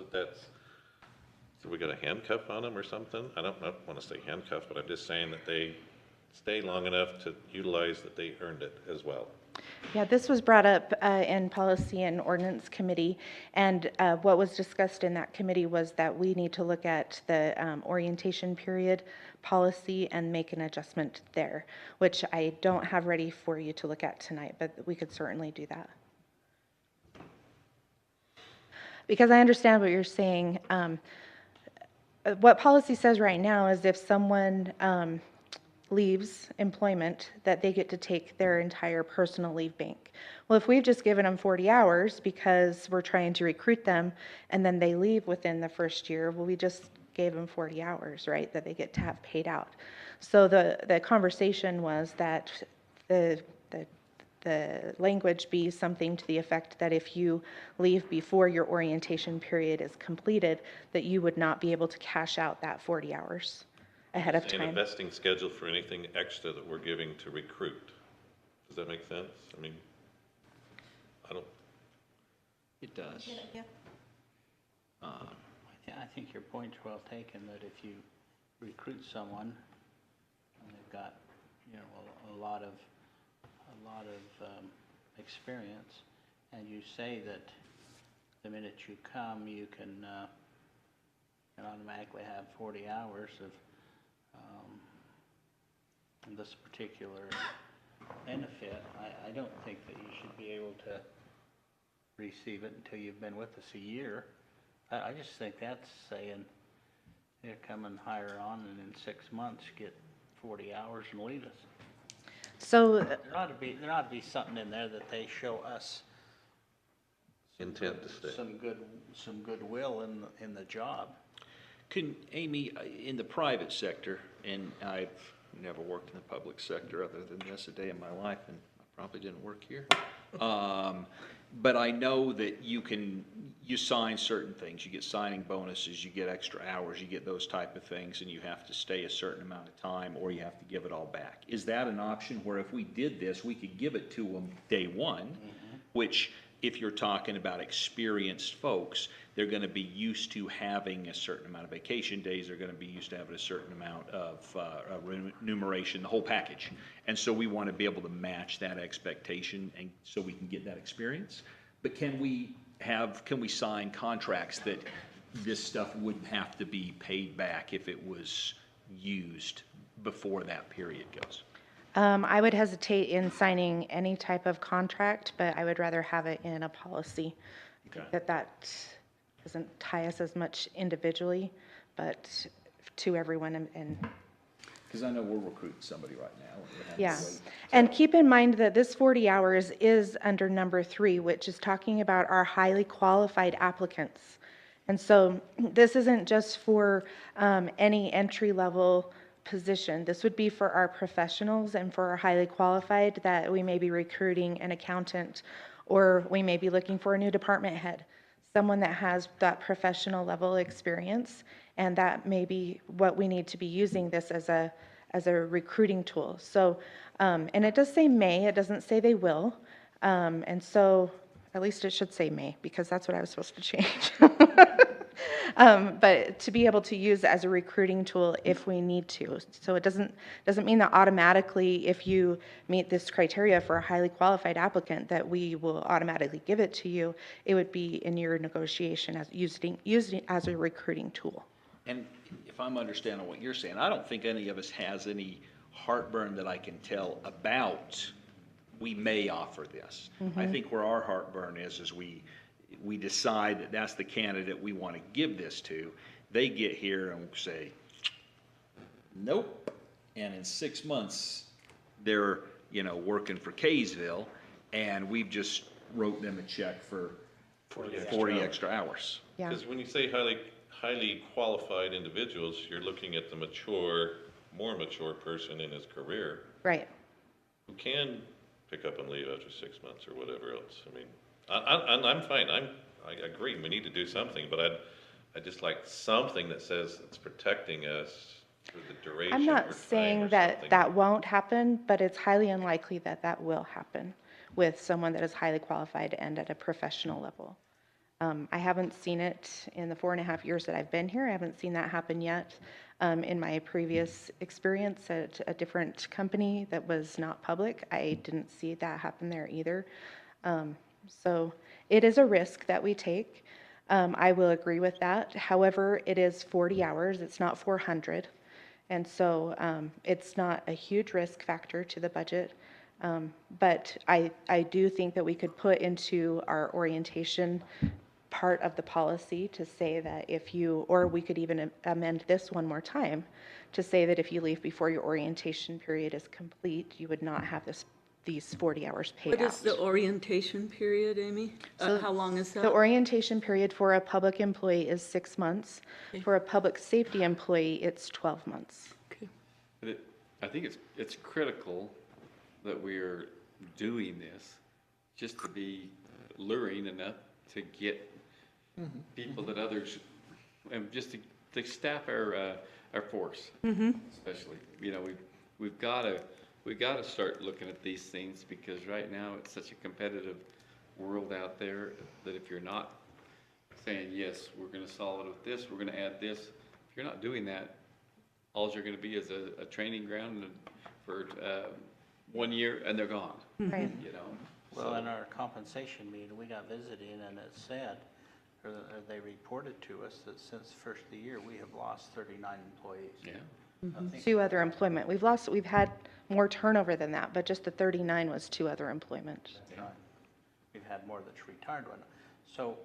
so we got a handcuff on them or something? I don't want to say handcuff, but I'm just saying that they stay long enough to utilize that they earned it as well. Yeah, this was brought up in Policy and Ordinance Committee, and what was discussed in that committee was that we need to look at the orientation period policy and make an adjustment there, which I don't have ready for you to look at tonight, but we could certainly do that. Because I understand what you're saying. What policy says right now is if someone leaves employment, that they get to take their entire personal leave bank. Well, if we've just given them 40 hours because we're trying to recruit them and then they leave within the first year, well, we just gave them 40 hours, right, that they get to have paid out. So the conversation was that the language be something to the effect that if you leave before your orientation period is completed, that you would not be able to cash out that 40 hours ahead of And a time. vesting schedule for anything extra that we're giving to recruit. Does that make sense? I mean, I don't. It does. Yeah. I think your point's well taken, that if you recruit someone and they've got, you know, a lot of experience, and you say that the minute you come, you can automatically have 40 hours of this particular benefit, I don't think that you should be able to receive it until you've been with us a year. I just think that's saying, here, come and hire on, and in 6 months, get 40 hours and leave us. So There ought to be something in there that they show us Intent to stay. some goodwill in the job. Can, Amy, in the private sector, and I've never worked in the public sector other than this a day in my life, and I probably didn't work here. But I know that you sign certain things. You get signing bonuses, you get extra hours, you get those type of things, and you have to stay a certain amount of time, or you have to give it all back. Is that an option where if we did this, we could give it to them day one, which if you're talking about experienced folks, they're going to be used to having a certain amount of vacation days, they're going to be used to having a certain amount of remuneration, the whole package. And so we want to be able to match that expectation, and so we can get that experience. But can we sign contracts that this stuff wouldn't have to be paid back if it was used before that period goes? I would hesitate in signing any type of contract, but I would rather have it in a policy. Okay. That doesn't tie us as much individually, but to everyone and Because I know we're recruiting somebody right now. And we have to yeah. wait. And keep in mind that this 40 hours is under number 3, which is talking about our highly qualified applicants. And so this isn't just for any entry-level position. This would be for our professionals and for our highly qualified, that we may be recruiting an accountant, or we may be looking for a new department head, someone that has that professional level experience, and that may be what we need to be using this as a recruiting tool. So, and it does say may, it doesn't say they will, and so at least it should say may, because that's what I was supposed to change. But to be able to use it as a recruiting tool if we need to. So it doesn't mean that automatically if you meet this criteria for a highly qualified applicant that we will automatically give it to you. It would be in your negotiation as using it as a recruiting tool. And if I'm understanding what you're saying, I don't think any of us has any heartburn that I can tell about we may offer this. I think where our heartburn is we decide that that's the candidate we want to give this to. They get here and say, nope. And in 6 months, they're, working for Kaysville, and we've just wrote them a check for 40 extra hours. Yeah. Because when you say highly qualified individuals, you're looking at the more mature person in his career. Right. Who can pick up and leave after 6 months or whatever else. I mean, I'm fine. I agree. We need to do something, but I'd just like something that says it's protecting us for the duration. I'm not saying that that won't happen, but it's highly unlikely that that will happen with someone that is highly qualified and at a professional level. I haven't seen it in the 4.5 years that I've been here. I haven't seen that happen yet. In my previous experience at a different company that was not public, I didn't see that happen there either. So it is a risk that we take. I will agree with that. However, it is 40 hours. It's not 400. And so it's not a huge risk factor to the budget. But I do think that we could put into our orientation part of the policy to say that if you, or we could even amend this one more time to say that if you leave before your orientation period is complete, you would not have these 40 hours paid out. What is the orientation period, Amy? How long is that? The orientation period for a public employee is 6 months. For a public safety employee, it's 12 months. But I think it's critical that we are doing this just to be luring enough to get people that others, and just to staff our force, especially. You know, we've got to start looking at these things, because right now it's such a competitive world out there that if you're not saying, yes, we're going to solve it with this, we're going to add this, if you're not doing that, all you're going to be is a training ground for 1 year and they're gone. Right. You know. Well, in our compensation meeting, we got visiting, and it said, or they reported to us that since the first of the year, we have lost 39 employees. Yeah. Two other employment. We've had more turnover than that, but just the 39 was two other employment. That's right. We've had more that's retired one. So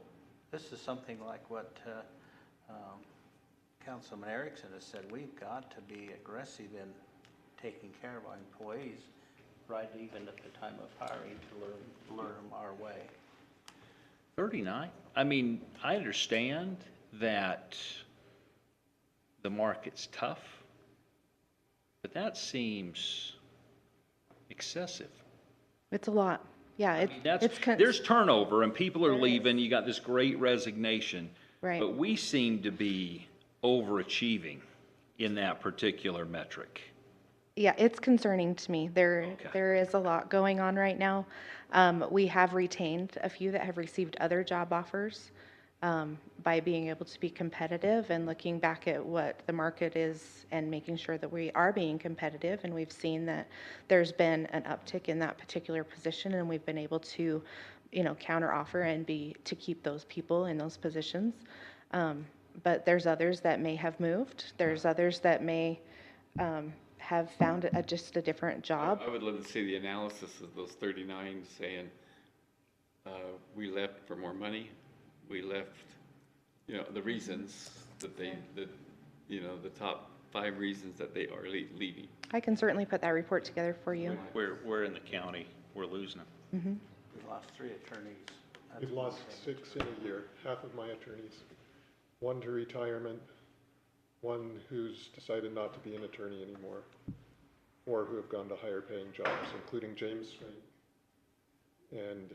this is something like what Councilman Erickson has said. We've got to be aggressive in taking care of our employees, right, even at the time of hiring, to learn them our way. 39? I mean, I understand that the market's tough, but that seems excessive. It's a lot. Yeah, I mean, there's turnover and people are leaving. You got this great resignation. Right. But we seem to be overachieving in that particular metric. Yeah, it's concerning to me. There is a lot going on right now. We have retained a few that have received other job offers by being able to be competitive and looking back at what the market is and making sure that we are being competitive. And we've seen that there's been an uptick in that particular position, and we've been able to, counter offer and to keep those people in those positions. But there's others that may have moved. There's others that may have found just a different job. I would love to see the analysis of those 39 saying, we left for more money, we left, the reasons that the top 5 reasons that they are leaving. I can certainly put that report together for you. We're in the county, we're losing them. We've lost 3 attorneys. We've lost 6 in a year, half of my attorneys. 1 to retirement, 1 who's decided not to be an attorney anymore, 4 who have gone to higher paying jobs, including James Straight and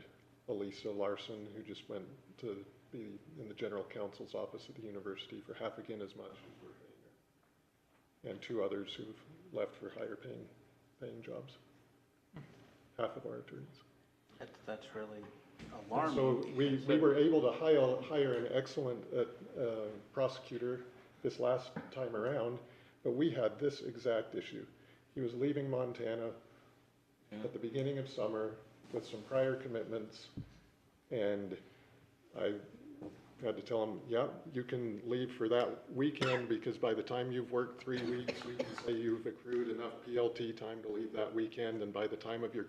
Elisa Larson, who just went to be in the general counsel's office at the university for half again as much as we're paying her. And 2 others who've left for higher paying jobs. Half of our attorneys. That's really alarming. So we were able to hire an excellent prosecutor this last time around, but we had this exact issue. He was leaving Montana at the beginning of summer with some prior commitments, and I had to tell him, yeah, you can leave for that weekend, because by the time you've worked 3 weeks, we can say you've accrued enough PLT time to leave that weekend, and by the time of your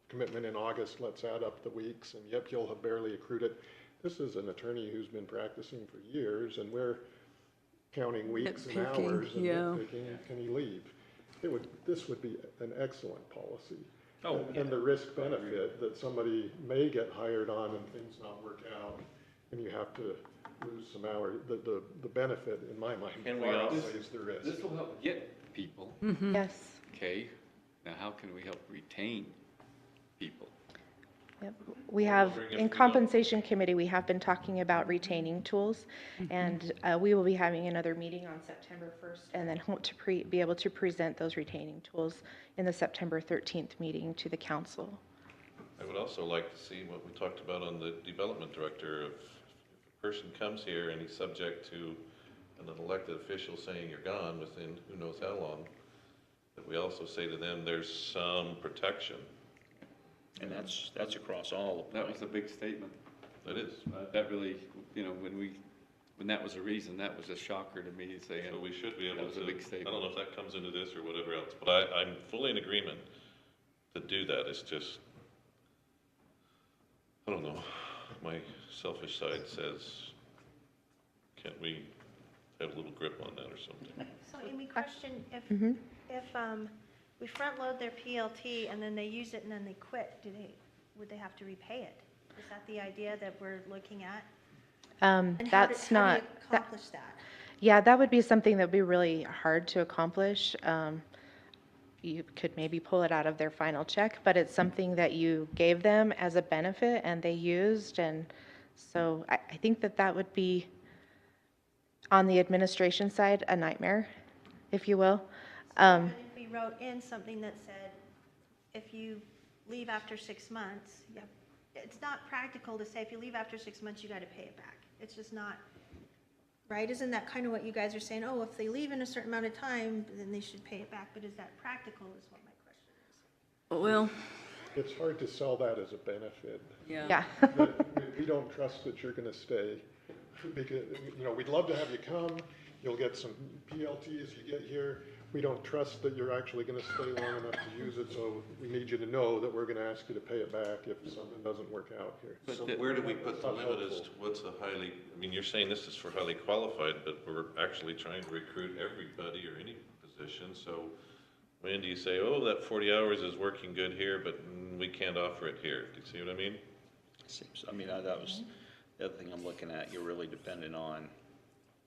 commitment in August, let's add up the weeks, and yep, you'll have barely accrued it. This is an attorney who's been practicing for years, and we're counting weeks and hours and nitpicking, can he leave? This would be an excellent policy. And the risk benefit that somebody may get hired on and things not work out, and you have to lose some hours, the benefit in my mind far outweighs the risk. This will help get people. Yes. Okay, now how can we help retain people? Yep. We have, in compensation committee, we have been talking about retaining tools, and we will be having another meeting on September 1st, and then hope to be able to present those retaining tools in the September 13th meeting to the council. I would also like to see what we talked about on the development director, if person comes here and he's subject to an elected official saying you're gone within who knows how long, that we also say to them, there's some protection. And that's across all of That was a big statement. It is. That really, you know, when that was a reason, that was a shocker to me to say. So we should be able That was to, a big statement. I don't know if that comes into this or whatever else, but I'm fully in agreement to do that. It's just, I don't know, my selfish side says, can't we have a little grip on that or something? So Amy, question, if we front load their PLT and then they use it and then they quit, would they have to repay it? Is that the idea that we're looking at? And That's how not. do you accomplish that? Yeah, that would be something that would be really hard to accomplish. You could maybe pull it out of their final check, but it's something that you gave them as a benefit and they used. And so I think that would be, on the administration side, a nightmare, if you will. But if we wrote in something that said, if you leave after 6 months, it's not practical to say if you leave after 6 months, you got to pay it back. It's just not, right? Isn't that kind of what you guys are saying? Oh, if they leave in a certain amount of time, then they should pay it back. But is that practical is what my question is. Well, It's hard to sell that as a benefit. yeah. We don't trust that you're gonna stay, because, you know, we'd love to have you come, you'll get some PLT as you get here. We don't trust that you're actually gonna stay long enough to use it, so we need you to know that we're gonna ask you to pay it back if something doesn't work out here. So where do we put the limit as to what's a highly, I mean, you're saying this is for highly qualified, but we're actually trying to recruit everybody or any position, so when do you say, oh, that 40 hours is working good here, but we can't offer it here? Do you see what I mean? Seems, I mean, that was the other thing I'm looking at. You're really dependent on.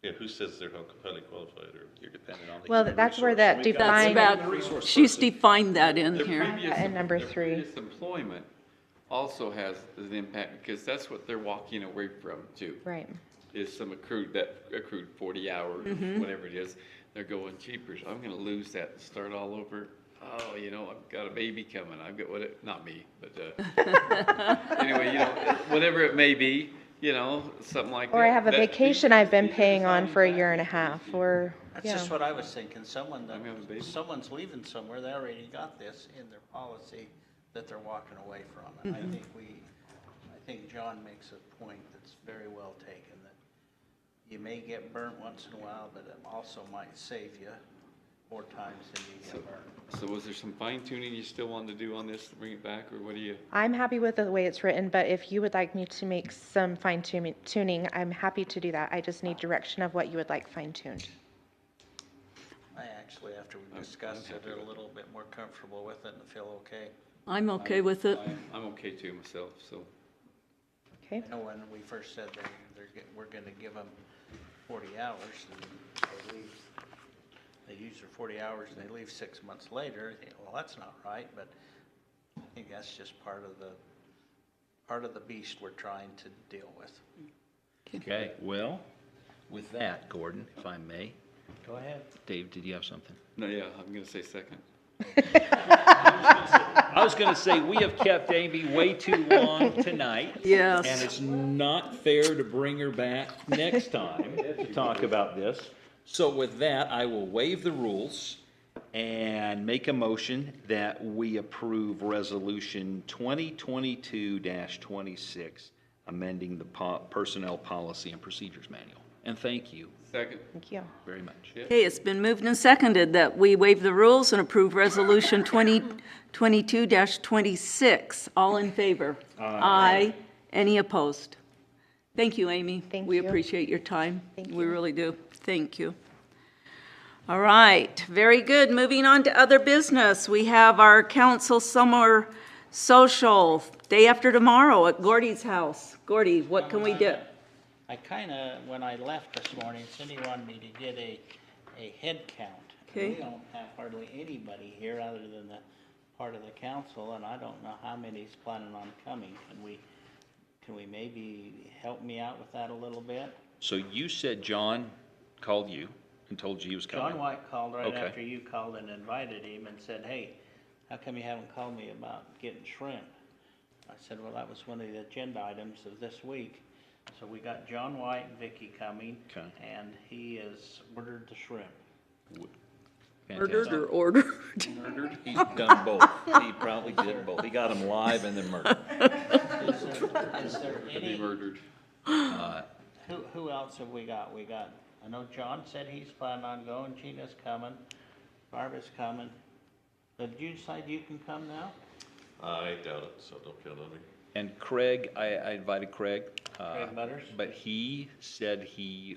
Yeah, who says they're highly qualified, or? You're dependent on the. Well, human that's where resource. that We've got define- some That's resource about, she's person. defined that in Their here. previous- And number their 3. previous employment also has an impact, because that's what they're walking away from too. Right. Is some accrued 40 hours, whatever it is. They're going, jeepers, I'm gonna lose that and start all over. Oh, you know, I've got a baby coming. I've got not me, but anyway, you know, whatever it may be, you know, something like that. Or I have a That- vacation I've been paying on for a year and a half, or, That's yeah. just what I was thinking. Someone's leaving somewhere, they already got this in their policy that they're walking away from. And I think John makes a point that's very well taken, that you may get burnt once in a while, but it also might save you more times than you get burnt. So was there some fine tuning you still wanted to do on this to bring it back, or what do you? I'm happy with the way it's written, but if you would like me to make some fine tuning, I'm happy to do that. I just need direction of what you would like fine tuned. I actually, after we discussed it, are a little bit more comfortable with it and feel okay. I'm okay with it. I'm okay too myself, so. Okay. I know when we first said we're gonna give them 40 hours, and they use their 40 hours and they leave 6 months later, you think, well, that's not right, but I think that's just part of the beast we're trying to deal with. Okay, well, with that, Gordon, if I may. Go ahead. Dave, did you have something? No, yeah, I'm gonna say second. I was gonna say, we have kept Amy way too long tonight. Yes. And it's not fair to bring her back next time to talk about this. So with that, I will waive the rules and make a motion that we approve Resolution 2022-26, amending the Personnel Policy and Procedures Manual. And thank you Second. Thank you. very much. Okay, it's been moved and seconded that we waive the rules and approve Resolution 2022-26. All in favor? Aye. Any opposed? Thank you, Amy. Thank We you. appreciate your time. Thank We you. really do. Thank you. All right, very good. Moving on to other business. We have our council summer social, day after tomorrow at Gordy's house. Gordy, what can we do? I when I left this morning, Cindy wanted me to get a head count. Okay. We don't have hardly anybody here other than the part of the council, and I don't know how many's planning on coming. Can we maybe help me out with that a little bit? So you said John called you and told you he was coming? John White called right Okay. after you called and invited him and said, hey, how come you haven't called me about getting shrimp? I said, well, that was one of the agenda items of this week. So we got John White and Vicky coming. Okay. And he has ordered the shrimp. Murdered or ordered? Murdered? He's done both. He probably did both. He got them live and then murdered. Is there any? Murdered. Who else have we got? I know John said he's planning on going, Gina's coming, Barbara's coming. Did you decide you can come now? I doubt it, so don't count on me. And Craig, I invited Craig. Craig Butters? But he said he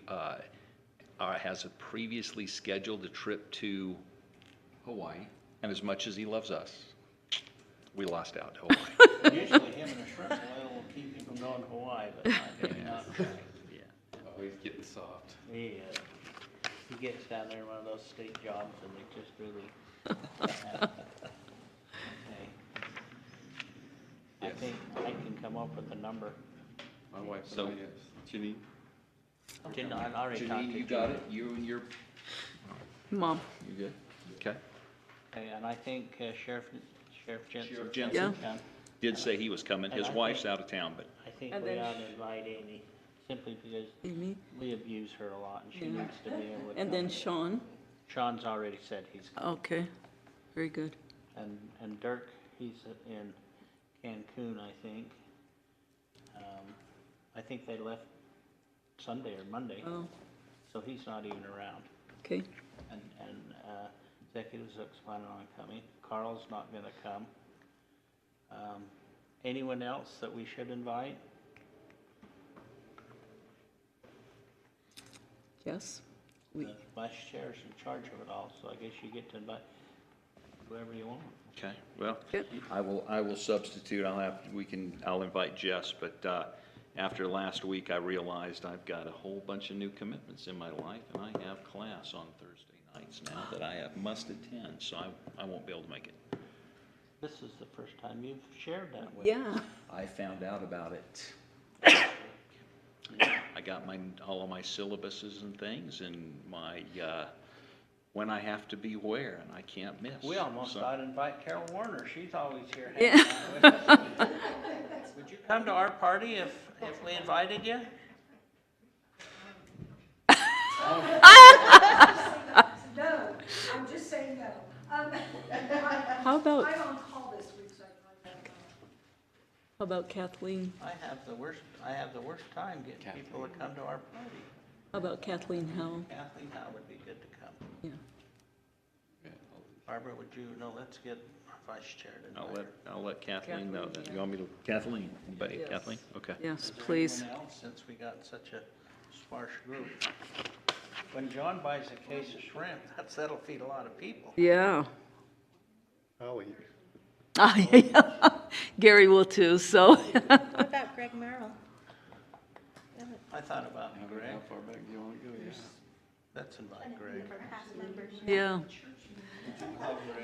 has a previously scheduled a trip to Hawaii. And as much as he loves us, we lost out to Hawaii. Usually him and a shrimp boil will keep you from going to Hawaii, but maybe not. Oh, he's getting soft. He gets down there in one of those state jobs and they just really. Okay. I think I can come up with a number. My wife, So- Janine. I already talked Janine, to you got it? You and your, Mom. you good? Okay. Okay, and I think Sheriff Jensen. Sheriff Jensen. Yeah. Did say he was coming. His And I wife's think- out of town, but I think And we then- ought to invite Amy, simply because Amy? we abuse her a lot and she Yeah. needs to be able to. And then come. Sean? Sean's already said he's, Okay, very good. and Dirk, he's in Cancun, I think. I think they left Sunday or Monday, Oh, so he's not even around. okay. And Executive Zook's planning on coming. Carl's not gonna come. Anyone else that we should invite? Yes? The vice chair's in charge of it all, so I guess you get to invite whoever you want. okay, well, Good. I will substitute. I'll invite Jess, but, after last week, I realized I've got a whole bunch of new commitments in my life, and I have class on Thursday nights now that I must attend, so I won't be able to make it. This is the first time you've shared that with us. Yeah. I found out about it. I got all of my syllabuses and things, and my, when I have to be where, and I can't miss. We almost So- ought to invite Carol Warner. She's always here. Yeah. hanging out with us. Would you come to our party if we invited you? No, I'm just saying no. How about, I'm on call this week, so I probably how about Kathleen? I have the worst time getting people to come to our party. How about Kathleen Howell? Kathleen Howe would be good to come. Yeah. Barbara, would you, no, let's get our vice chair to invite her. I'll let Kathleen know that. Kathleen, You want me to, Kathleen, anybody, Yes. Kathleen? Okay. Yes, Is there please. anyone else, since we got such a sparse group? When John buys a case of shrimp, that'll feed a lot of people. Yeah. I'll eat. Gary will too, so. What about Greg Merrill? I thought about Greg. How far back do you want to go? Yeah. Let's invite Greg. For past members. Yeah.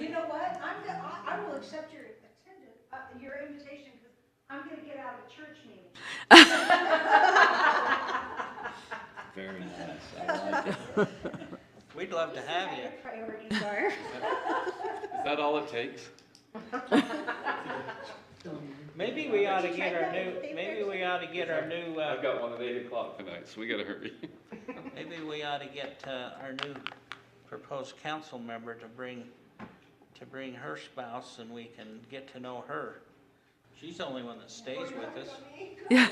You know what? I will accept your attendance, your invitation, because I'm gonna get out of church meeting. Very nice. I like it. We'd love to have you. Priorities are. Is that all it takes? Maybe we ought to get our new, I've got one at 8 o'clock tonight, so we gotta hurry. maybe we ought to get our new proposed council member to bring her spouse and we can get to know her. She's the only one that stays with us. Yeah.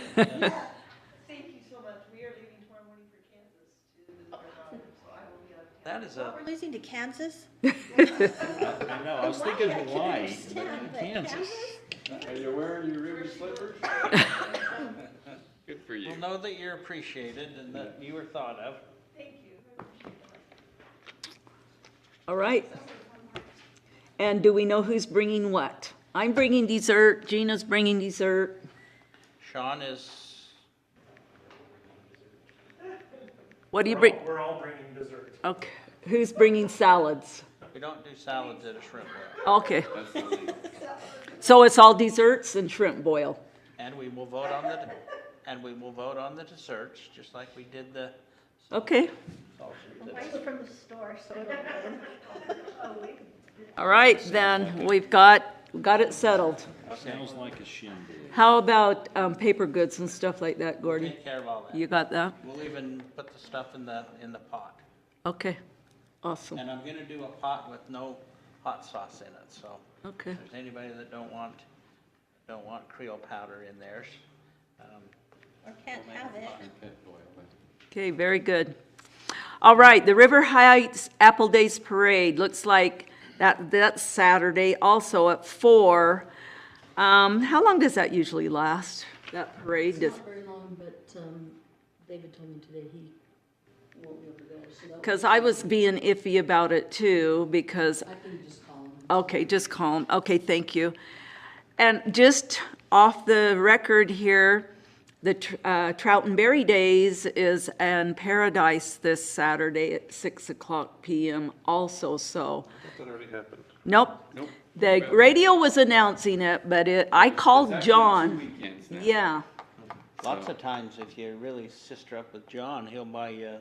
Thank you so much. We are leaving tomorrow morning for Kansas to visit our daughter, so I will be out of town. That is We're losing to Kansas? I know, I was thinking Hawaii, but Kansas. Are you wearing your ribbon slippers? Good for you. We'll know that you're appreciated and that you were thought of. Thank you. All right. And do we know who's bringing what? I'm bringing dessert, Gina's bringing dessert. Sean is, What do you bring? We're all bringing dessert. Okay, who's bringing salads? we don't do salads at a shrimp boil. Okay. So it's all desserts and shrimp boil. And we will vote on the desserts, just like we did the. Okay, Mine's from the store, so it'll be good. all right, then, we've got got it settled. Sounds like a shindig. How about paper goods and stuff like that, Gordy? Take care of all that. You got that? We'll even put the stuff in the pot. Okay, awesome. And I'm gonna do a pot with no hot sauce in it, so. Okay. If there's anybody that don't want Creole powder in theirs, Or can't have it. Okay, very good. All right, the River Heights Apple Days Parade, looks like that's Saturday, also at 4. How long does that usually last, that parade? It's not very long, but David told me today he won't be able to go. So Because I was being iffy about it too, because... I can just call him. Okay, just call him. Okay, thank you. And just off the record here, the Trout and Berry Days is in Paradise this Saturday at 6:00 p.m. also, so... That already happened. Nope. The radio was announcing it, but I called John. Yeah. lots of times if you really sister up with John, he'll buy you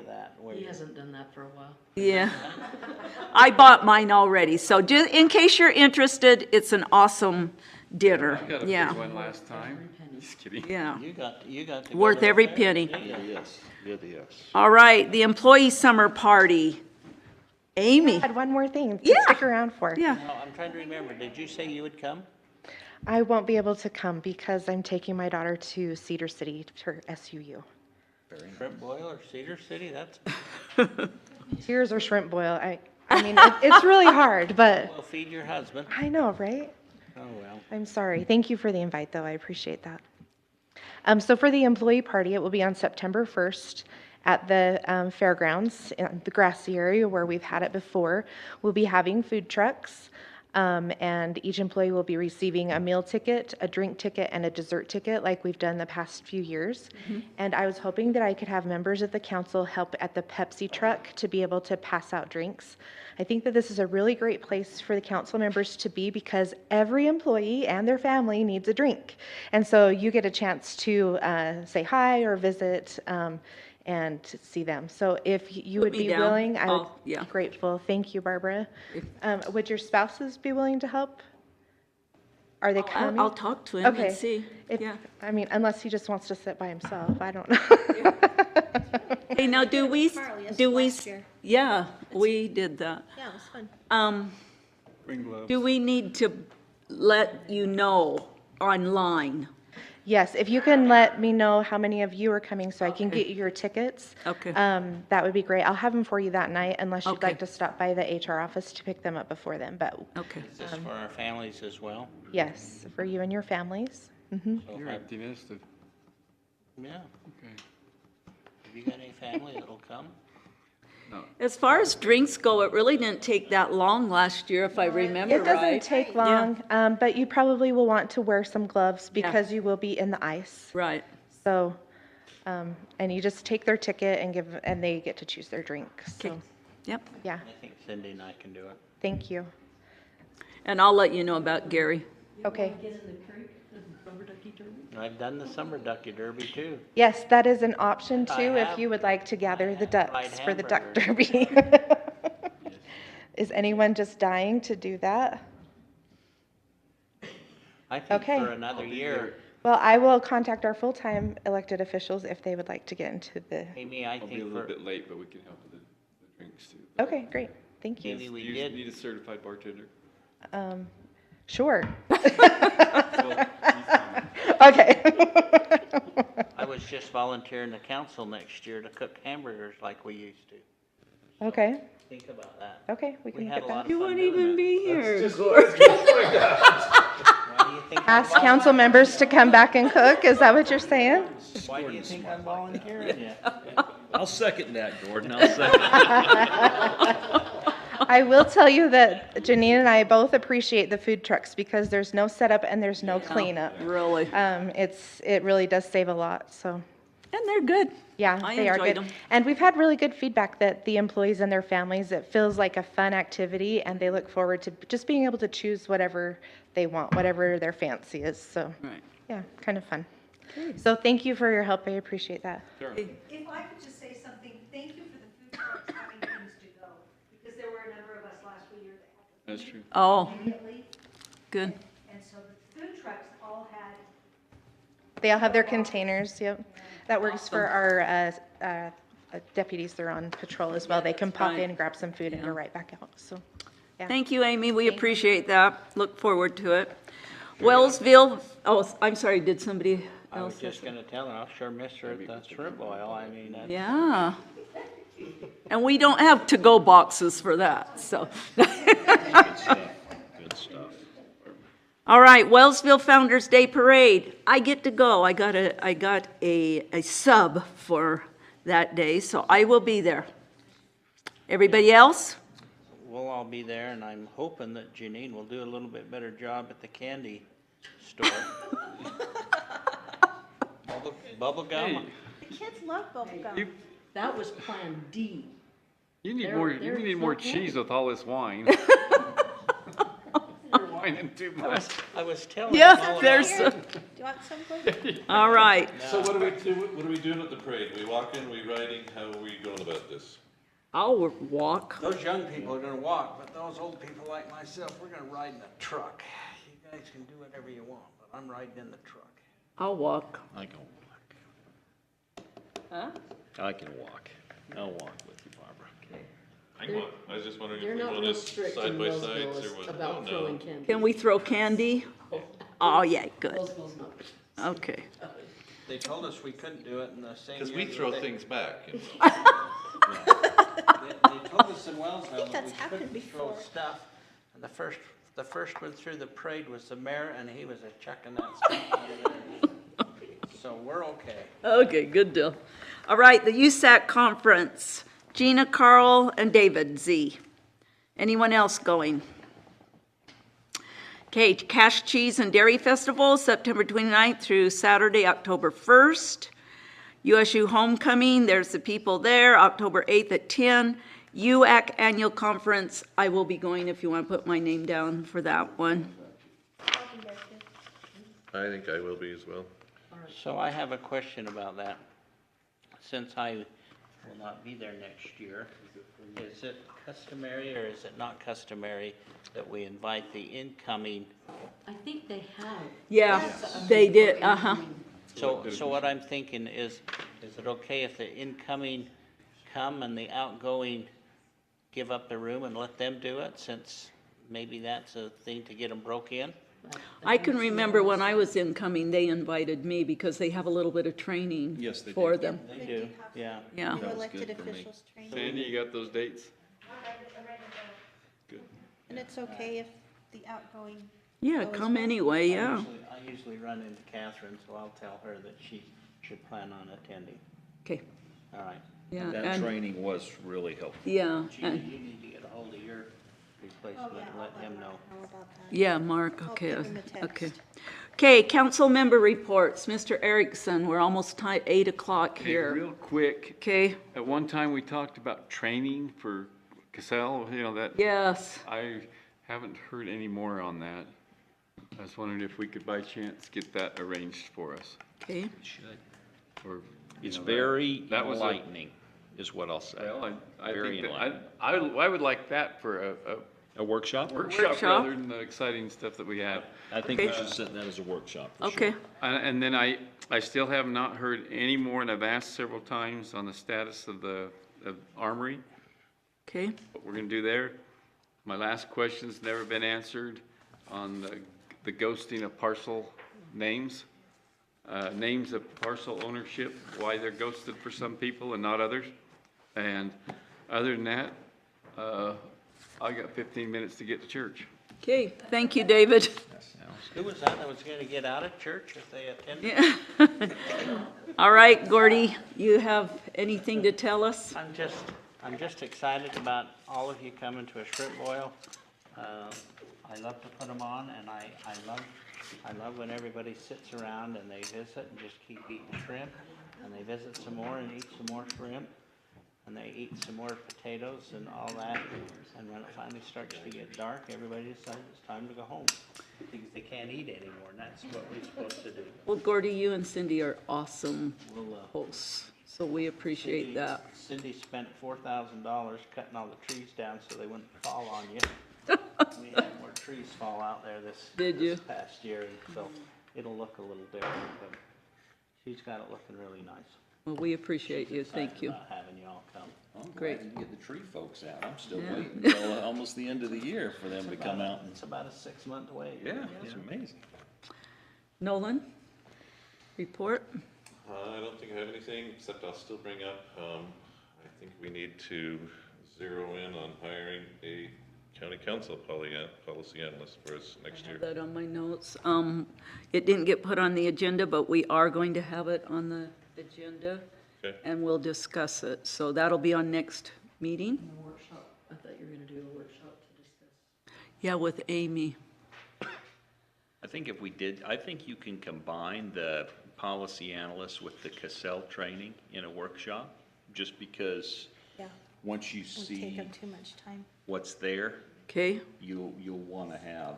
that. He hasn't done that for a while. Yeah. I bought mine already, so just in case you're interested, it's an awesome dinner. I got a Yeah. big one last time. Just kidding. Yeah. You got to Worth go every there. penny. Yes, yes. All right, the employee summer party. Amy. I had one more thing to Yeah. stick around for. Yeah. No, I'm trying to remember. Did you say you would come? I won't be able to come because I'm taking my daughter to Cedar City for SUU. Shrimp boil or Cedar City? That's Tears or shrimp boil. I mean, it's really hard, but well. Feed your husband. I know, right? Oh well. I'm sorry. Thank you for the invite, though. I appreciate that. So for the employee party, it will be on September 1st at the fairgrounds in the grassy area where we've had it before. We'll be having food trucks, and each employee will be receiving a meal ticket, a drink ticket, and a dessert ticket like we've done the past few years. And I was hoping that I could have members of the council help at the Pepsi truck to be able to pass out drinks. I think that this is a really great place for the council members to be because every employee and their family needs a drink. And so you get a chance to say hi or visit and see them. So if you would me be down. willing, I would Yeah. be grateful. Thank you, Barbara. Would your spouses be willing to help? Are they coming? I'll talk to him Okay. and see. Yeah. I mean, unless he just wants to sit by himself, I don't know. Hey, now Carly, yes, last year. yeah, we did that. Yeah, it was fun. Bring gloves. Do we need to let you know online? Yes, if you can let me know how many of you are coming so I can get you your tickets. Okay. That would be great. I'll have them for you that night unless you'd Okay. like to stop by the HR office to pick them up before then, but Okay. Is this for our families as well? yes, for you and your families. Mm-hmm. So You're empty nested. yeah. Okay. Have you got any family that'll come? No. As far as drinks go, it really didn't take that long last year, if I remember It doesn't right. take Yeah. long, but you probably will want to wear some gloves because you will be in the ice. Right. So, and you just take their ticket and they get to choose their drink. So, Okay. Yep. yeah, I think Cindy and I can do it. thank you. And I'll let you know about Gary. Okay. Get in the creek, the rubber ducky derby. I've done the summer ducky derby too. Yes, that is an option I too, if have- you would like to gather the have fried ducks for the duck hamburgers. derby. Is anyone just dying to do that? I think Okay. for another year, Well, I will contact our full-time elected officials if they would like to get into the, Amy, I I'll be a think little for, bit late, but we can help with the drinks too. okay, great, thank you. maybe we You did. need a certified bartender. Sure. Well, he's fine. Okay. I was just volunteering the council next year to cook hamburgers like we used to. Okay, Think about that. okay, we We can had get a lot that. of You fun wouldn't doing even that. be here. Why do you think I'm Ask council members to come back and cook, is that what you're saying? Why do you think I'm volunteering you? I'll second that, Gordon, I'll second. I will tell you that Janine and I both appreciate the food trucks because there's no setup and there's no cleanup. Really. It really does save a lot, so. And they're good. Yeah, I they are enjoyed good. them. And we've had really good feedback that the employees and their families, it feels like a fun activity and they look forward to just being able to choose whatever they want, whatever their fancy is. So, Right. yeah, kind of fun. So thank you for your help. I appreciate that. Sure. If I could just say something, thank you for the food trucks having things to go, because there were a number of us last year that had That's true. Oh, immediately. Good. And so the food trucks all had. They all have their containers, yep. That works for our deputies. They're on patrol as well. They can pop in, grab some food, and go right back out, so, yeah. Thank you, Amy. We appreciate that. Look forward to it. Wellsville, oh, I'm sorry, did somebody I was else? just gonna tell her, I'll sure miss her at the shrimp boil, I mean, that's. Yeah. And we don't have to-go boxes for that, so. Good stuff, good stuff. All right, Wellsville Founder's Day Parade. I get to go. I got a sub for that day, so I will be there. Everybody else? We'll all be there, and I'm hoping that Janine will do a little bit better job at the candy store. Bubble gum? The kids love bubble gum. That was Plan D. You need There- more, there you is need no more candy. cheese with all this wine. You're whining too much. I was telling Yeah, them all there's about some. Do you want some, Gordon? All right. So what are we doing at the parade? We walk in, we riding, how are we going about this? I'll walk. Those young people are gonna walk, but those old people like myself, we're gonna ride in a truck. You guys can do whatever you want, but I'm riding in the truck. I'll walk. I can walk. Huh? I can walk. I'll walk with you, Barbara. I can walk. I was just wondering They're if we not want real us strict side in by Roseville sides or what? about Oh, throwing no. candy. Can we throw candy? Oh, yeah, good. Roseville's not. Okay. They told us we couldn't do it in the same year. Because we that throw they- things back. you know. They told us in Wellsville that that's we happened couldn't throw before. stuff. And the first one through the parade was the mayor, and he was a chucking that stuff out of there. So we're okay. Okay, good deal. All right, the USAC conference. Gina, Carl, and David Z. Anyone else going? Okay, Cash, Cheese, and Dairy Festival, September 29th through Saturday, October 1st. USU Homecoming, there's the people there, October 8th at 10. UAC Annual Conference, I will be going if you want to put my name down for that one. I think I will be as well. So I have a question about that. Since I will not be there next year, is it customary or is it not customary that we invite the incoming? I think they have. Yeah, they did, uh-huh. So what I'm thinking is it okay if the incoming come and the outgoing give up the room and let them do it, since maybe that's a thing to get them broke in? I can remember when I was incoming, they invited me because they have a little bit of training Yes, they for do. them. They do, yeah. Yeah. New was elected good for me. officials training. Sandy, you got those dates? Good. And it's okay if the outgoing. Yeah, go as come well? anyway, yeah. I usually run into Catherine, so I'll tell her that she should plan on attending. Okay, All right. yeah. That and- training was really helpful. Yeah, You and- need to get a hold of your replacement and let him know. How about that? yeah, Mark, I'll okay, give him a text. okay. Okay, council member reports. Mr. Erickson, we're almost 8 o'clock Hey, here. real quick, Okay, at one time we talked about training for Cassell, you know, that. yes. I haven't heard any more on that. I was wondering if we could by chance get that arranged for us, Okay, or. you It's know, very that was a- enlightening, is what I'll say. Well, I Very think that, enlightening. I would like that for A workshop? a workshop rather than the exciting stuff that we have. I think we Okay. should set that as a workshop, for sure. okay, And then I still have not heard any more, and I've asked several times on the status of the Armory, okay, what we're gonna do there. My last question's never been answered on the ghosting of parcel names. Names of parcel ownership, why they're ghosted for some people and not others. And other than that, I got 15 minutes to get to church. okay. Thank you, David. Who was that was gonna get out of church if they attended? Yeah. All right, Gordy, you have anything to tell us? I'm just excited about all of you coming to a shrimp boil. I love to put them on, and I love when everybody sits around and they visit and just keep eating shrimp, and they visit some more and eat some more shrimp, and they eat some more potatoes and all that. And when it finally starts to get dark, everybody decides it's time to go home because they can't eat anymore, and that's what we're supposed to do. Well, Gordy, you and Cindy are awesome hosts, so we appreciate that. Cindy spent $4,000 cutting all the trees down so they wouldn't fall on you. We had more trees fall out there Did you? this past year, so it'll look a little different, but she's got it looking really nice. Well, we appreciate you. Thank you. About having y'all come. I'm Great. glad you get the tree folks out. I'm still Yeah. waiting until almost the end of the year for them to come out. It's about a 6-month wait. Yeah, it's amazing. Nolan, report? I don't think I have anything, except I'll still bring up, I think we need to zero in on hiring a county council policy analyst for us next year. I have that on my notes. It didn't get put on the agenda, but we are going to have it on the agenda. Okay. And we'll discuss it. So that'll be on next meeting. A workshop, I thought you were gonna do a workshop to discuss. Yeah, with Amy. I think if we did, I think you can combine the policy analyst with the Cassell training in a workshop, just because Yeah, once you won't take see up too much time. what's there, Okay? you'll want to have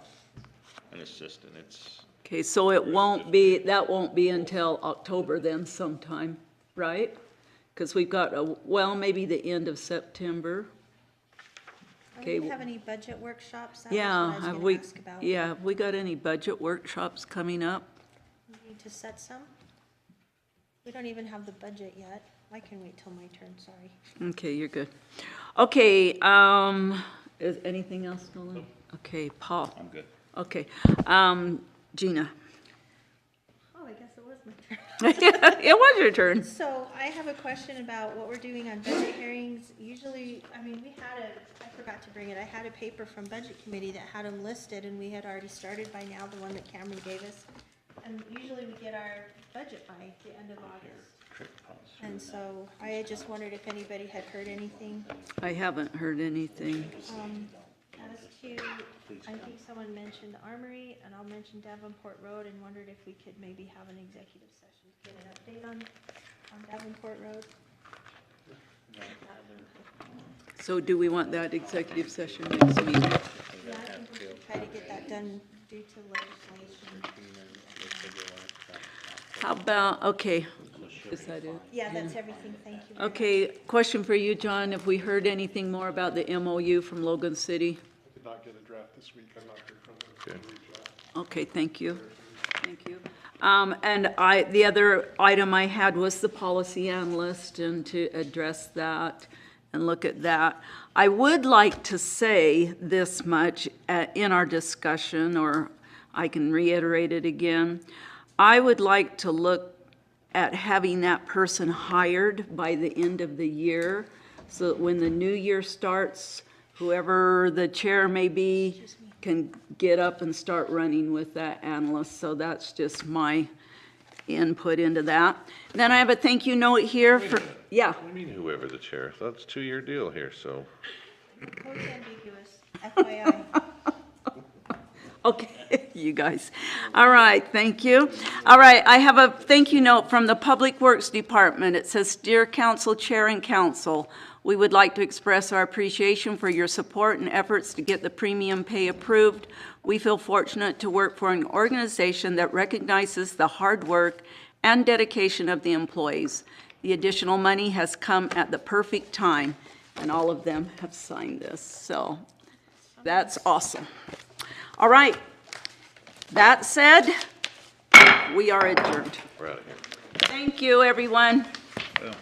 an assistant. It's, Okay, so it won't be, that won't be until October then sometime, right? Because we've got, well, maybe the end of September. Do Okay. we have any budget workshops? That Yeah, was what I have was we, gonna ask about. yeah, have we got any budget workshops coming up? We need to set some? We don't even have the budget yet. I can wait till my turn, sorry. Okay, you're good. Okay, is anything else, Nolan? Okay, Paul. I'm good. Okay, Gina. Oh, I guess it was my turn. It was your turn. So I have a question about what we're doing on budget hearings. Usually, I mean, we had I forgot to bring it, I had a paper from Budget Committee that had them listed, and we had already started by now, the one that Cameron gave us. And usually we get our budget by the end of August. And so I had just wondered if anybody had heard anything. I haven't heard anything. As to, I think someone mentioned the Armory, and I'll mention Davenport Road, and wondered if we could maybe have an executive session, get an update on Davenport Road. So do we want that executive session next meeting? Yeah, I think we should try to get that done due to legislation. How about, okay, is that it? Yeah, that's everything, thank you. very much. Okay, question for you, John. Have we heard anything more about the MOU from Logan City? I did not get a draft this week, I'm not heard from them. Okay. Okay, thank you. Thank you. And the other item I had was the policy analyst, and to address that and look at that. I would like to say this much in our discussion, or I can reiterate it again. I would like to look at having that person hired by the end of the year, so that when the new year starts, whoever the chair may be can get up and start running with that analyst. So that's just my input into that. Then I have a thank you note here for, yeah. What do you mean whoever the chair? That's a 2-year deal here, so. Code's ambiguous, FYI. Okay, you guys. All right, thank you. All right, I have a thank you note from the Public Works Department. It says, "Dear Council Chair and Council, we would like to express our appreciation for your support and efforts to get the premium pay approved. We feel fortunate to work for an organization that recognizes the hard work and dedication of the employees. The additional money has come at the perfect time," and all of them have signed this, so that's awesome. All right, that said, we are adjourned. We're out of here. Thank you, everyone. Well.